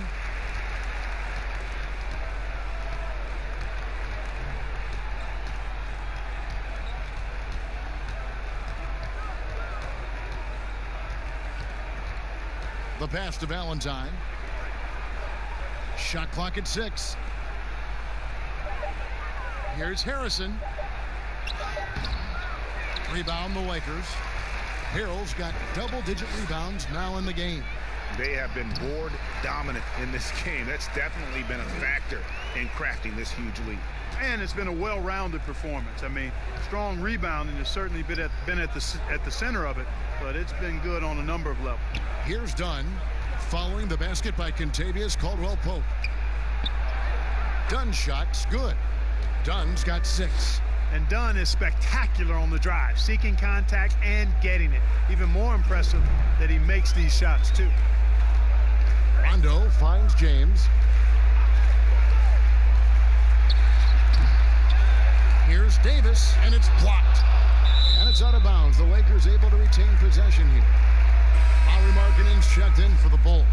The pass to Valentine. Shot clock at 6. Here's Harrison. Rebound the Lakers. Harrell's got double-digit rebounds now in the game. They have been board dominant in this game. That's definitely been a factor in crafting this huge lead. And it's been a well-rounded performance. I mean, strong rebounding has certainly been at the center of it, but it's been good on a number of levels. Here's Dunn, following the basket by Kentavious Caldwell-Pope. Dunn's shot's good. Dunn's got 6. And Dunn is spectacular on the drive, seeking contact and getting it. Even more impressive that he makes these shots, too. Rondo finds James. Here's Davis, and it's blocked. And it's out of bounds. The Lakers able to retain possession here. Lauri Markkanen's checked in for the Bulls.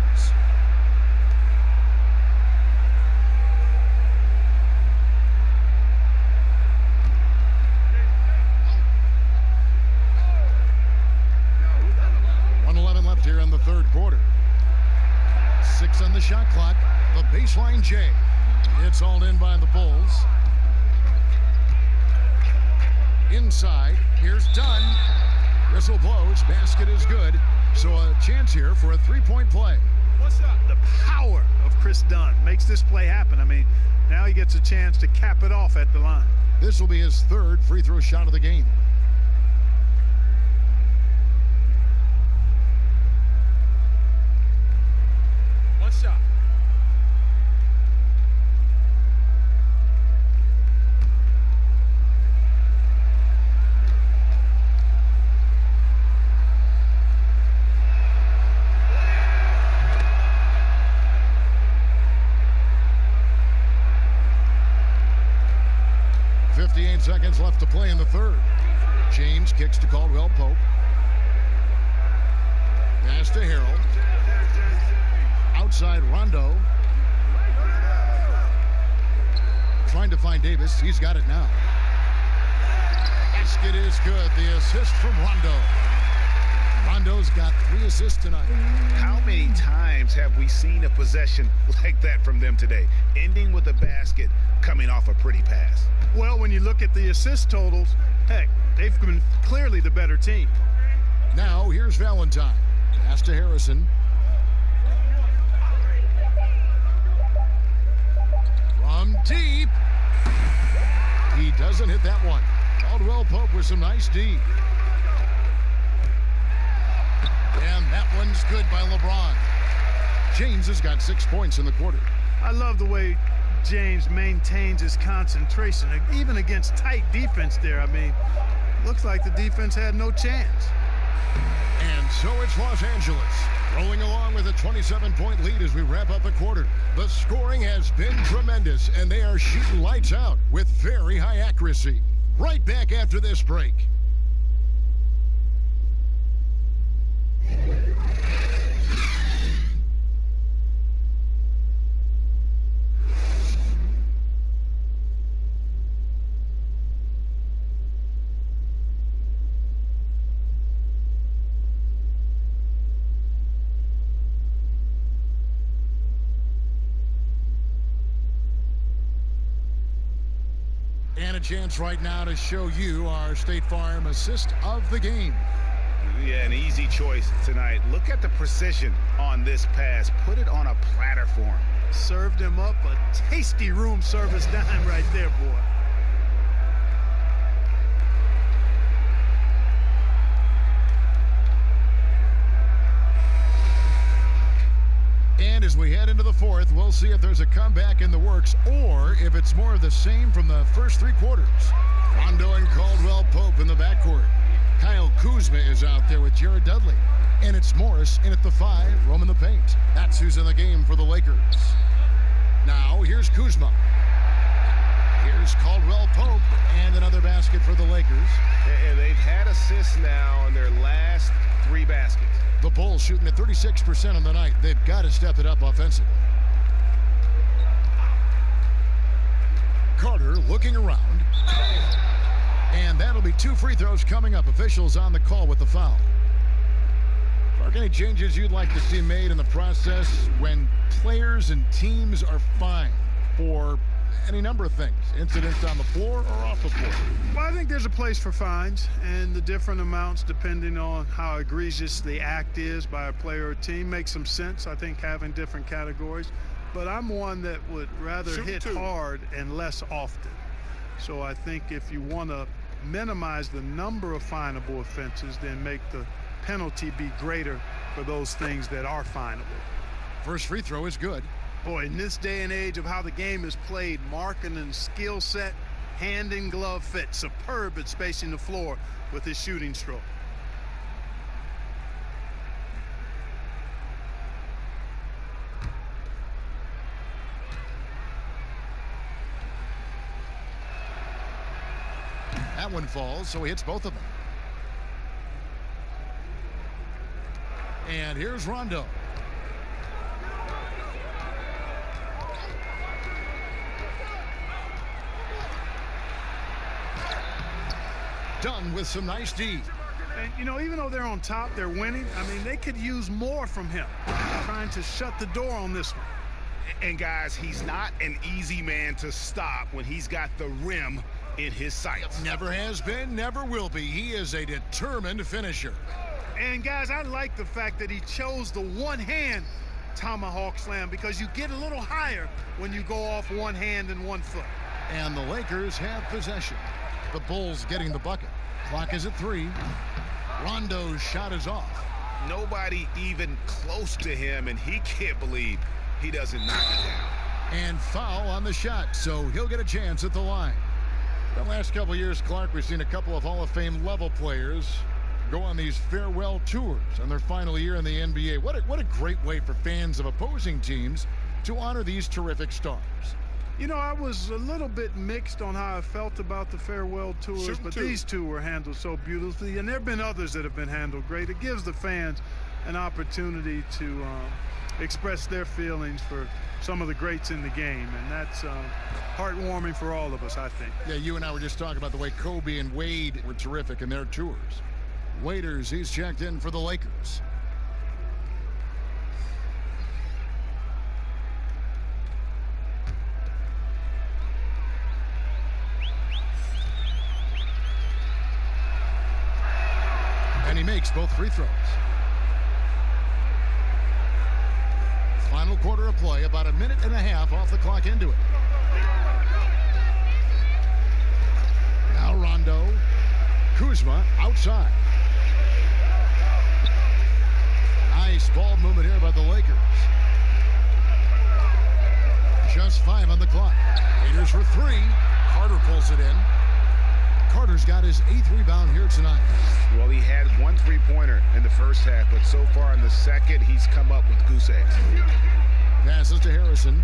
Here in the third quarter. 6 on the shot clock. The baseline J. It's hauled in by the Bulls. Inside. Here's Dunn. Whistle blows. Basket is good. So a chance here for a 3-point play. What's up? The power of Chris Dunn makes this play happen. I mean, Now he gets a chance to cap it off at the line. This will be his third free throw shot of the game. One shot. Seconds left to play in the third. James kicks to Caldwell Pope. Pass to Harrell. Outside Rondo. Trying to find Davis. He's got it now. Basket is good. The assist from Rondo. Rondo's got 3 assists tonight. How many times have we seen a possession like that from them today? Ending with a basket, coming off a pretty pass. Well, when you look at the assist totals, heck, they've been clearly the better team. Now, here's Valentine. Pass to Harrison. From deep. He doesn't hit that one. Caldwell Pope with some nice D. And that one's good by LeBron. James has got 6 points in the quarter. I love the way James maintains his concentration, even against tight defense there. I mean, looks like the defense had no chance. And so it's Los Angeles rolling along with a 27-point lead as we wrap up the quarter. The scoring has been tremendous, and they are shooting lights out with very high accuracy. Right back after this break. And a chance right now to show you our State Farm assist of the game. Yeah, an easy choice tonight. Look at the precision on this pass. Put it on a platter for him. Served him up a tasty room service dime right there, boy. And as we head into the fourth, we'll see if there's a comeback in the works or if it's more of the same from the first 3 quarters. Rondo and Caldwell Pope in the backcourt. Kyle Kuzma is out there with Jared Dudley. And it's Morris in at the 5, roaming the paint. That's who's in the game for the Lakers. Now, here's Kuzma. Here's Caldwell Pope, and another basket for the Lakers. And they've had assists now on their last 3 baskets. The Bulls shooting at 36% on the night. They've got to step it up offensively. Carter looking around. And that'll be 2 free throws coming up. Officials on the call with the foul. Clark, any changes you'd like to see made in the process when players and teams are fined for any number of things? Incidents on the floor or off the floor? Well, I think there's a place for fines and the different amounts depending on how egregious the act is by a player or team makes some sense. I think having different categories. But I'm one that would rather hit hard and less often. So I think if you want to minimize the number of finable offenses, then make the penalty be greater for those things that are finable. First free throw is good. Boy, in this day and age of how the game is played, marking and skill set, hand and glove fit, superb at spacing the floor with his shooting stroke. That one falls, so he hits both of them. And here's Rondo. Done with some nice D. And, you know, even though they're on top, they're winning. I mean, they could use more from him. Trying to shut the door on this one. And, guys, he's not an easy man to stop when he's got the rim in his sights. Never has been, never will be. He is a determined finisher. And, guys, I like the fact that he chose the one hand tomahawk slam because you get a little higher when you go off one hand and one foot. And the Lakers have possession. The Bulls getting the bucket. Clock is at 3. Rondo's shot is off. Nobody even close to him, and he can't believe he doesn't knock it down. And foul on the shot, so he'll get a chance at the line. The last couple of years, Clark, we've seen a couple of Hall of Fame level players go on these farewell tours on their final year in the NBA. What a great way for fans of opposing teams to honor these terrific stars. You know, I was a little bit mixed on how I felt about the farewell tours, but these two were handled so beautifully, and there have been others that have been handled great. It gives the fans an opportunity to express their feelings for some of the greats in the game, and that's heartwarming for all of us, I think. Yeah, you and I were just talking about the way Kobe and Wade were terrific in their tours. Waiters, he's checked in for the Lakers. And he makes both free throws. Final quarter of play, about a minute and a half off the clock into it. Now Rondo. Kuzma outside. Nice ball movement here by the Lakers. Just 5 on the clock. Raiders for 3. Carter pulls it in. Carter's got his 8th rebound here tonight. Well, he had 1 3-pointer in the first half, but so far in the second, he's come up with goose eggs. Passes to Harrison.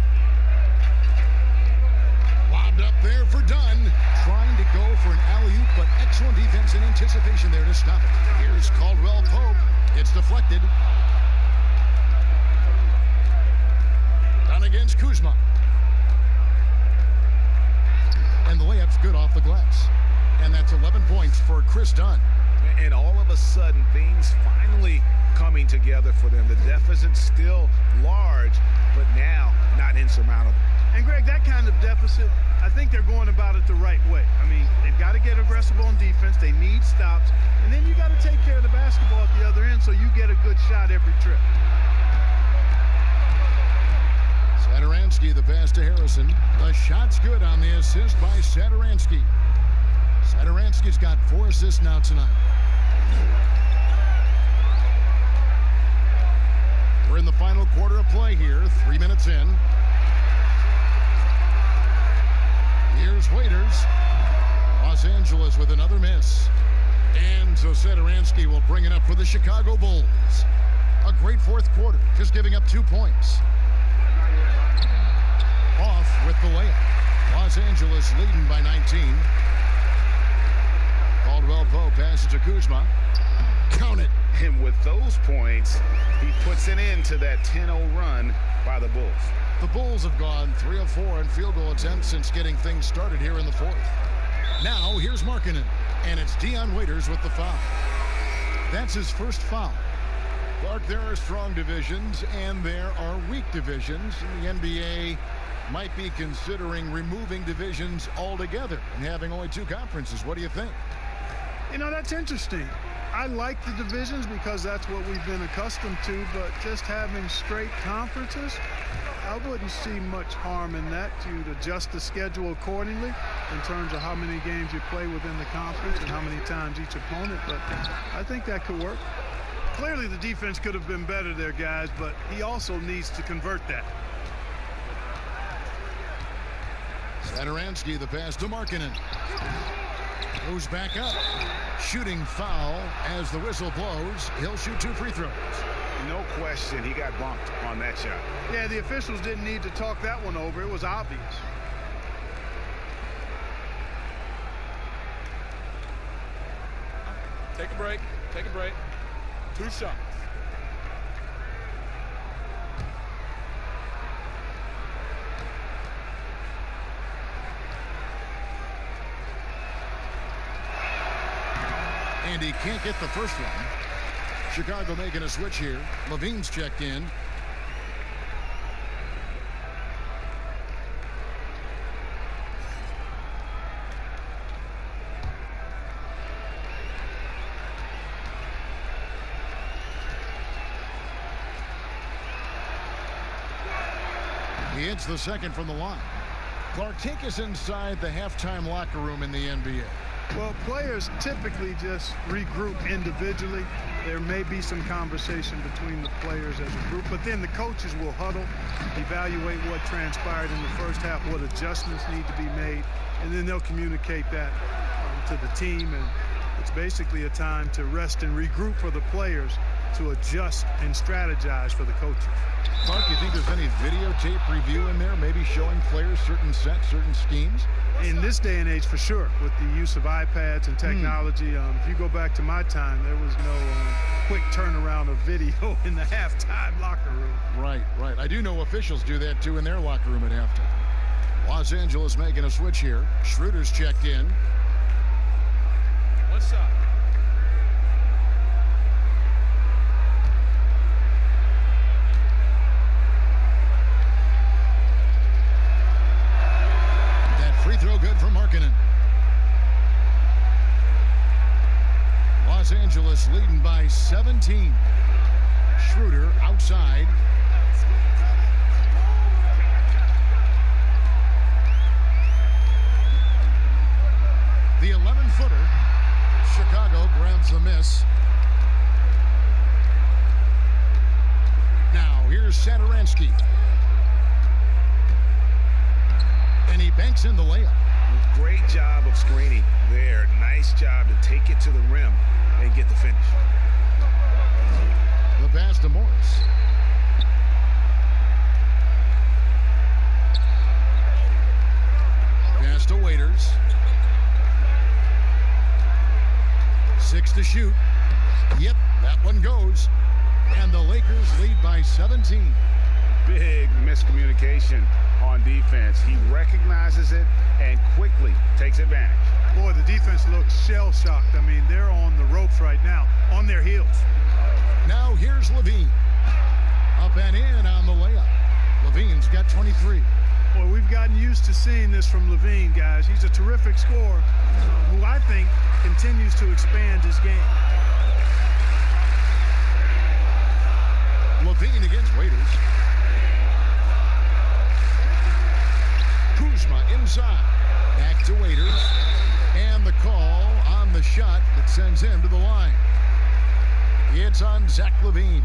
Lobbed up there for Dunn. Trying to go for an alley-oop, but excellent defense and anticipation there to stop it. Here's Caldwell Pope. It's deflected. Dunn against Kuzma. And the layup's good off the glass. And that's 11 points for Chris Dunn. And all of a sudden, things finally coming together for them. The deficit's still large, but now not insurmountable. And, Greg, that kind of deficit, I think they're going about it the right way. I mean, they've got to get aggressive on defense. They need stops. And then you got to take care of the basketball at the other end so you get a good shot every trip. Satoransky, the pass to Harrison. The shot's good on the assist by Satoransky. Satoransky's got 4 assists now tonight. We're in the final quarter of play here, 3 minutes in. Here's Waiters. Los Angeles with another miss. And so Satoransky will bring it up for the Chicago Bulls. A great fourth quarter, just giving up 2 points. Off with the layup. Los Angeles leading by 19. Caldwell Pope passes to Kuzma. Count it. And with those points, he puts an end to that 10-0 run by the Bulls. The Bulls have gone 3 of 4 in field goal attempts since getting things started here in the fourth. Now here's Markkanen, and it's Dion Waiters with the foul. That's his first foul. Clark, there are strong divisions and there are weak divisions. The NBA might be considering removing divisions altogether and having only 2 conferences. What do you think? You know, that's interesting. I like the divisions because that's what we've been accustomed to, but just having straight conferences, I wouldn't see much harm in that. You'd adjust the schedule accordingly in terms of how many games you play within the conference and how many times each opponent, but I think that could work. Clearly the defense could have been better there, guys, but he also needs to convert that. Satoransky, the pass to Markkanen. Goes back up. Shooting foul as the whistle blows. He'll shoot 2 free throws. No question, he got bumped on that shot. Yeah, the officials didn't need to talk that one over. It was obvious. Take a break. Take a break. 2 shots. And he can't get the first one. Chicago making a switch here. Levine's checked in. He hits the second from the line. Clark, take us inside the halftime locker room in the NBA. Well, players typically just regroup individually. There may be some conversation between the players as a group, but then the coaches will huddle, evaluate what transpired in the first half, what adjustments need to be made, and then they'll communicate that to the team. And it's basically a time to rest and regroup for the players to adjust and strategize for the coaches. Clark, you think there's any videotape review in there, maybe showing players certain sets, certain schemes? In this day and age, for sure, with the use of iPads and technology. If you go back to my time, there was no quick turnaround of video in the halftime locker room. Right. I do know officials do that, too, in their locker room at halftime. Los Angeles making a switch here. Schroeder's checked in. One shot. Free throw good for Markkanen. Los Angeles leading by 17. Schroeder outside. The 11-footer. Chicago grabs the miss. Now here's Satoransky. And he banks in the layup. Great job of screening there. Nice job to take it to the rim and get the finish. The pass to Morris. Pass to Waiters. 6 to shoot. Yep, that one goes. And the Lakers lead by 17. Big miscommunication on defense. He recognizes it and quickly takes advantage. Boy, the defense looks shell-shocked. I mean, they're on the ropes right now, on their heels. Now here's Levine. Up and in on the layup. Levine's got 23. Boy, we've gotten used to seeing this from Levine, guys. He's a terrific scorer who I think continues to expand his game. Levine against Waiters. Kuzma inside. Back to Waiters. And the call on the shot that sends him to the line. It's on Zach Levine.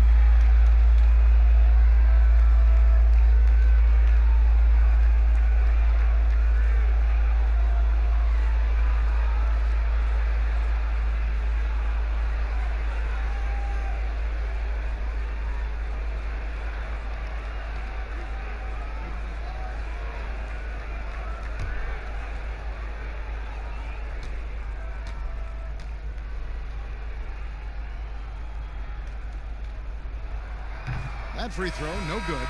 That free throw, no good.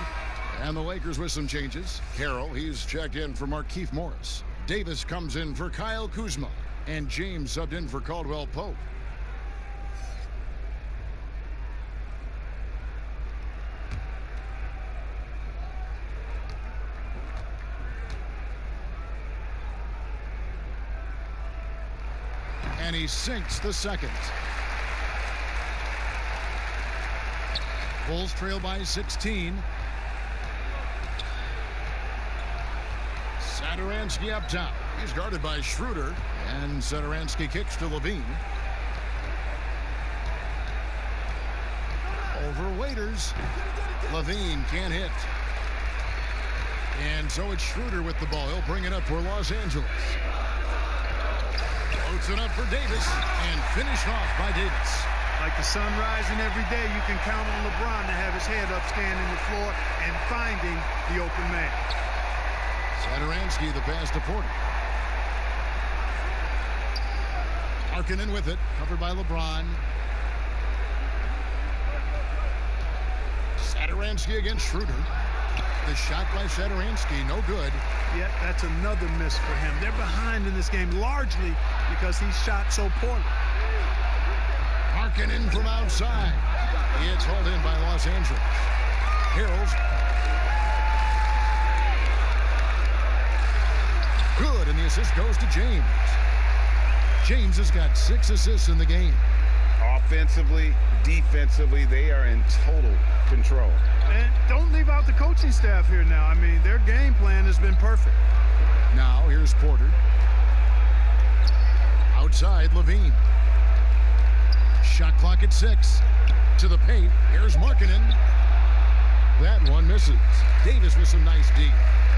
And the Lakers with some changes. Carroll, he's checked in for Markieff Morris. Davis comes in for Kyle Kuzma. And James subbed in for Caldwell Pope. And he sinks the second. Bulls trail by 16. Satoransky up top. He's guarded by Schroeder. And Satoransky kicks to Levine. Over Waiters. Levine can't hit. And so it's Schroeder with the ball. He'll bring it up for Los Angeles. Floats it up for Davis. And finished off by Davis. Like the sun rising every day, you can count on LeBron to have his head up, scanning the floor, and finding the open man. Satoransky, the pass to Porter. Markkanen with it, covered by LeBron. Satoransky against Schroeder. The shot by Satoransky, no good. Yet that's another miss for him. They're behind in this game largely because he shot so poorly. Markkanen from outside. It's hauled in by Los Angeles. Harrell's. Good, and the assist goes to James. James has got 6 assists in the game. Offensively, defensively, they are in total control. And don't leave out the coaching staff here now. I mean, their game plan has been perfect. Now here's Porter. Outside, Levine. Shot clock at 6. To the paint. Here's Markkanen. That one misses. Davis with some nice D.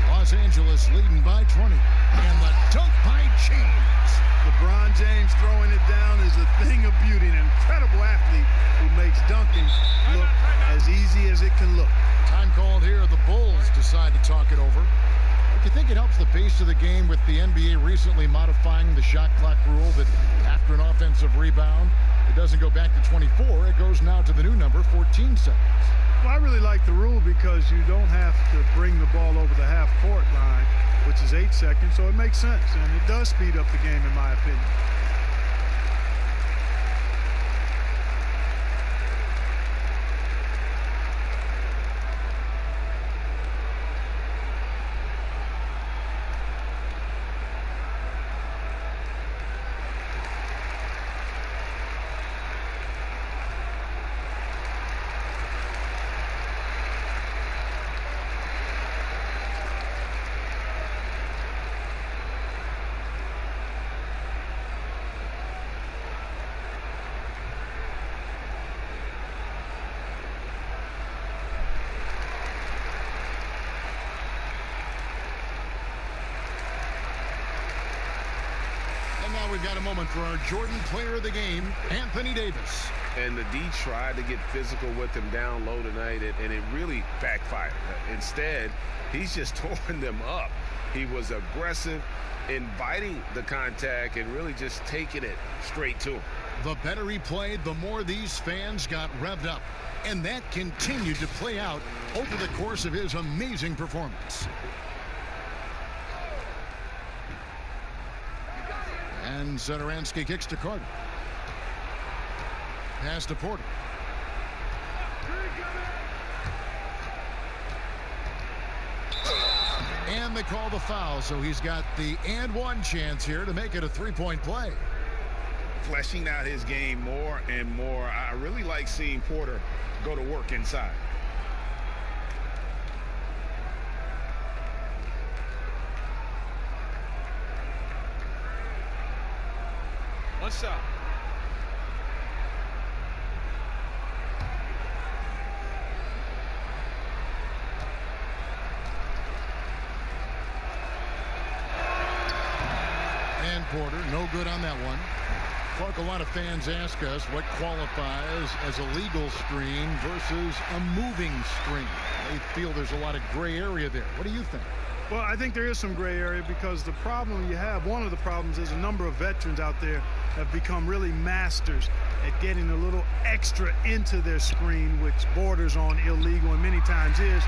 Los Angeles leading by 20. And the dunk by James. LeBron James throwing it down is a thing of beauty. An incredible athlete who makes dunking look as easy as it can look. Time called here. The Bulls decide to talk it over. Do you think it helps the pace of the game with the NBA recently modifying the shot clock rule that after an offensive rebound, it doesn't go back to 24. It goes now to the new number, 14 seconds. Well, I really like the rule because you don't have to bring the ball over the half-court line, which is 8 seconds, so it makes sense, and it does speed up the game, in my opinion. We've got a moment for our Jordan player of the game, Anthony Davis. And the D tried to get physical with him down low tonight, and it really backfired. Instead, he's just torn them up. He was aggressive, inviting the contact, and really just taking it straight to him. The better he played, the more these fans got revved up. And that continued to play out over the course of his amazing performance. And Satoransky kicks to Carter. Pass to Porter. And they call the foul, so he's got the and one chance here to make it a three-point play. Fleshing out his game more and more. I really like seeing Porter go to work inside. One shot. And Porter, no good on that one. Clark, a lot of fans ask us what qualifies as a legal screen versus a moving screen. They feel there's a lot of gray area there. What do you think? Well, I think there is some gray area because the problem you have, one of the problems is a number of veterans out there have become really masters at getting a little extra into their screen, which borders on illegal and many times is.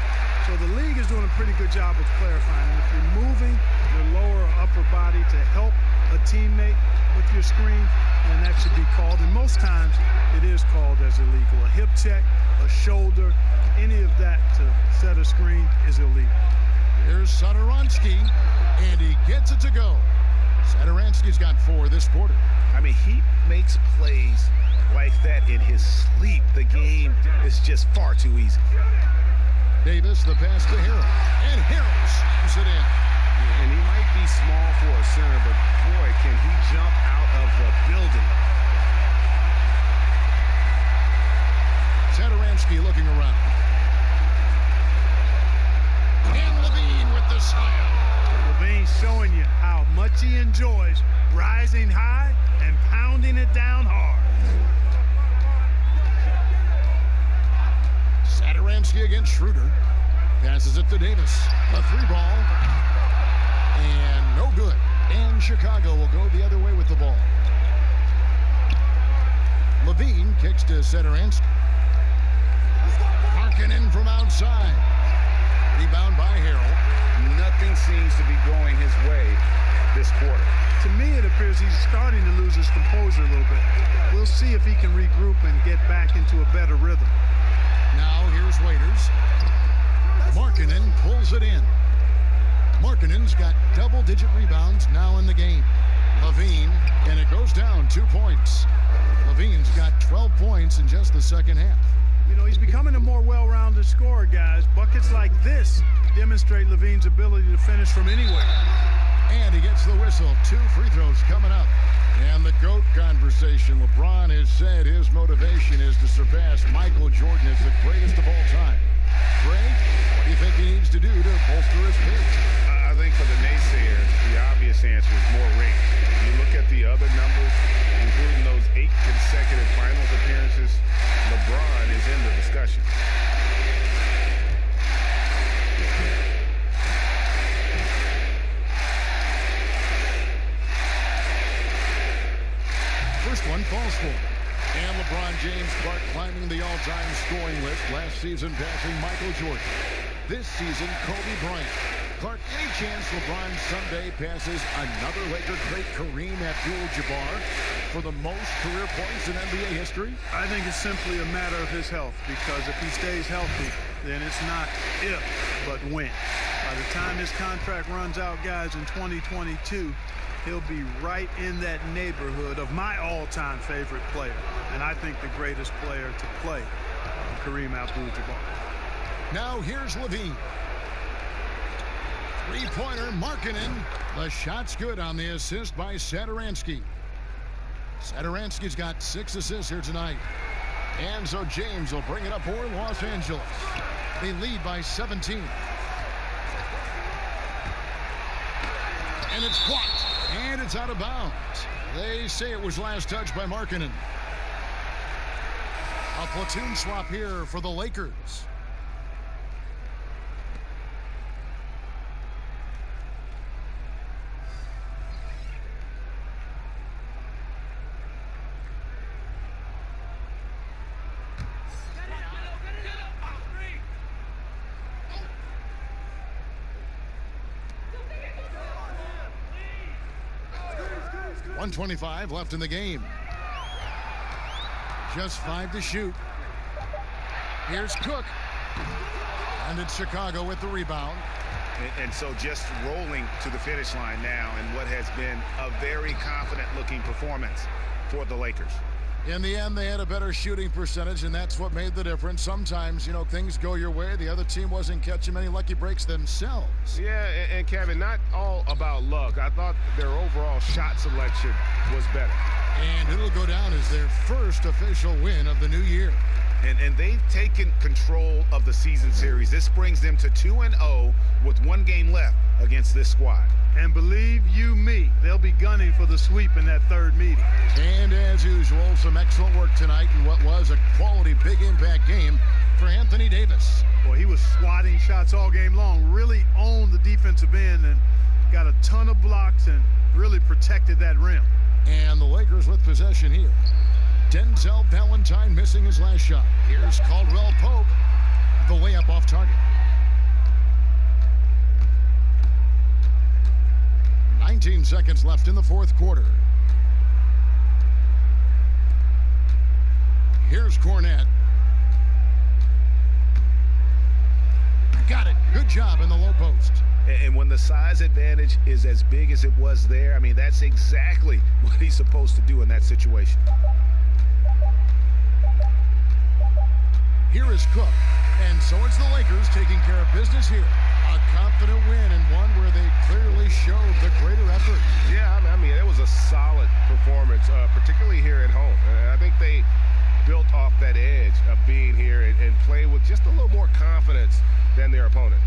So the league is doing a pretty good job of clarifying. If you're moving your lower or upper body to help a teammate with your screen, then that should be called. And most times it is called as illegal. A hip check, a shoulder, any of that to set a screen is illegal. Here's Satoransky, and he gets it to go. Satoransky's got 4 this quarter. I mean, he makes plays like that in his sleep. The game is just far too easy. Davis, the pass to Harrell. And Harrell slams it in. And he might be small for a center, but boy, can he jump out of the building. Satoransky looking around. And Levine with the slam. Levine showing you how much he enjoys rising high and pounding it down hard. Satoransky against Schroeder. Passes it to Davis. A 3-ball. And no good. And Chicago will go the other way with the ball. Levine kicks to Satoransky. Markkanen from outside. Rebound by Harrell. Nothing seems to be going his way this quarter. To me, it appears he's starting to lose his composure a little bit. We'll see if he can regroup and get back into a better rhythm. Now here's Waiters. Markkanen pulls it in. Markkanen's got double-digit rebounds now in the game. Levine, and it goes down 2 points. Levine's got 12 points in just the second half. You know, he's becoming a more well-rounded scorer, guys. Buckets like this demonstrate Levine's ability to finish from anywhere. And he gets the whistle. 2 free throws coming up. And the GOAT conversation. LeBron has said his motivation is to surpass Michael Jordan as the greatest of all time. Frank, what do you think he needs to do to bolster his case? I think for the naysayers, the obvious answer is more rings. You look at the other numbers, including those 8 consecutive finals appearances, LeBron is in the discussion. First one falls for. And LeBron James Clark climbing the all-time scoring list. Last season passing Michael Jordan. This season, Kobe Bryant. Clark, any chance LeBron someday passes another Laker great, Kareem Abdul-Jabbar, for the most career points in NBA history? I think it's simply a matter of his health, because if he stays healthy, then it's not if, but when. By the time his contract runs out, guys, in 2022, he'll be right in that neighborhood of my all-time favorite player, and I think the greatest player to play, Kareem Abdul-Jabbar. Now here's Levine. Three-pointer, Markkanen. The shot's good on the assist by Satoransky. Satoransky's got 6 assists here tonight. And so James will bring it up for Los Angeles. They lead by 17. And it's blocked. And it's out of bounds. They say it was last touched by Markkanen. A platoon swap here for the Lakers. .125 left in the game. Just 5 to shoot. Here's Cook. And it's Chicago with the rebound. And so just rolling to the finish line now in what has been a very confident-looking performance for the Lakers. In the end, they had a better shooting percentage, and that's what made the difference. Sometimes, you know, things go your way. The other team wasn't catching many lucky breaks themselves. Yeah, and Kevin, not all about luck. I thought their overall shot selection was better. And it'll go down as their first official win of the new year. And they've taken control of the season series. This brings them to 2-0 with 1 game left against this squad. And believe you me, they'll be gunning for the sweep in that 3rd meeting. And as usual, some excellent work tonight in what was a quality big impact game for Anthony Davis. Boy, he was swatting shots all game long, really owned the defensive end and got a ton of blocks and really protected that rim. And the Lakers with possession here. Denzel Valentine missing his last shot. Here's Caldwell Pope. The layup off target. 19 seconds left in the 4th quarter. Here's Cornette. Got it. Good job in the low post. And when the size advantage is as big as it was there, I mean, that's exactly what he's supposed to do in that situation. Here is Cook. And so it's the Lakers taking care of business here. A confident win and one where they clearly showed the greater effort. Yeah, I mean, it was a solid performance, particularly here at home. I think they built off that edge of being here and play with just a little more confidence than their opponent.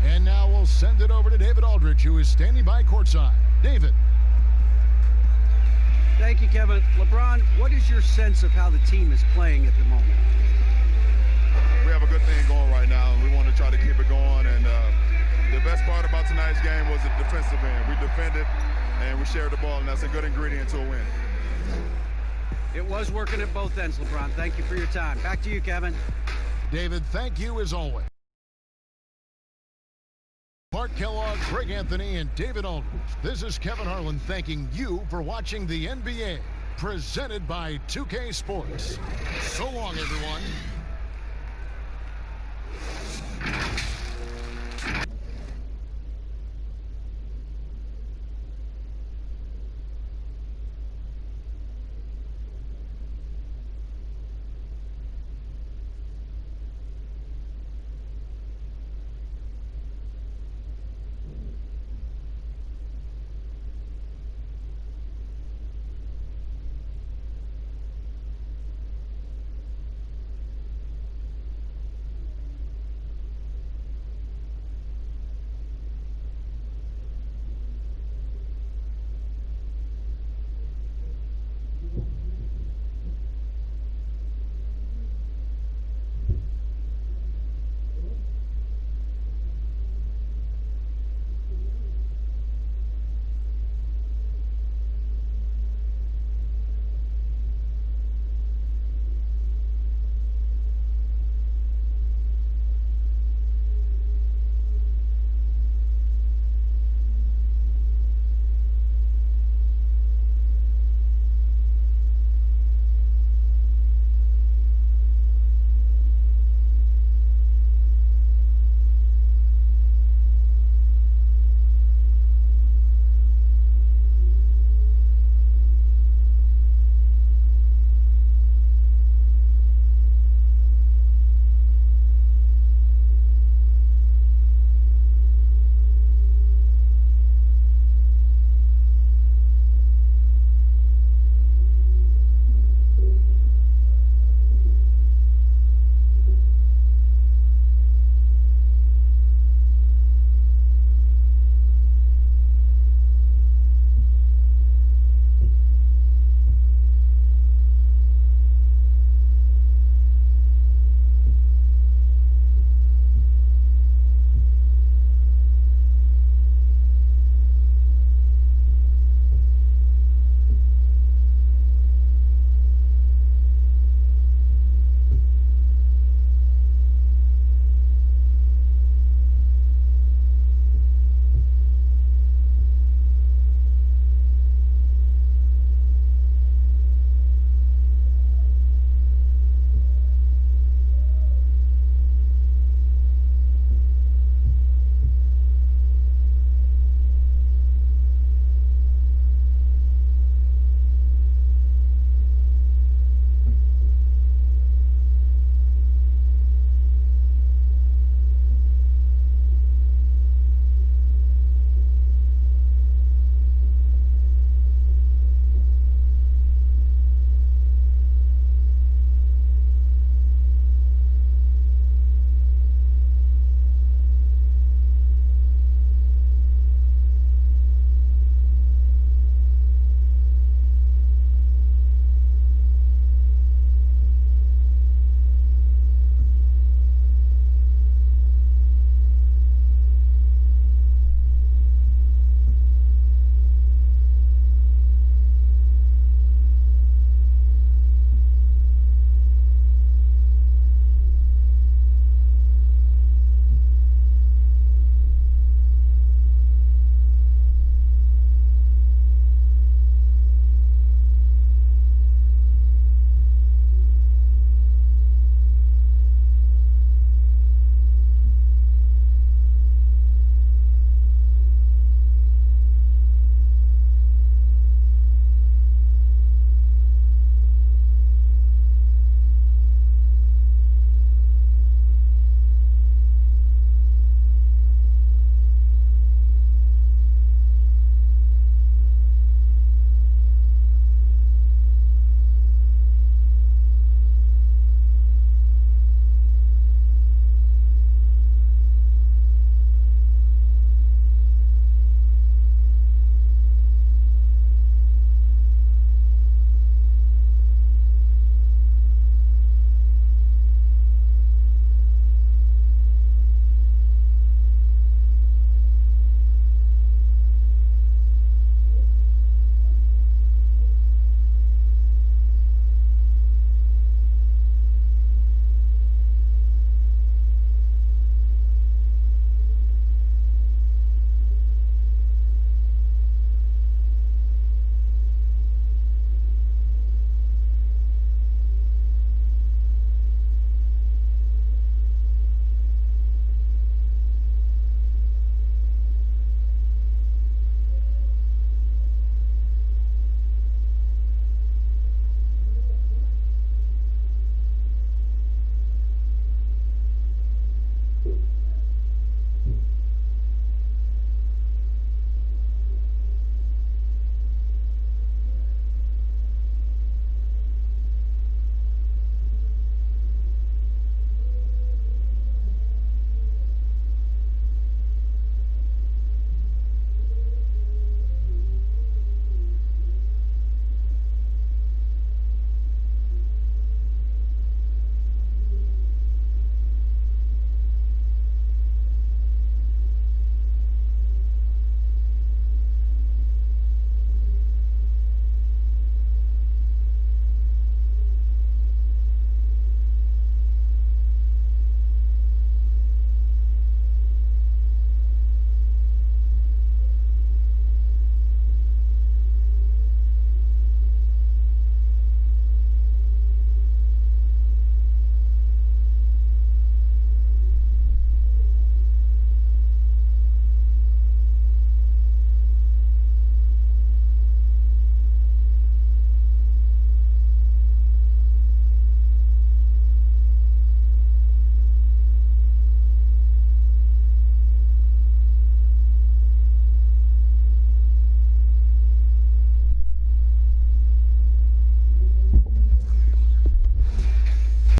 And now we'll send it over to David Aldridge, who is standing by courtside. David. Thank you, Kevin. LeBron, what is your sense of how the team is playing at the moment? We have a good thing going right now, and we want to try to keep it going. And the best part about tonight's game was the defensive end. We defended, and we shared the ball, and that's a good ingredient to a win. It was working at both ends, LeBron. Thank you for your time. Back to you, Kevin. David, thank you as always. Mark Kellogg, Greg Anthony, and David Aldridge. This is Kevin Harlan thanking you for watching the NBA, presented by 2K Sports. So long, everyone.